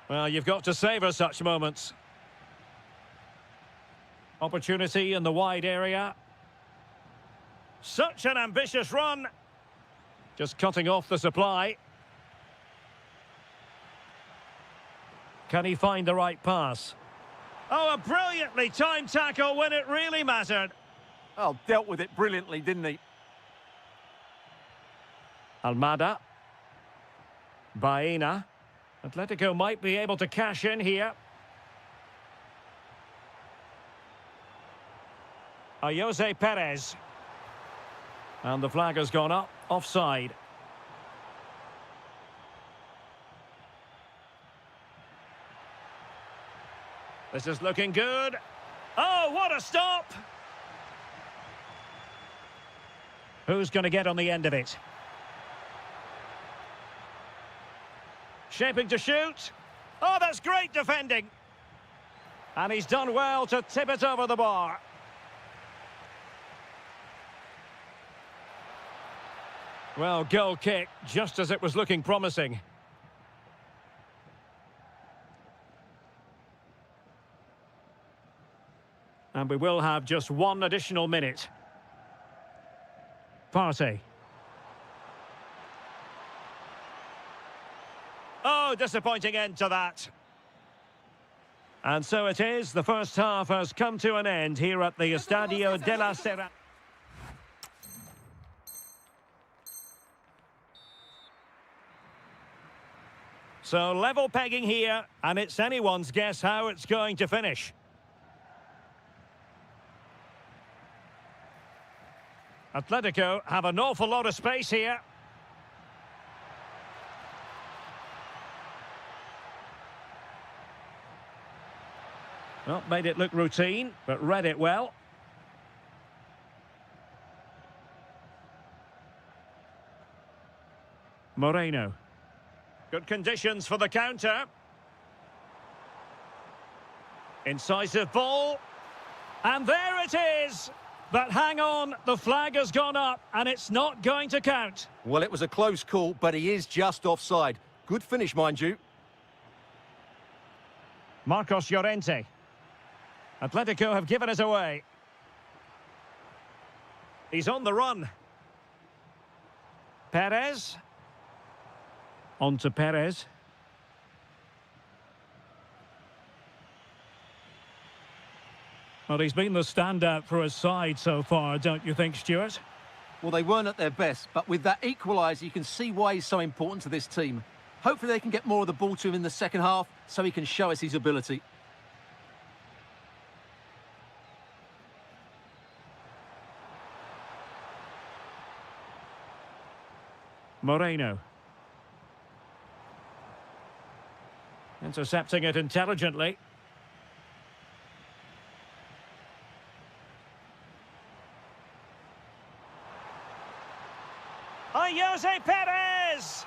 Well, you've got to savour such moments. Opportunity in the wide area. Such an ambitious run. Just cutting off the supply. Can he find the right pass? Oh, a brilliantly timed tackle when it really mattered. Oh, dealt with it brilliantly, didn't he? Almada. Baena. Atletico might be able to cash in here. Jose Perez. And the flag has gone up, offside. This is looking good. Oh, what a stop! Who's going to get on the end of it? Shaping to shoot. Oh, that's great defending. And he's done well to tip it over the bar. Well, goal kick, just as it was looking promising. And we will have just one additional minute. Partey. Oh, disappointing end to that. And so it is. The first half has come to an end here at the Estadio de la Serra. So level pegging here, and it's anyone's guess how it's going to finish. Atletico have an awful lot of space here. Well, made it look routine, but read it well. Moreno. Good conditions for the counter. Incisive ball. And there it is! But hang on, the flag has gone up and it's not going to count. Well, it was a close call, but he is just offside. Good finish, mind you. Marcos Llorente. Atletico have given it away. He's on the run. Perez. On to Perez. Well, he's been the standout for his side so far, don't you think, Stuart? Well, they weren't at their best, but with that equaliser, you can see why he's so important to this team. Hopefully they can get more of the ball to him in the second half so he can show us his ability. Moreno. Intercepting it intelligently. Jose Perez!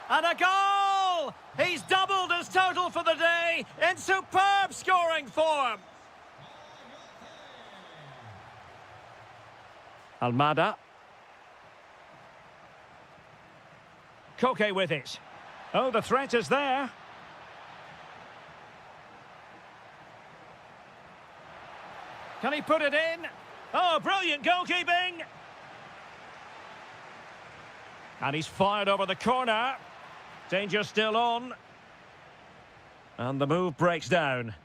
And a goal! He's doubled his total for the day in superb scoring form. Almada. Koke with it. Oh, the threat is there. Can he put it in? Oh, brilliant goalkeeping! And he's fired over the corner. Danger still on. And the move breaks down.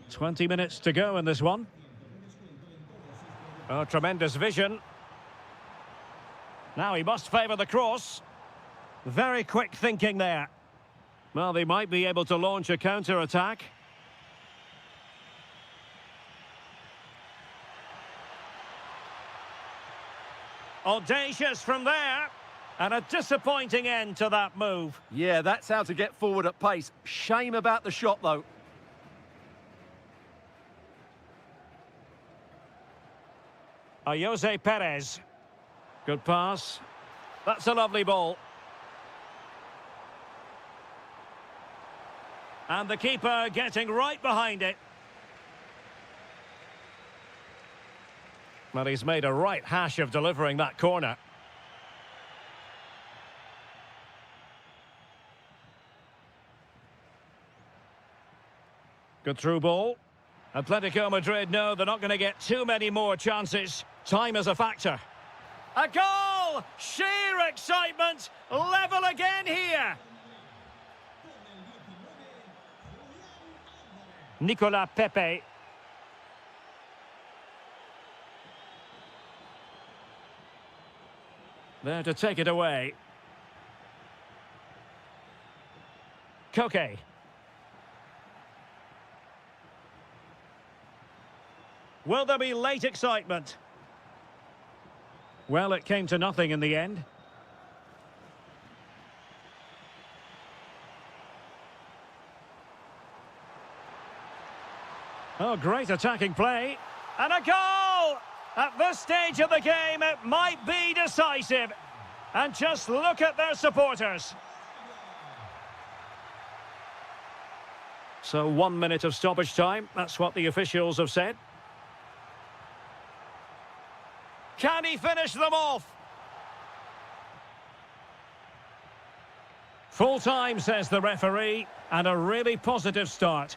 "20 minutes to go in this one. Oh, tremendous vision. Now he must favour the cross. Very quick thinking there. Well, they might be able to launch a counter-attack. Audacious from there. And a disappointing end to that move. Yeah, that's how to get forward at pace. Shame about the shot, though. Jose Perez. Good pass. That's a lovely ball. And the keeper getting right behind it. Well, he's made a right hash of delivering that corner. Good through ball. Atletico Madrid know they're not going to get too many more chances. Time is a factor. A goal! Sheer excitement! Level again here! Nicolas Pepe. There to take it away. Koke. Will there be late excitement? Well, it came to nothing in the end. Oh, great attacking play. And a goal! At this stage of the game, it might be decisive. And just look at their supporters. So 1 minute of stoppage time. That's what the officials have said. Can he finish them off? Full time, says the referee, and a really positive start.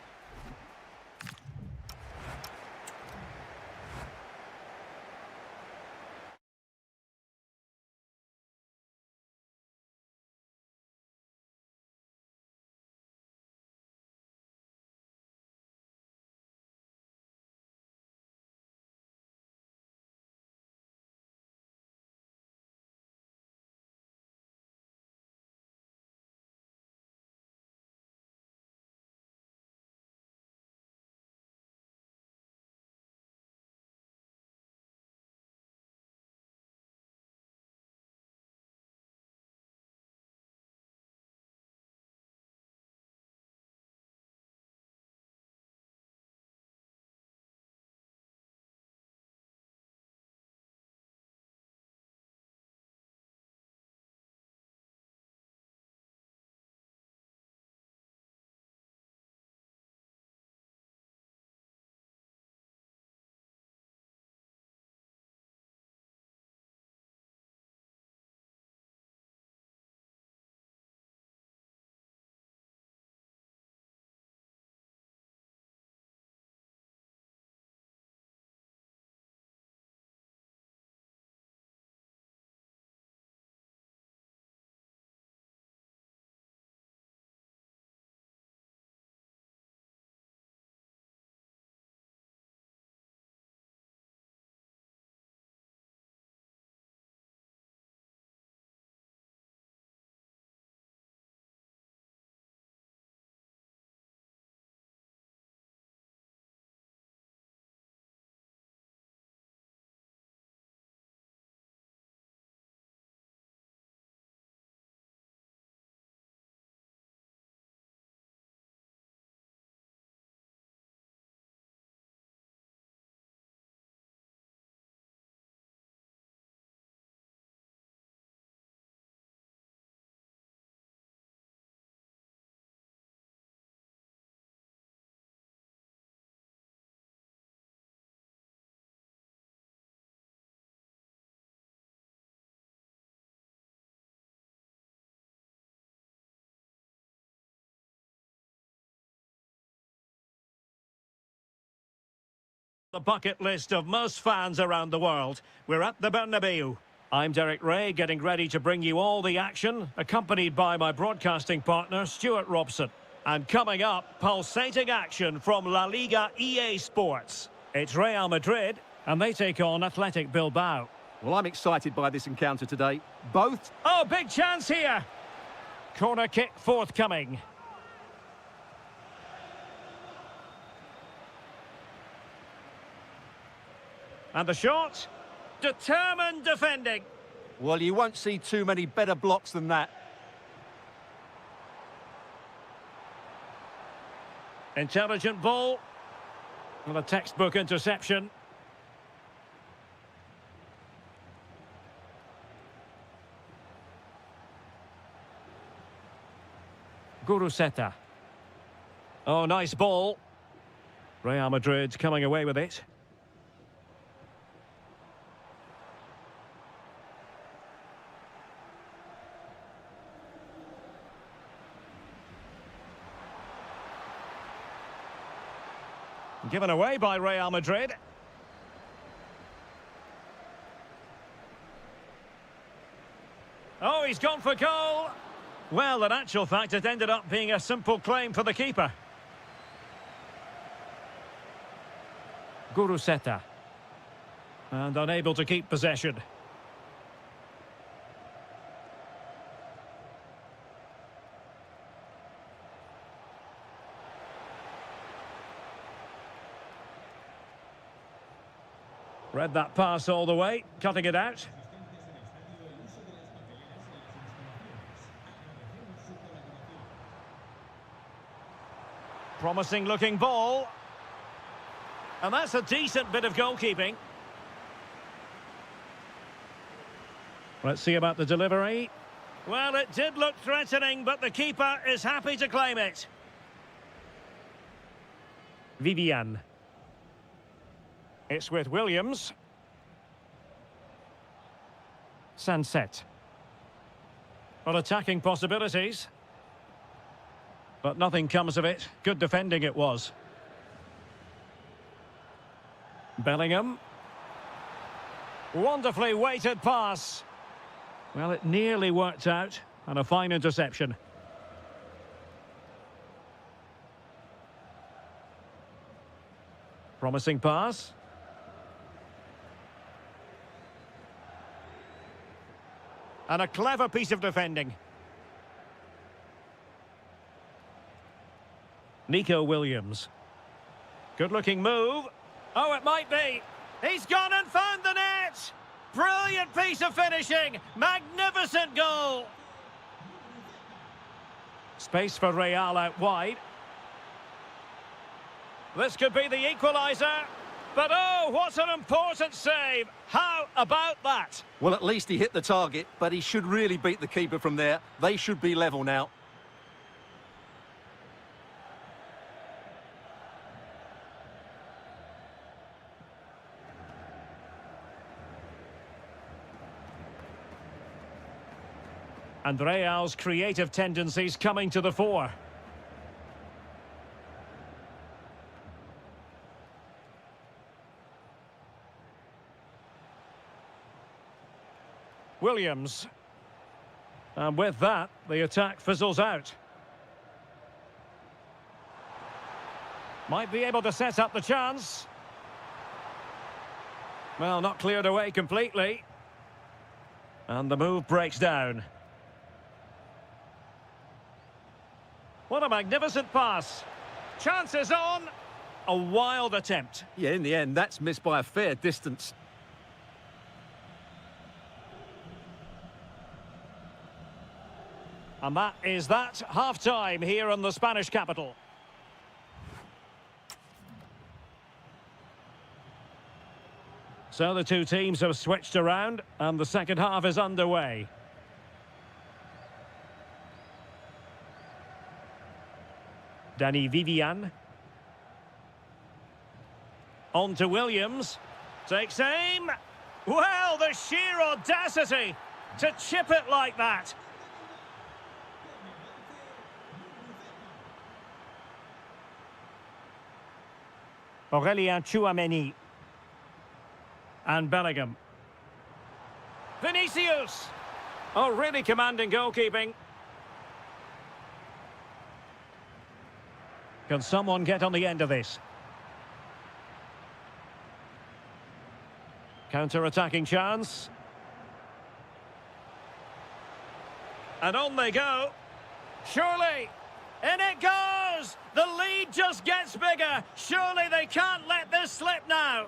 The bucket list of most fans around the world. We're at the Bernabeu. I'm Derek Ray, getting ready to bring you all the action, accompanied by my broadcasting partner, Stuart Robson. And coming up, pulsating action from La Liga EA Sports. It's Real Madrid, and they take on Athletic Bilbao. Well, I'm excited by this encounter today. Both... Oh, big chance here! Corner kick forthcoming. And the shot. Determined defending. Well, you won't see too many better blocks than that. Intelligent ball. Well, a textbook interception. Guruseta. Oh, nice ball. Real Madrid coming away with it. Given away by Real Madrid. Oh, he's gone for goal. Well, in actual fact, it ended up being a simple claim for the keeper. Guruseta. And unable to keep possession. Read that pass all the way, cutting it out. Promising looking ball. And that's a decent bit of goalkeeping. Let's see about the delivery. Well, it did look threatening, but the keeper is happy to claim it. Vivian. It's with Williams. Sunset. Well, attacking possibilities. But nothing comes of it. Good defending it was. Bellingham. Wonderfully weighted pass. Well, it nearly worked out. And a fine interception. Promising pass. And a clever piece of defending. Nico Williams. Good-looking move. Oh, it might be. He's gone and found the net. Brilliant piece of finishing. Magnificent goal. Space for Real out wide. This could be the equaliser. But oh, what an important save. How about that? Well, at least he hit the target, but he should really beat the keeper from there. They should be level now. And Real's creative tendencies coming to the fore. Williams. And with that, the attack fizzles out. Might be able to set up the chance. Well, not cleared away completely. And the move breaks down. What a magnificent pass. Chances on. A wild attempt. Yeah, in the end, that's missed by a fair distance. And that is that. Half-time here in the Spanish capital. So the two teams have switched around, and the second half is underway. Danny Vivian. On to Williams. Takes aim. Well, the sheer audacity to chip it like that. Aurélien Tchouameni. And Bellingham. Vinicius! Oh, really commanding goalkeeping. Can someone get on the end of this? Counter-attacking chance. And on they go. Surely. In it goes! The lead just gets bigger. Surely they can't let this slip now.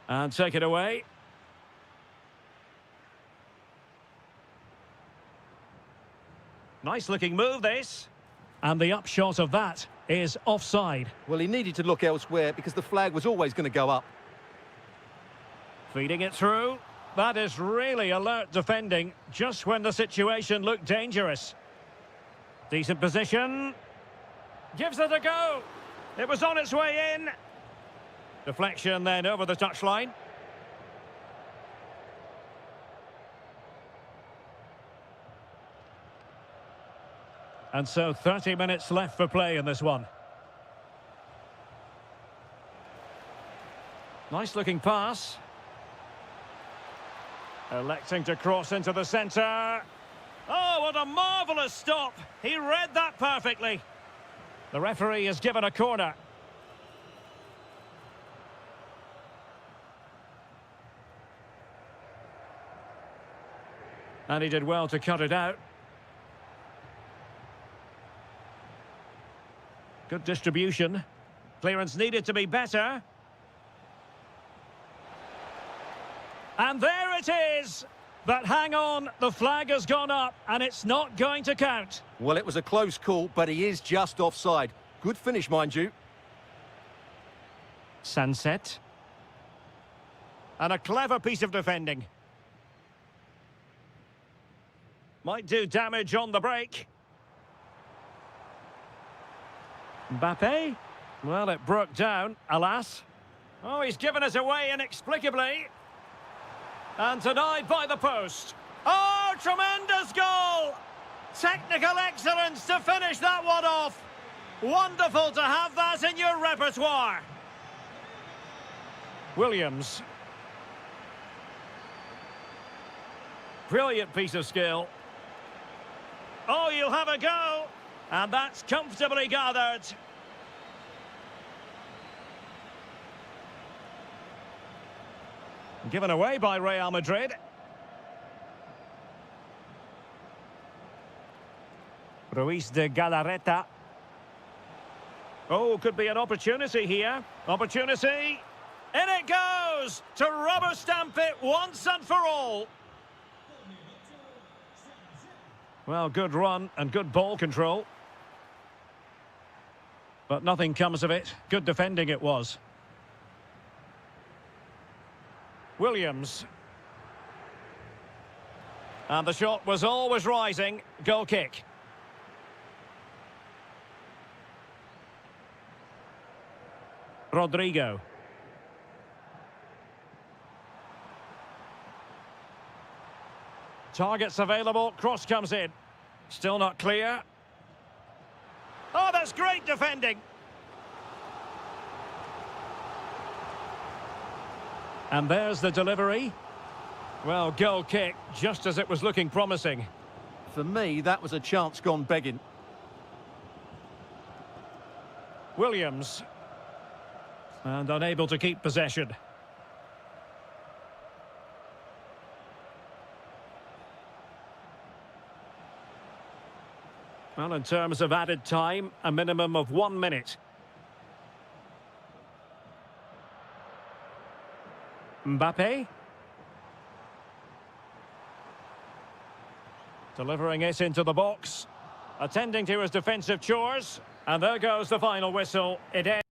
And take it away. Nice looking move, this. And the upshot of that is offside. Well, he needed to look elsewhere because the flag was always going to go up. Feeding it through. That is really alert defending, just when the situation looked dangerous. Decent position. Gives it a go. It was on its way in. Deflection then over the touchline. And so 30 minutes left for play in this one. Nice looking pass. Electing to cross into the centre. Oh, what a marvellous stop. He read that perfectly. The referee has given a corner. And he did well to cut it out. Good distribution. Clearance needed to be better. And there it is! But hang on, the flag has gone up and it's not going to count. Well, it was a close call, but he is just offside. Good finish, mind you. Sunset. And a clever piece of defending. Might do damage on the break. Mbappe? Well, it broke down, alas. Oh, he's given us away inexplicably. And denied by the post. Oh, tremendous goal! Technical excellence to finish that one off. Wonderful to have that in your repertoire. Williams. Brilliant piece of skill. Oh, you'll have a go. And that's comfortably gathered. Given away by Real Madrid. Ruiz de Galarreta. Oh, could be an opportunity here. Opportunity. In it goes! To rubber stamp it once and for all. Well, good run and good ball control. But nothing comes of it. Good defending it was. Williams. And the shot was always rising. Goal kick. Rodrigo. Targets available. Cross comes in. Still not clear. Oh, that's great defending. And there's the delivery. Well, goal kick, just as it was looking promising. For me, that was a chance gone begging. Williams. And unable to keep possession. Well, in terms of added time, a minimum of 1 minute. Mbappe. Delivering it into the box. Attending to his defensive chores. And there goes the final whistle. It ends.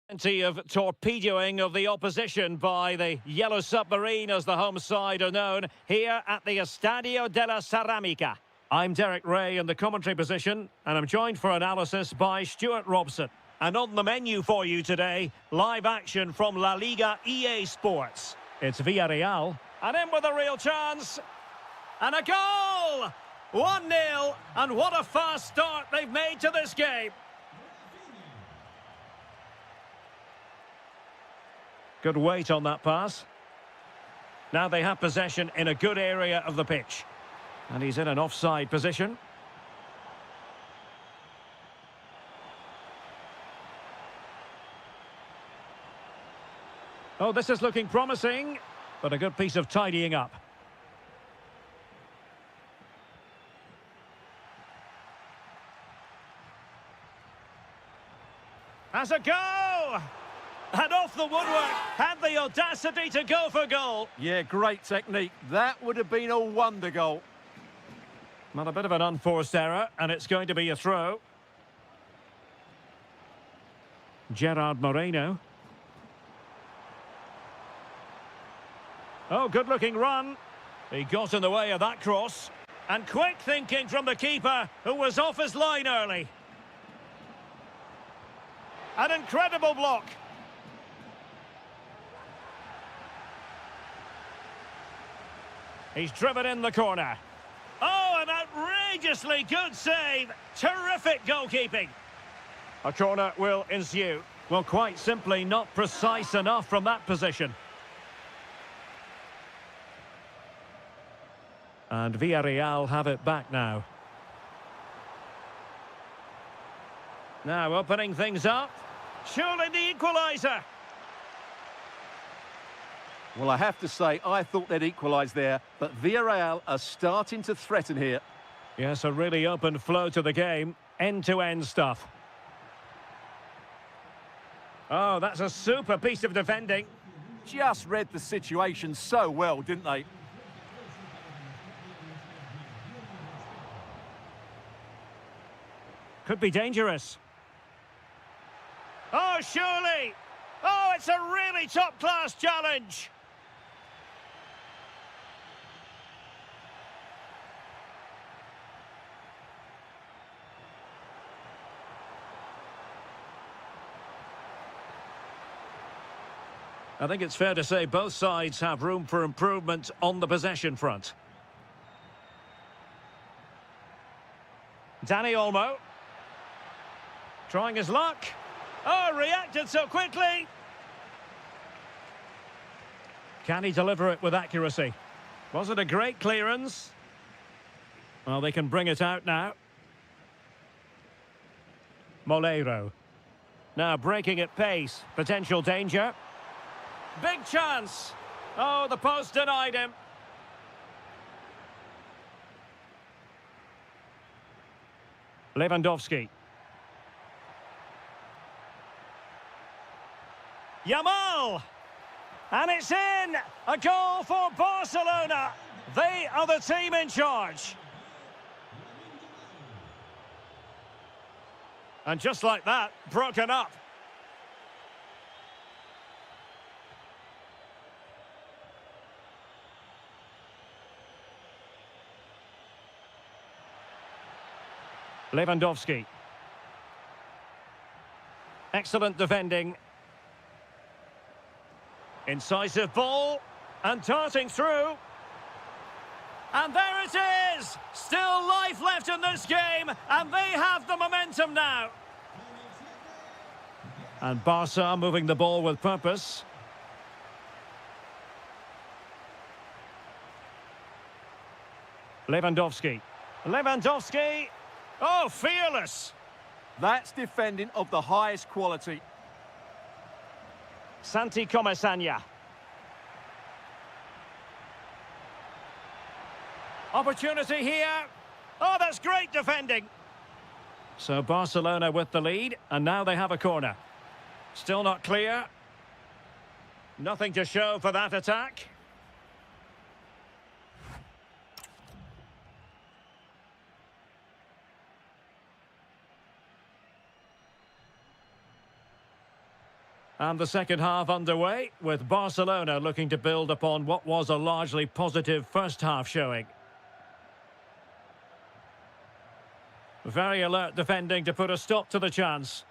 Plenty of torpedoing of the opposition by the Yellow Submarine, as the home side are known, here at the Estadio de la Ceramica. I'm Derek Ray in the commentary position, and I'm joined for analysis by Stuart Robson. And on the menu for you today, live action from La Liga EA Sports. It's Villarreal, and in with a real chance. And a goal! 1-0, and what a fast start they've made to this game. Good weight on that pass. Now they have possession in a good area of the pitch. And he's in an offside position. Oh, this is looking promising, but a good piece of tidying up. Has a go! And off the woodwork, had the audacity to go for goal. Yeah, great technique. That would have been a wonder goal. Well, a bit of an unforced error, and it's going to be a throw. Gerard Moreno. Oh, good-looking run. He got in the way of that cross. And quick thinking from the keeper, who was off his line early. An incredible block. He's driven in the corner. Oh, an outrageously good save. Terrific goalkeeping. A corner will ensue. Well, quite simply not precise enough from that position. And Villarreal have it back now. Now opening things up. Surely the equaliser. Well, I have to say, I thought they'd equalise there, but Villarreal are starting to threaten here. Yes, a really open flow to the game. End-to-end stuff. Oh, that's a super piece of defending. Just read the situation so well, didn't they? Could be dangerous. Oh, surely! Oh, it's a really top-class challenge! I think it's fair to say both sides have room for improvement on the possession front. Dani Olmo. Trying his luck. Oh, reacted so quickly. Can he deliver it with accuracy? Was it a great clearance? Well, they can bring it out now. Molero. Now breaking at pace. Potential danger. Big chance. Oh, the post denied him. Lewandowski. Yamal! And it's in! A goal for Barcelona! They are the team in charge. And just like that, broken up. Lewandowski. Excellent defending. Incisive ball, and darting through. And there it is! Still life left in this game, and they have the momentum now. And Barca moving the ball with purpose. Lewandowski. Lewandowski! Oh, fearless! That's defending of the highest quality. Santi Comesaña. Opportunity here. Oh, that's great defending. So Barcelona with the lead, and now they have a corner. Still not clear. Nothing to show for that attack. And the second half underway, with Barcelona looking to build upon what was a largely positive first half showing. Very alert defending to put a stop to the chance.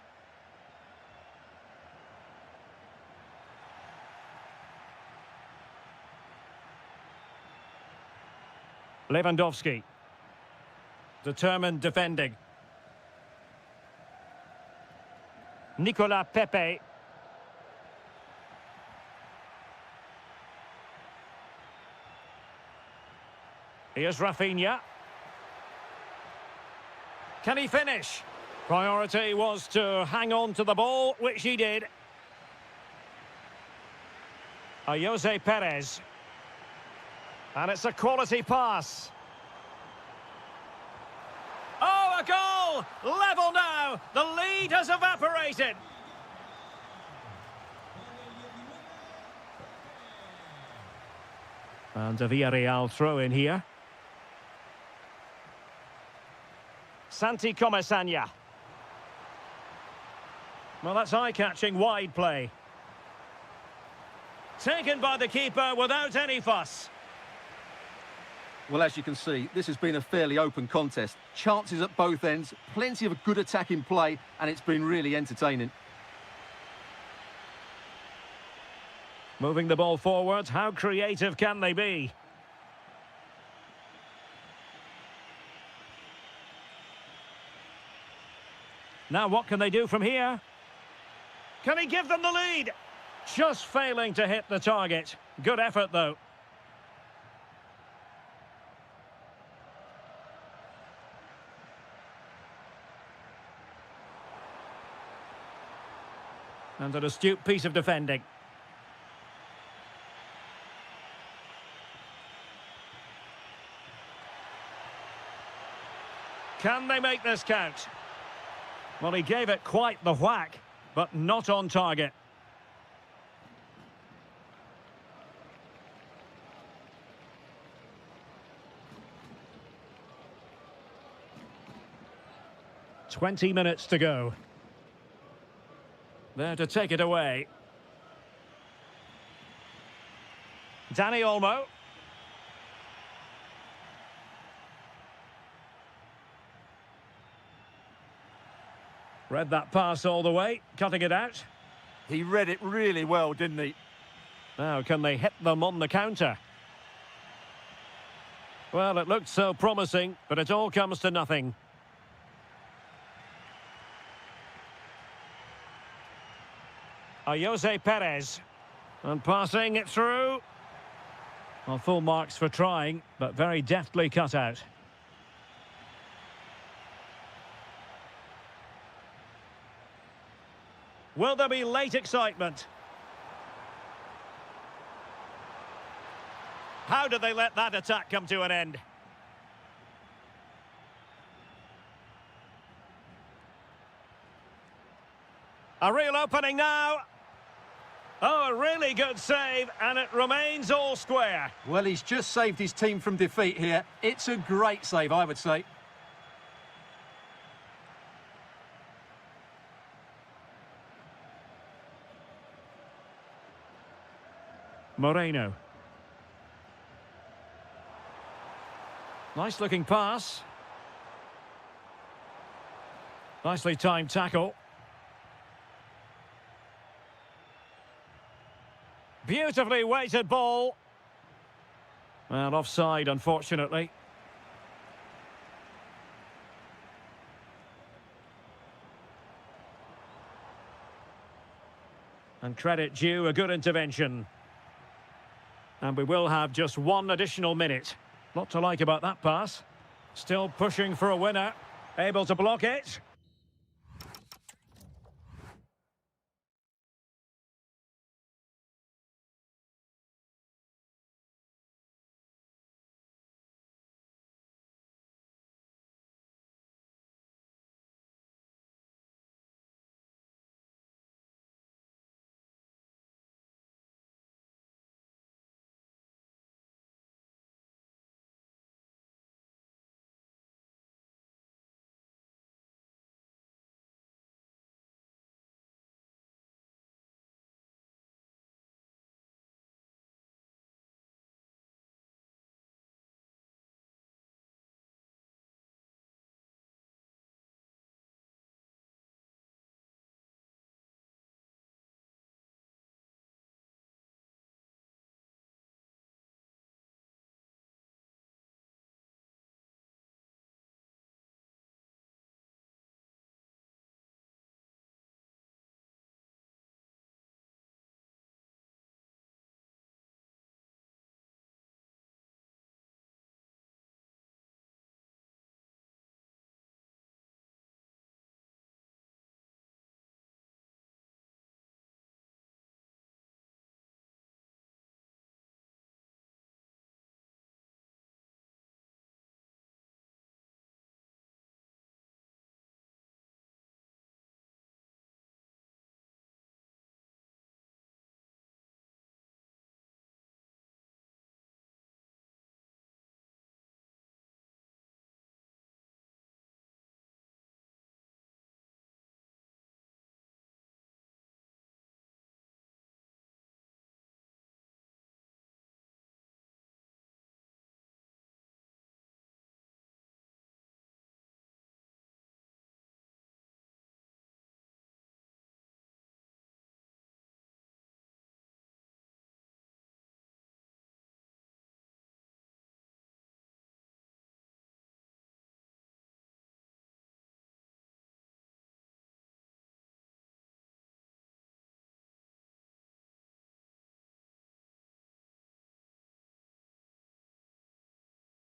Lewandowski. Determined defending. Nicolas Pepe. Here's Rafinha. Can he finish? Priority was to hang on to the ball, which he did. Jose Perez. And it's a quality pass. Oh, a goal! Level now! The lead has evaporated. And a Villarreal throw in here. Santi Comesaña. Well, that's eye-catching wide play. Taken by the keeper without any fuss. Well, as you can see, this has been a fairly open contest. Chances at both ends, plenty of good attacking play, and it's been really entertaining. Moving the ball forward, how creative can they be? Now what can they do from here? Can he give them the lead? Just failing to hit the target. Good effort, though. And an astute piece of defending. Can they make this count? Well, he gave it quite the whack, but not on target. "20 minutes to go. There to take it away. Dani Olmo. Read that pass all the way, cutting it out. He read it really well, didn't he? Now, can they hit them on the counter? Well, it looked so promising, but it all comes to nothing. Jose Perez. And passing it through. Well, full marks for trying, but very deftly cut out. Will there be late excitement? How did they let that attack come to an end? A real opening now. Oh, a really good save, and it remains all square. Well, he's just saved his team from defeat here. It's a great save, I would say. Moreno. Nice looking pass. Nicely timed tackle. Beautifully weighted ball. And offside, unfortunately. And credit due, a good intervention. And we will have just one additional minute. Lot to like about that pass. Still pushing for a winner. Able to block it.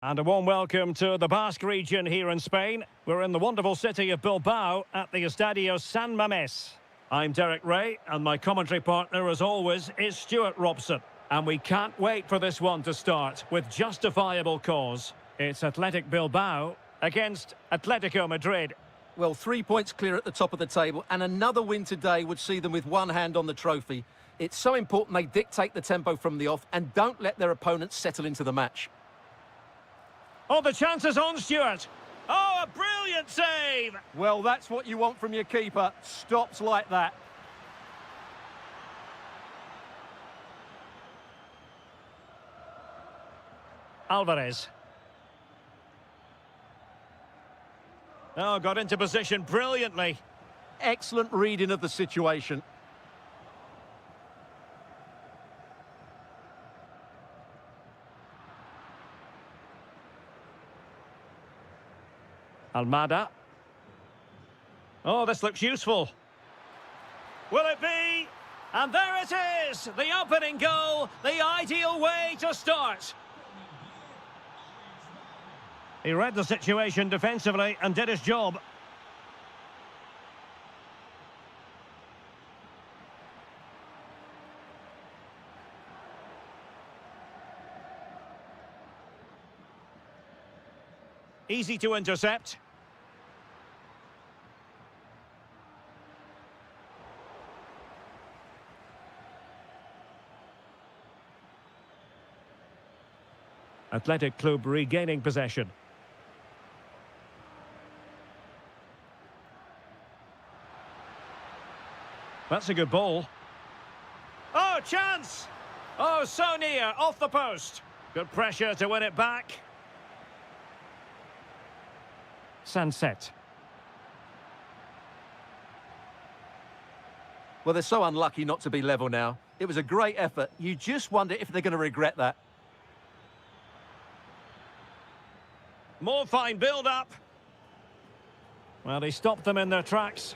And a warm welcome to the Basque region here in Spain. We're in the wonderful city of Bilbao at the Estadio San Mamés. I'm Derek Ray, and my commentary partner, as always, is Stuart Robson. And we can't wait for this one to start with justifiable cause. It's Athletic Bilbao against Atletico Madrid. Well, 3 points clear at the top of the table, and another win today would see them with one hand on the trophy. It's so important they dictate the tempo from the off and don't let their opponents settle into the match. Oh, the chance is on, Stuart. Oh, a brilliant save! Well, that's what you want from your keeper. Stops like that. Alvarez. Oh, got into position brilliantly. Excellent reading of the situation. Almada. Oh, this looks useful. Will it be? And there it is! The opening goal, the ideal way to start. He read the situation defensively and did his job. Easy to intercept. Athletic Club regaining possession. That's a good ball. Oh, chance! Oh, so near, off the post. Good pressure to win it back. Sunset. Well, they're so unlucky not to be level now. It was a great effort. You just wonder if they're going to regret that. More fine build-up. Well, he stopped them in their tracks.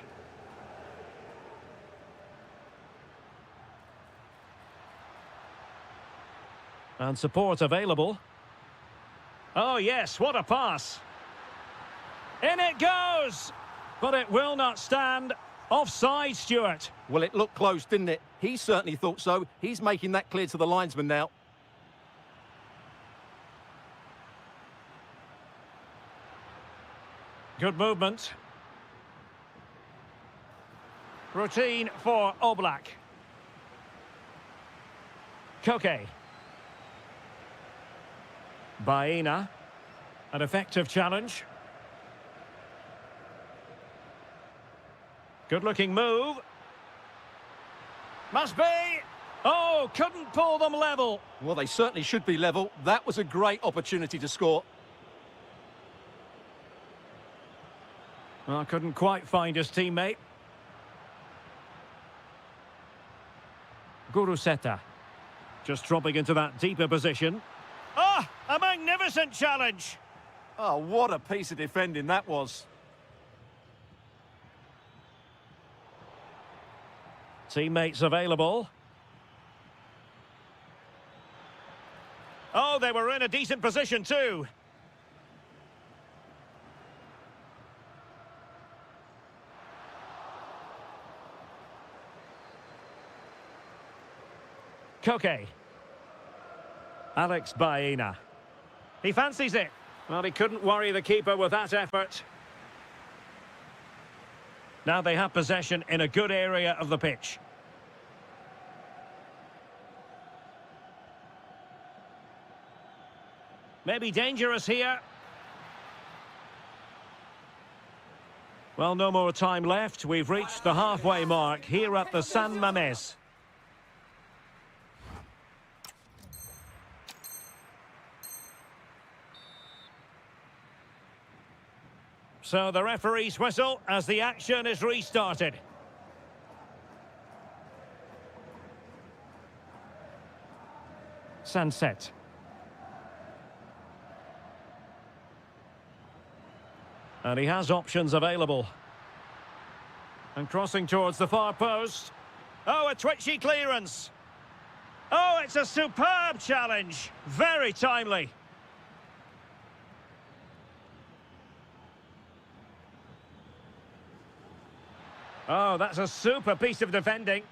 And support available. Oh, yes, what a pass. In it goes! But it will not stand. Offside, Stuart. Well, it looked close, didn't it? He certainly thought so. He's making that clear to the linesman now. Good movement. Routine for Oblak. Koke. Baena. An effective challenge. Good-looking move. Must be. Oh, couldn't pull them level. Well, they certainly should be level. That was a great opportunity to score. Well, couldn't quite find his teammate. Guruseta. Just dropping into that deeper position. Ah, a magnificent challenge. Oh, what a piece of defending that was. Teammates available. Oh, they were in a decent position too. Koke. Alex Baena. He fancies it. Well, he couldn't worry the keeper with that effort. Now they have possession in a good area of the pitch. Maybe dangerous here. Well, no more time left. We've reached the halfway mark here at the San Mamés. So the referee's whistle as the action is restarted. Sunset. And he has options available. And crossing towards the far post. Oh, a twitchy clearance. Oh, it's a superb challenge. Very timely. Oh, that's a super piece of defending.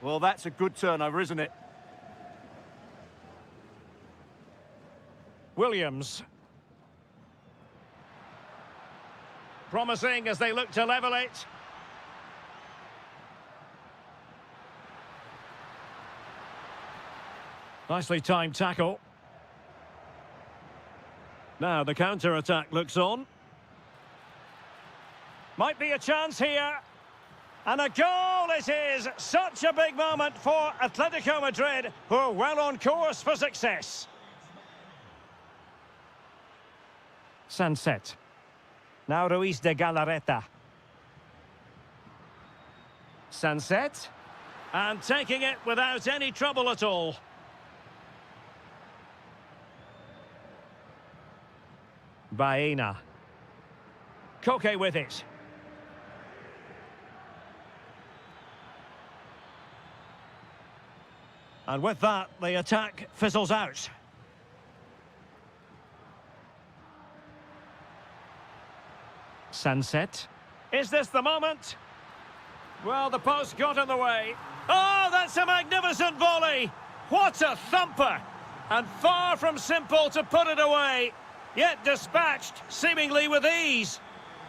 Well, that's a good turnover, isn't it? Williams. Promising as they look to level it. Nicely timed tackle. Now the counter-attack looks on. Might be a chance here. And a goal it is! Such a big moment for Atletico Madrid, who are well on course for success. Sunset. Now Ruiz de Galarreta. Sunset. And taking it without any trouble at all. Baena. Koke with it. And with that, the attack fizzles out. Sunset. Is this the moment? Well, the post got in the way. Oh, that's a magnificent volley! What a thumper! And far from simple to put it away, yet dispatched seemingly with ease.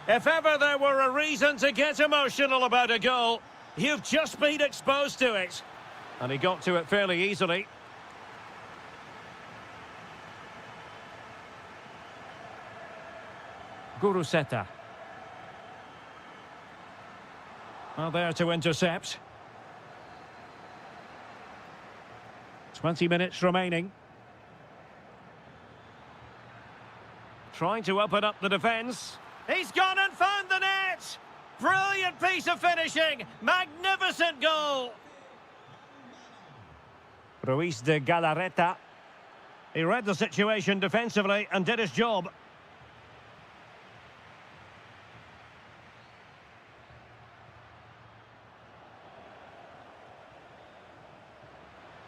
If ever there were a reason to get emotional about a goal, you've just been exposed to it. And he got to it fairly easily. Guruseta. Well, there to intercept. 20 minutes remaining. Trying to open up the defence. He's gone and found the net! Brilliant piece of finishing! Magnificent goal! Ruiz de Galarreta. He read the situation defensively and did his job.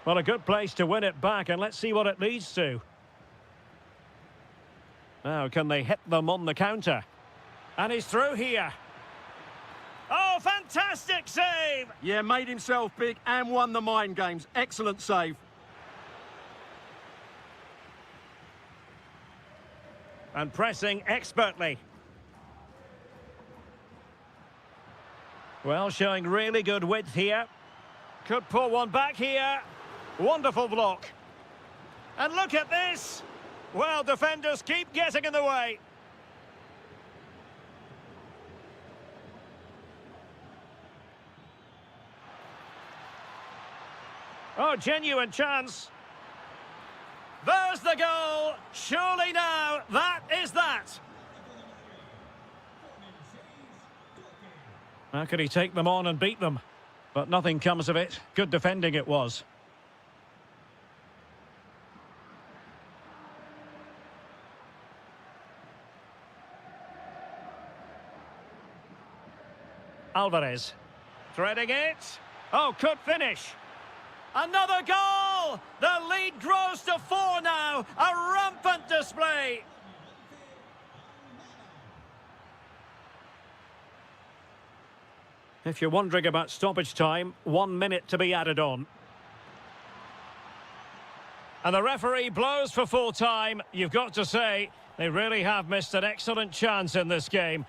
Well, a good place to win it back, and let's see what it leads to. Now, can they hit them on the counter? And he's through here. Oh, fantastic save! Yeah, made himself big and won the mind games. Excellent save. And pressing expertly. Well, showing really good width here. Could pull one back here. Wonderful block. And look at this! Well, defenders keep getting in the way. Oh, genuine chance. There's the goal. Surely now, that is that. How could he take them on and beat them? But nothing comes of it. Good defending it was. Alvarez. Threading it. Oh, could finish. Another goal! The lead grows to 4 now. A rampant display. If you're wondering about stoppage time, 1 minute to be added on. And the referee blows for full time. You've got to say, they really have missed an excellent chance in this game.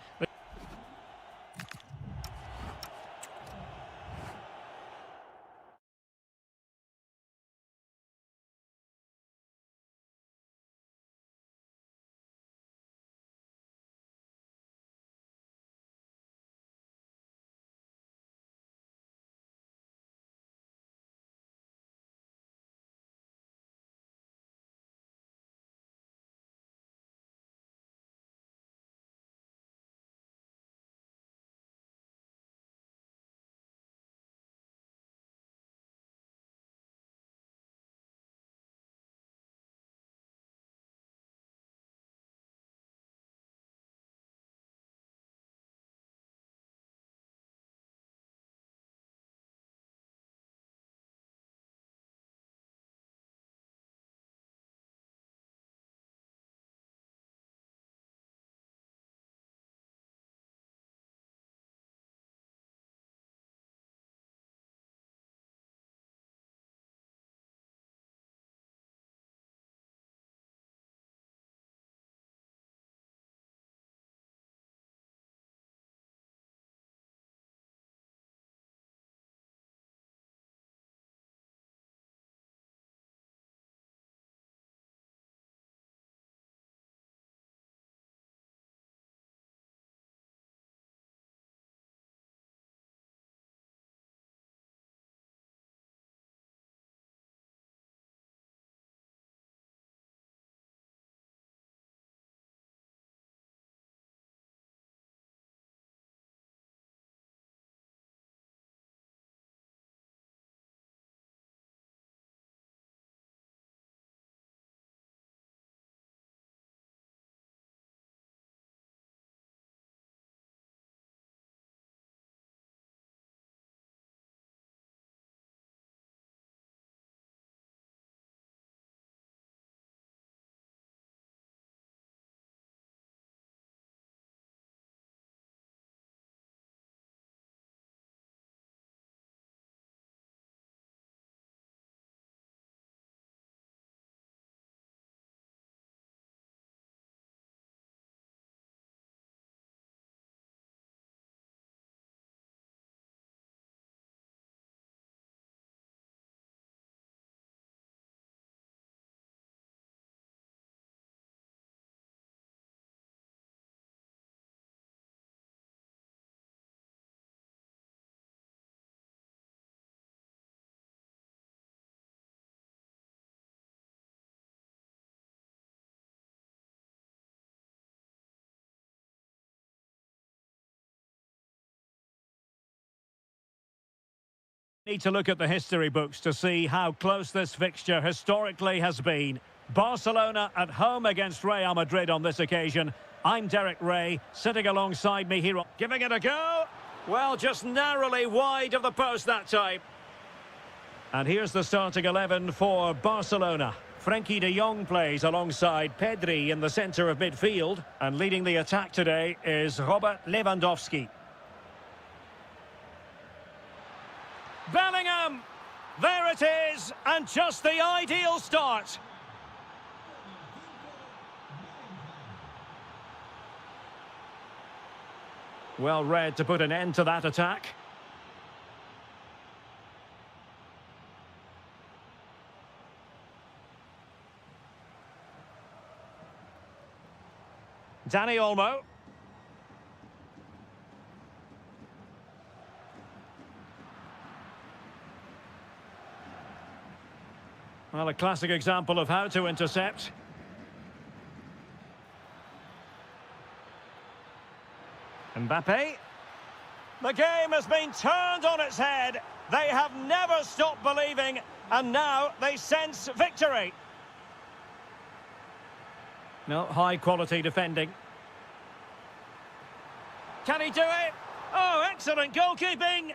Need to look at the history books to see how close this fixture historically has been. Barcelona at home against Real Madrid on this occasion. I'm Derek Ray, sitting alongside me here. Giving it a go. Well, just narrowly wide of the post that time. And here's the starting 11 for Barcelona. Frenkie de Jong plays alongside Pedri in the centre of midfield. And leading the attack today is Robert Lewandowski. Bellingham! There it is, and just the ideal start. Well read to put an end to that attack. Dani Olmo. Well, a classic example of how to intercept. Mbappe. The game has been turned on its head. They have never stopped believing, and now they sense victory. No, high-quality defending. Can he do it? Oh, excellent goalkeeping!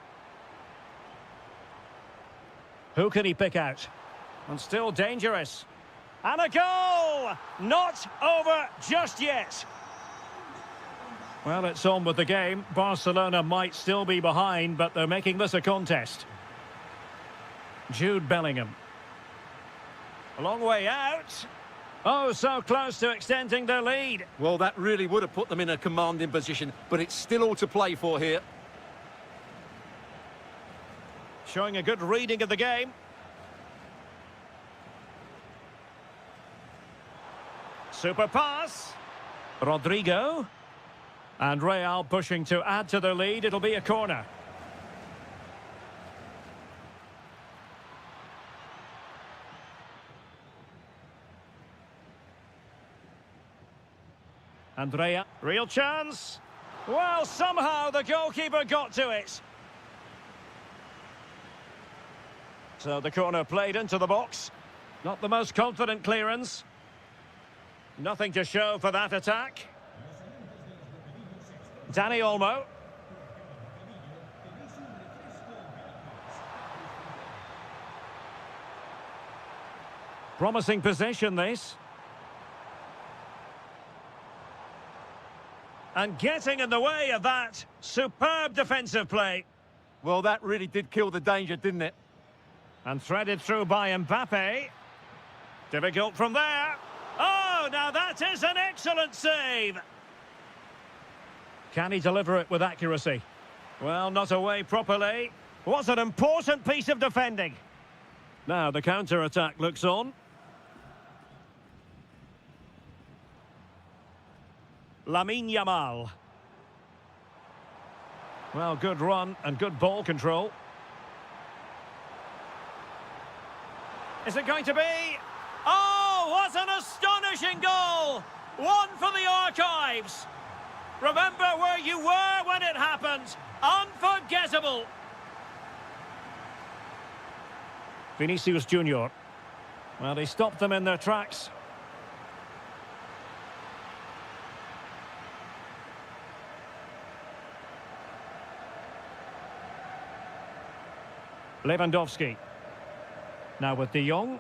Who can he pick out? And still dangerous. And a goal! Not over just yet. Well, it's on with the game. Barcelona might still be behind, but they're making this a contest. Jude Bellingham. A long way out. Oh, so close to extending their lead. Well, that really would have put them in a commanding position, but it's still all to play for here. Showing a good reading of the game. Super pass. Rodrigo. And Real pushing to add to their lead. It'll be a corner. Andrea, real chance. Well, somehow the goalkeeper got to it. So the corner played into the box. Not the most confident clearance. Nothing to show for that attack. Dani Olmo. Promising possession, this. And getting in the way of that. Superb defensive play. Well, that really did kill the danger, didn't it? And threaded through by Mbappe. Difficult from there. Oh, now that is an excellent save. Can he deliver it with accuracy? Well, not away properly. What an important piece of defending. Now the counter-attack looks on. Lamine Yamal. Well, good run and good ball control. Is it going to be? Oh, what an astonishing goal! One for the archives. Remember where you were when it happened. Unforgettable. Vinicius Junior. Well, they stopped them in their tracks. Lewandowski. Now with De Jong.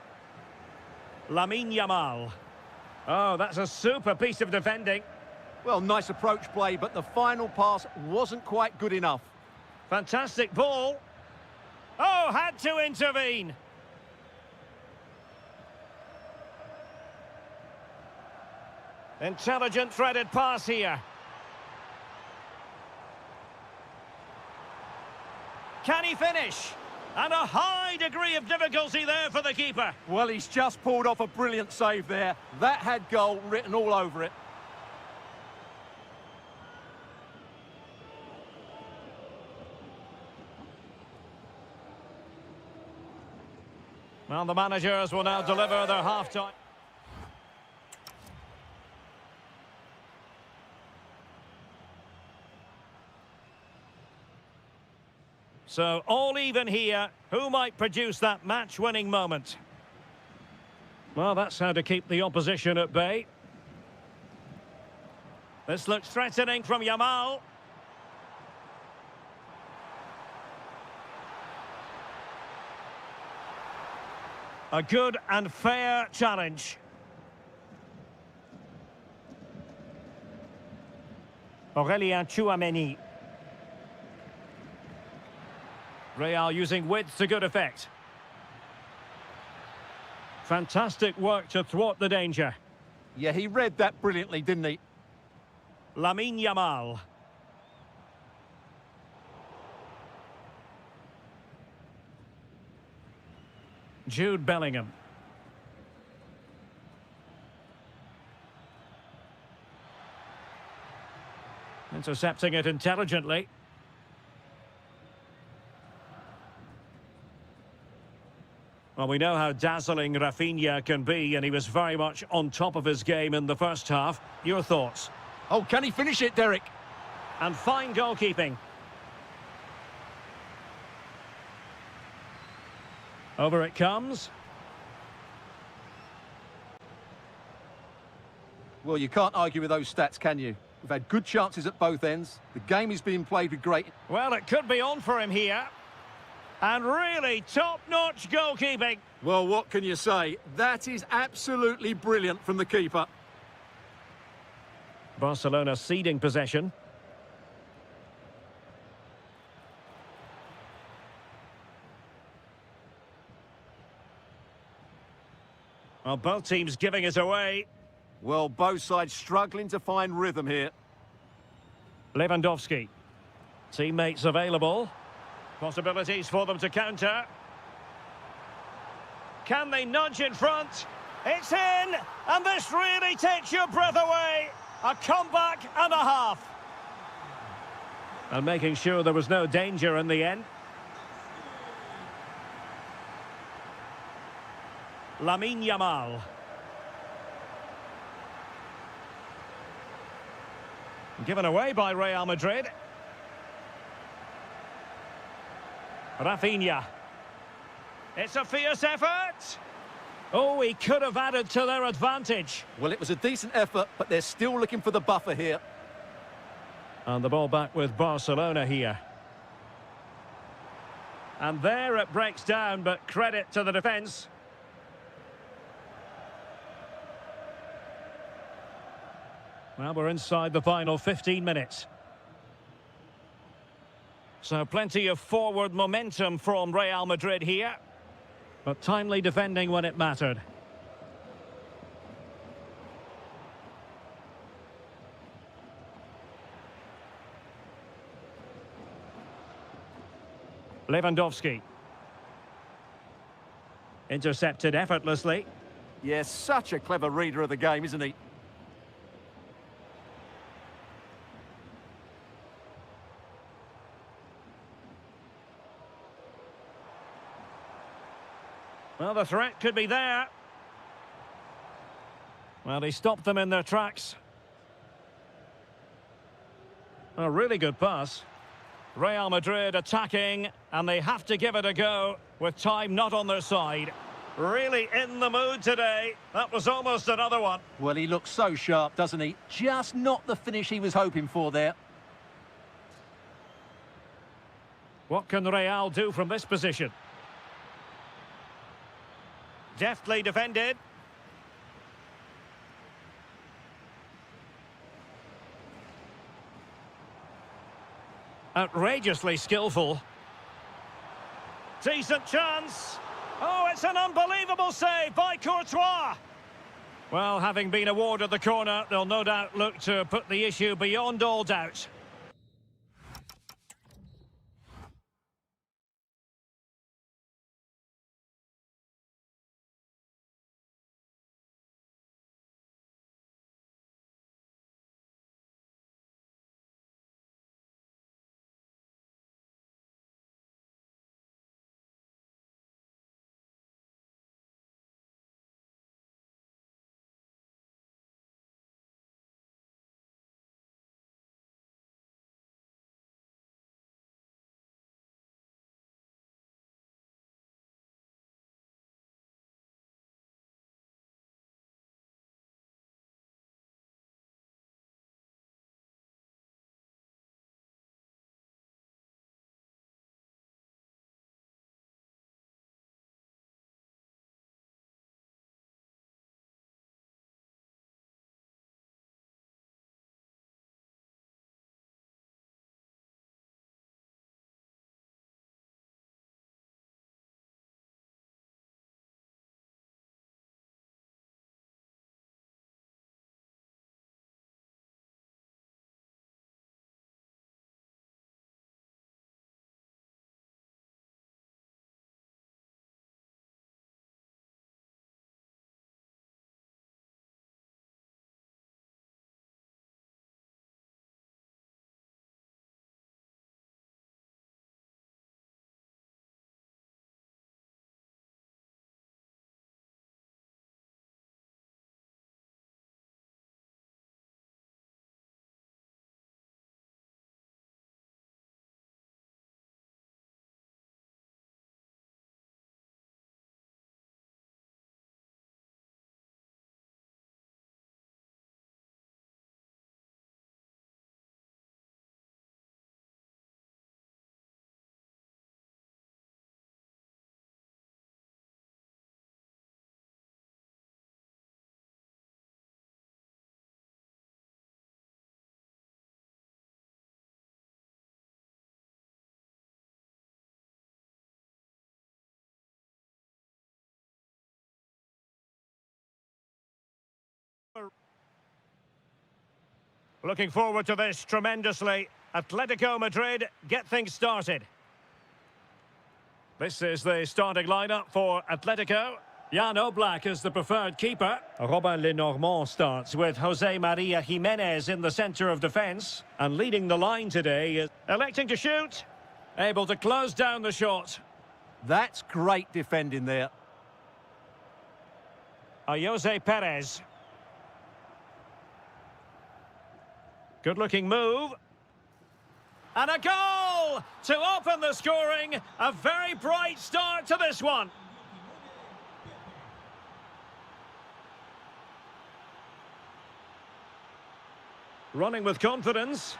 Lamine Yamal. Oh, that's a super piece of defending. Well, nice approach play, but the final pass wasn't quite good enough. Fantastic ball. Oh, had to intervene. Intelligent threaded pass here. Can he finish? And a high degree of difficulty there for the keeper. Well, he's just pulled off a brilliant save there. That had goal written all over it. Well, the managers will now deliver their half-time. So all even here. Who might produce that match-winning moment? Well, that's how to keep the opposition at bay. This looks threatening from Yamal. A good and fair challenge. Aurélien Tchouameni. Real using width to good effect. Fantastic work to thwart the danger. Yeah, he read that brilliantly, didn't he? Lamine Yamal. Jude Bellingham. Intercepting it intelligently. Well, we know how dazzling Rafinha can be, and he was very much on top of his game in the first half. Your thoughts? Oh, can he finish it, Derek? And fine goalkeeping. Over it comes. Well, you can't argue with those stats, can you? We've had good chances at both ends. The game is being played with great... Well, it could be on for him here. And really top-notch goalkeeping. Well, what can you say? That is absolutely brilliant from the keeper. Barcelona ceding possession. Well, both teams giving it away. Well, both sides struggling to find rhythm here. Lewandowski. Teammates available. Possibilities for them to counter. Can they nudge in front? It's in! And this really takes your breath away. A comeback and a half. And making sure there was no danger in the end. Lamine Yamal. Given away by Real Madrid. Rafinha. It's a fierce effort. Oh, he could have added to their advantage. Well, it was a decent effort, but they're still looking for the buffer here. And the ball back with Barcelona here. And there it breaks down, but credit to the defence. Well, we're inside the final 15 minutes. So plenty of forward momentum from Real Madrid here. But timely defending when it mattered. Lewandowski. Intercepted effortlessly. Yes, such a clever reader of the game, isn't he? Well, the threat could be there. Well, he stopped them in their tracks. A really good pass. Real Madrid attacking, and they have to give it a go with time not on their side. Really in the mood today. That was almost another one. Well, he looks so sharp, doesn't he? Just not the finish he was hoping for there. What can Real do from this position? Deftly defended. Outrageously skillful. Decent chance. Oh, it's an unbelievable save by Courtois. Well, having been awarded the corner, they'll no doubt look to put the issue beyond all doubt. Looking forward to this tremendously. Atletico Madrid get things started. This is the starting lineup for Atletico. Jan Oblak is the preferred keeper. Robin Lenormand starts with Jose Maria Jimenez in the centre of defence. And leading the line today is electing to shoot. Able to close down the shot. That's great defending there. Jose Perez. Good-looking move. And a goal to open the scoring. A very bright start to this one. Running with confidence.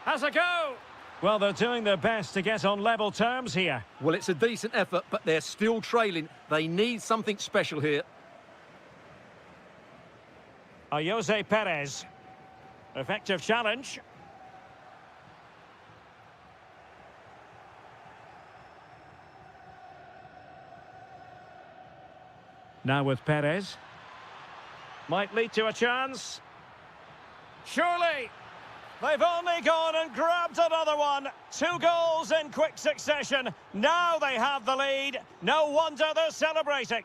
Has a go. Well, they're doing their best to get on level terms here. Well, it's a decent effort, but they're still trailing. They need something special here. Jose Perez. Effective challenge. Now with Perez. Might lead to a chance. Surely. They've only gone and grabbed another one. 2 goals in quick succession. Now they have the lead. No wonder they're celebrating.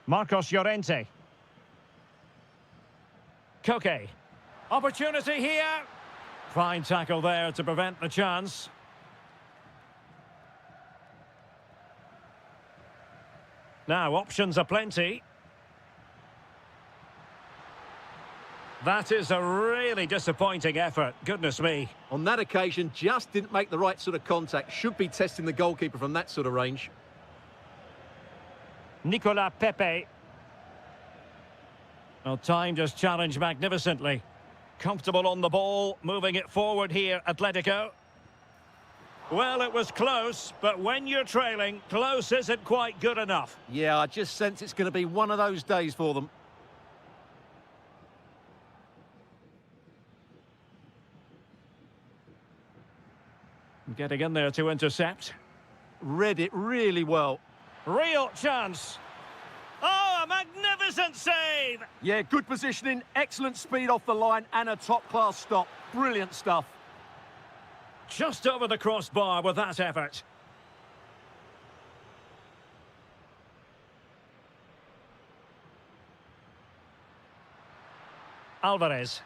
Marcos Llorente. Koke. Opportunity here. Fine tackle there to prevent the chance. Now, options are plenty. That is a really disappointing effort. Goodness me. On that occasion, just didn't make the right sort of contact. Should be testing the goalkeeper from that sort of range. Nicolas Pepe. Well, timed his challenge magnificently. Comfortable on the ball, moving it forward here, Atletico. Well, it was close, but when you're trailing, close isn't quite good enough. Yeah, I just sense it's going to be one of those days for them. Getting in there to intercept. Read it really well. Real chance. Oh, a magnificent save! Yeah, good positioning, excellent speed off the line, and a top-class stop. Brilliant stuff. Just over the crossbar with that effort. Alvarez.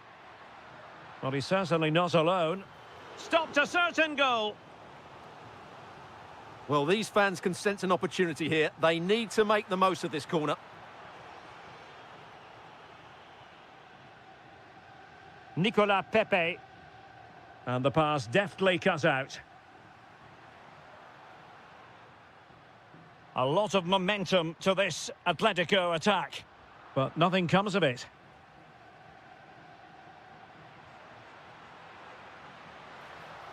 Well, he's certainly not alone. Stopped a certain goal. Well, these fans can sense an opportunity here. They need to make the most of this corner. Nicolas Pepe. And the pass deftly cut out. A lot of momentum to this Atletico attack. But nothing comes of it.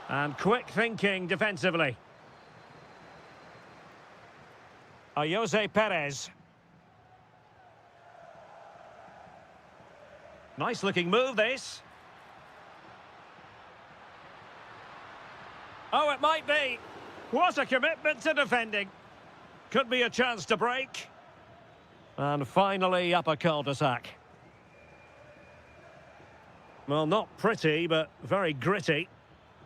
And quick thinking defensively. Jose Perez. Nice looking move this. Oh, it might be. What a commitment to defending. Could be a chance to break. And finally up a cul-de-sac. Well, not pretty, but very gritty.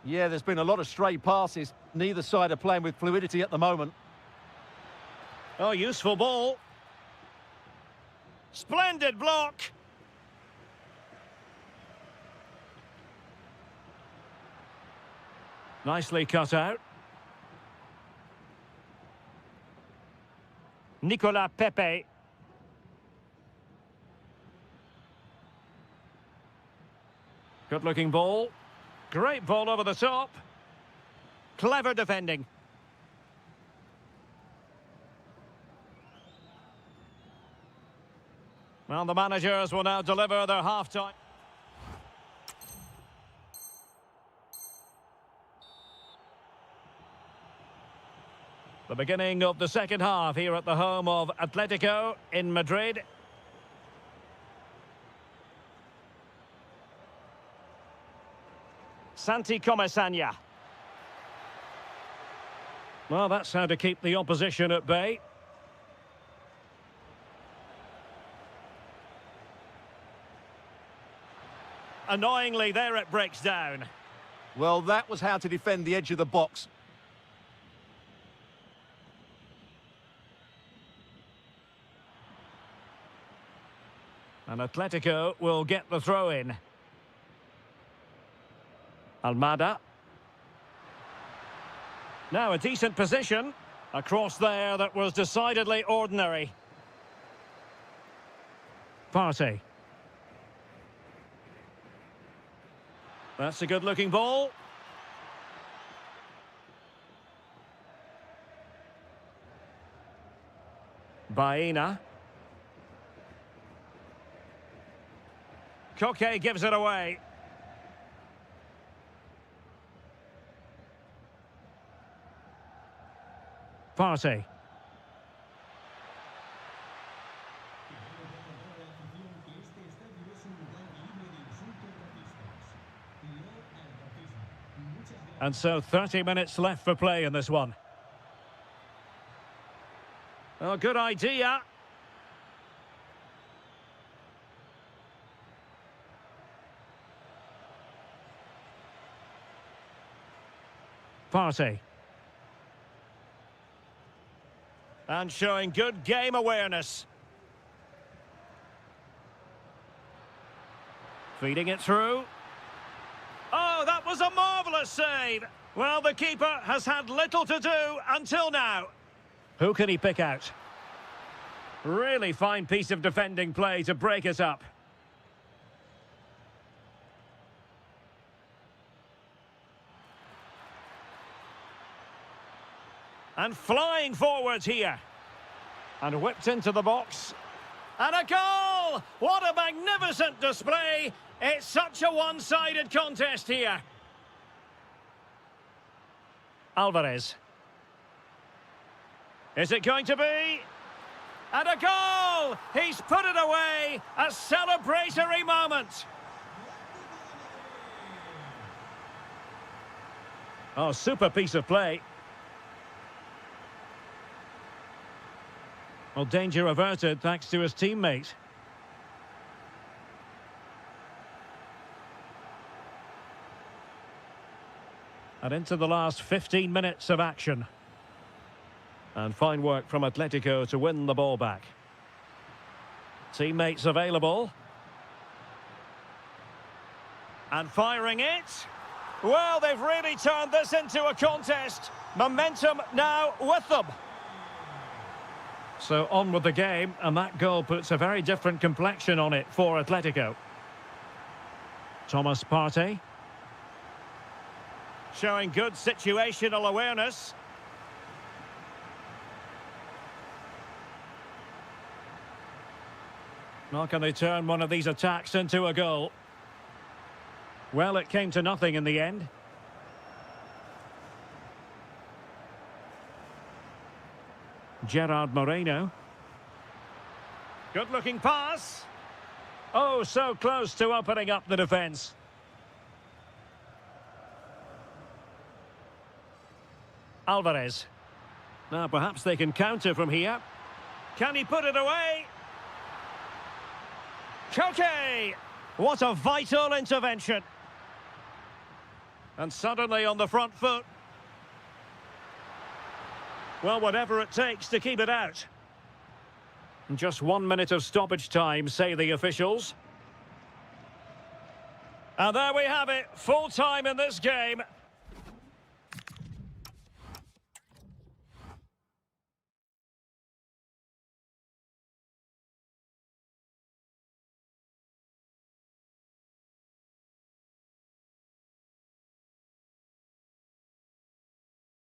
Yeah, there's been a lot of stray passes. Neither side are playing with fluidity at the moment. Oh, useful ball. Splendid block. Nicely cut out. Nicolas Pepe. Good-looking ball. Great ball over the top. Clever defending. Well, the managers will now deliver their half-time. The beginning of the second half here at the home of Atletico in Madrid. Santi Comesaña. Well, that's how to keep the opposition at bay. annoyingly, there it breaks down. Well, that was how to defend the edge of the box. And Atletico will get the throw in. Almada. Now a decent position. A cross there that was decidedly ordinary. Partey. That's a good-looking ball. Baena. Koke gives it away. Partey. And so 30 minutes left for play in this one. Oh, good idea. Partey. And showing good game awareness. Feeding it through. Oh, that was a marvellous save. Well, the keeper has had little to do until now. Who can he pick out? Really fine piece of defending play to break it up. And flying forwards here. And whipped into the box. And a goal! What a magnificent display! It's such a one-sided contest here. Alvarez. Is it going to be? And a goal! He's put it away! A celebratory moment! Oh, super piece of play. Well, danger averted thanks to his teammate. And into the last 15 minutes of action. And fine work from Atletico to win the ball back. Teammates available. And firing it. Well, they've really turned this into a contest. Momentum now with them. So on with the game, and that goal puts a very different complexion on it for Atletico. Thomas Partey. Showing good situational awareness. Now can they turn one of these attacks into a goal? Well, it came to nothing in the end. Gerard Moreno. Good-looking pass. Oh, so close to opening up the defence. Alvarez. Now, perhaps they can counter from here. Can he put it away? Koke! What a vital intervention. And suddenly on the front foot. Well, whatever it takes to keep it out. Just 1 minute of stoppage time, say the officials. And there we have it, full time in this game.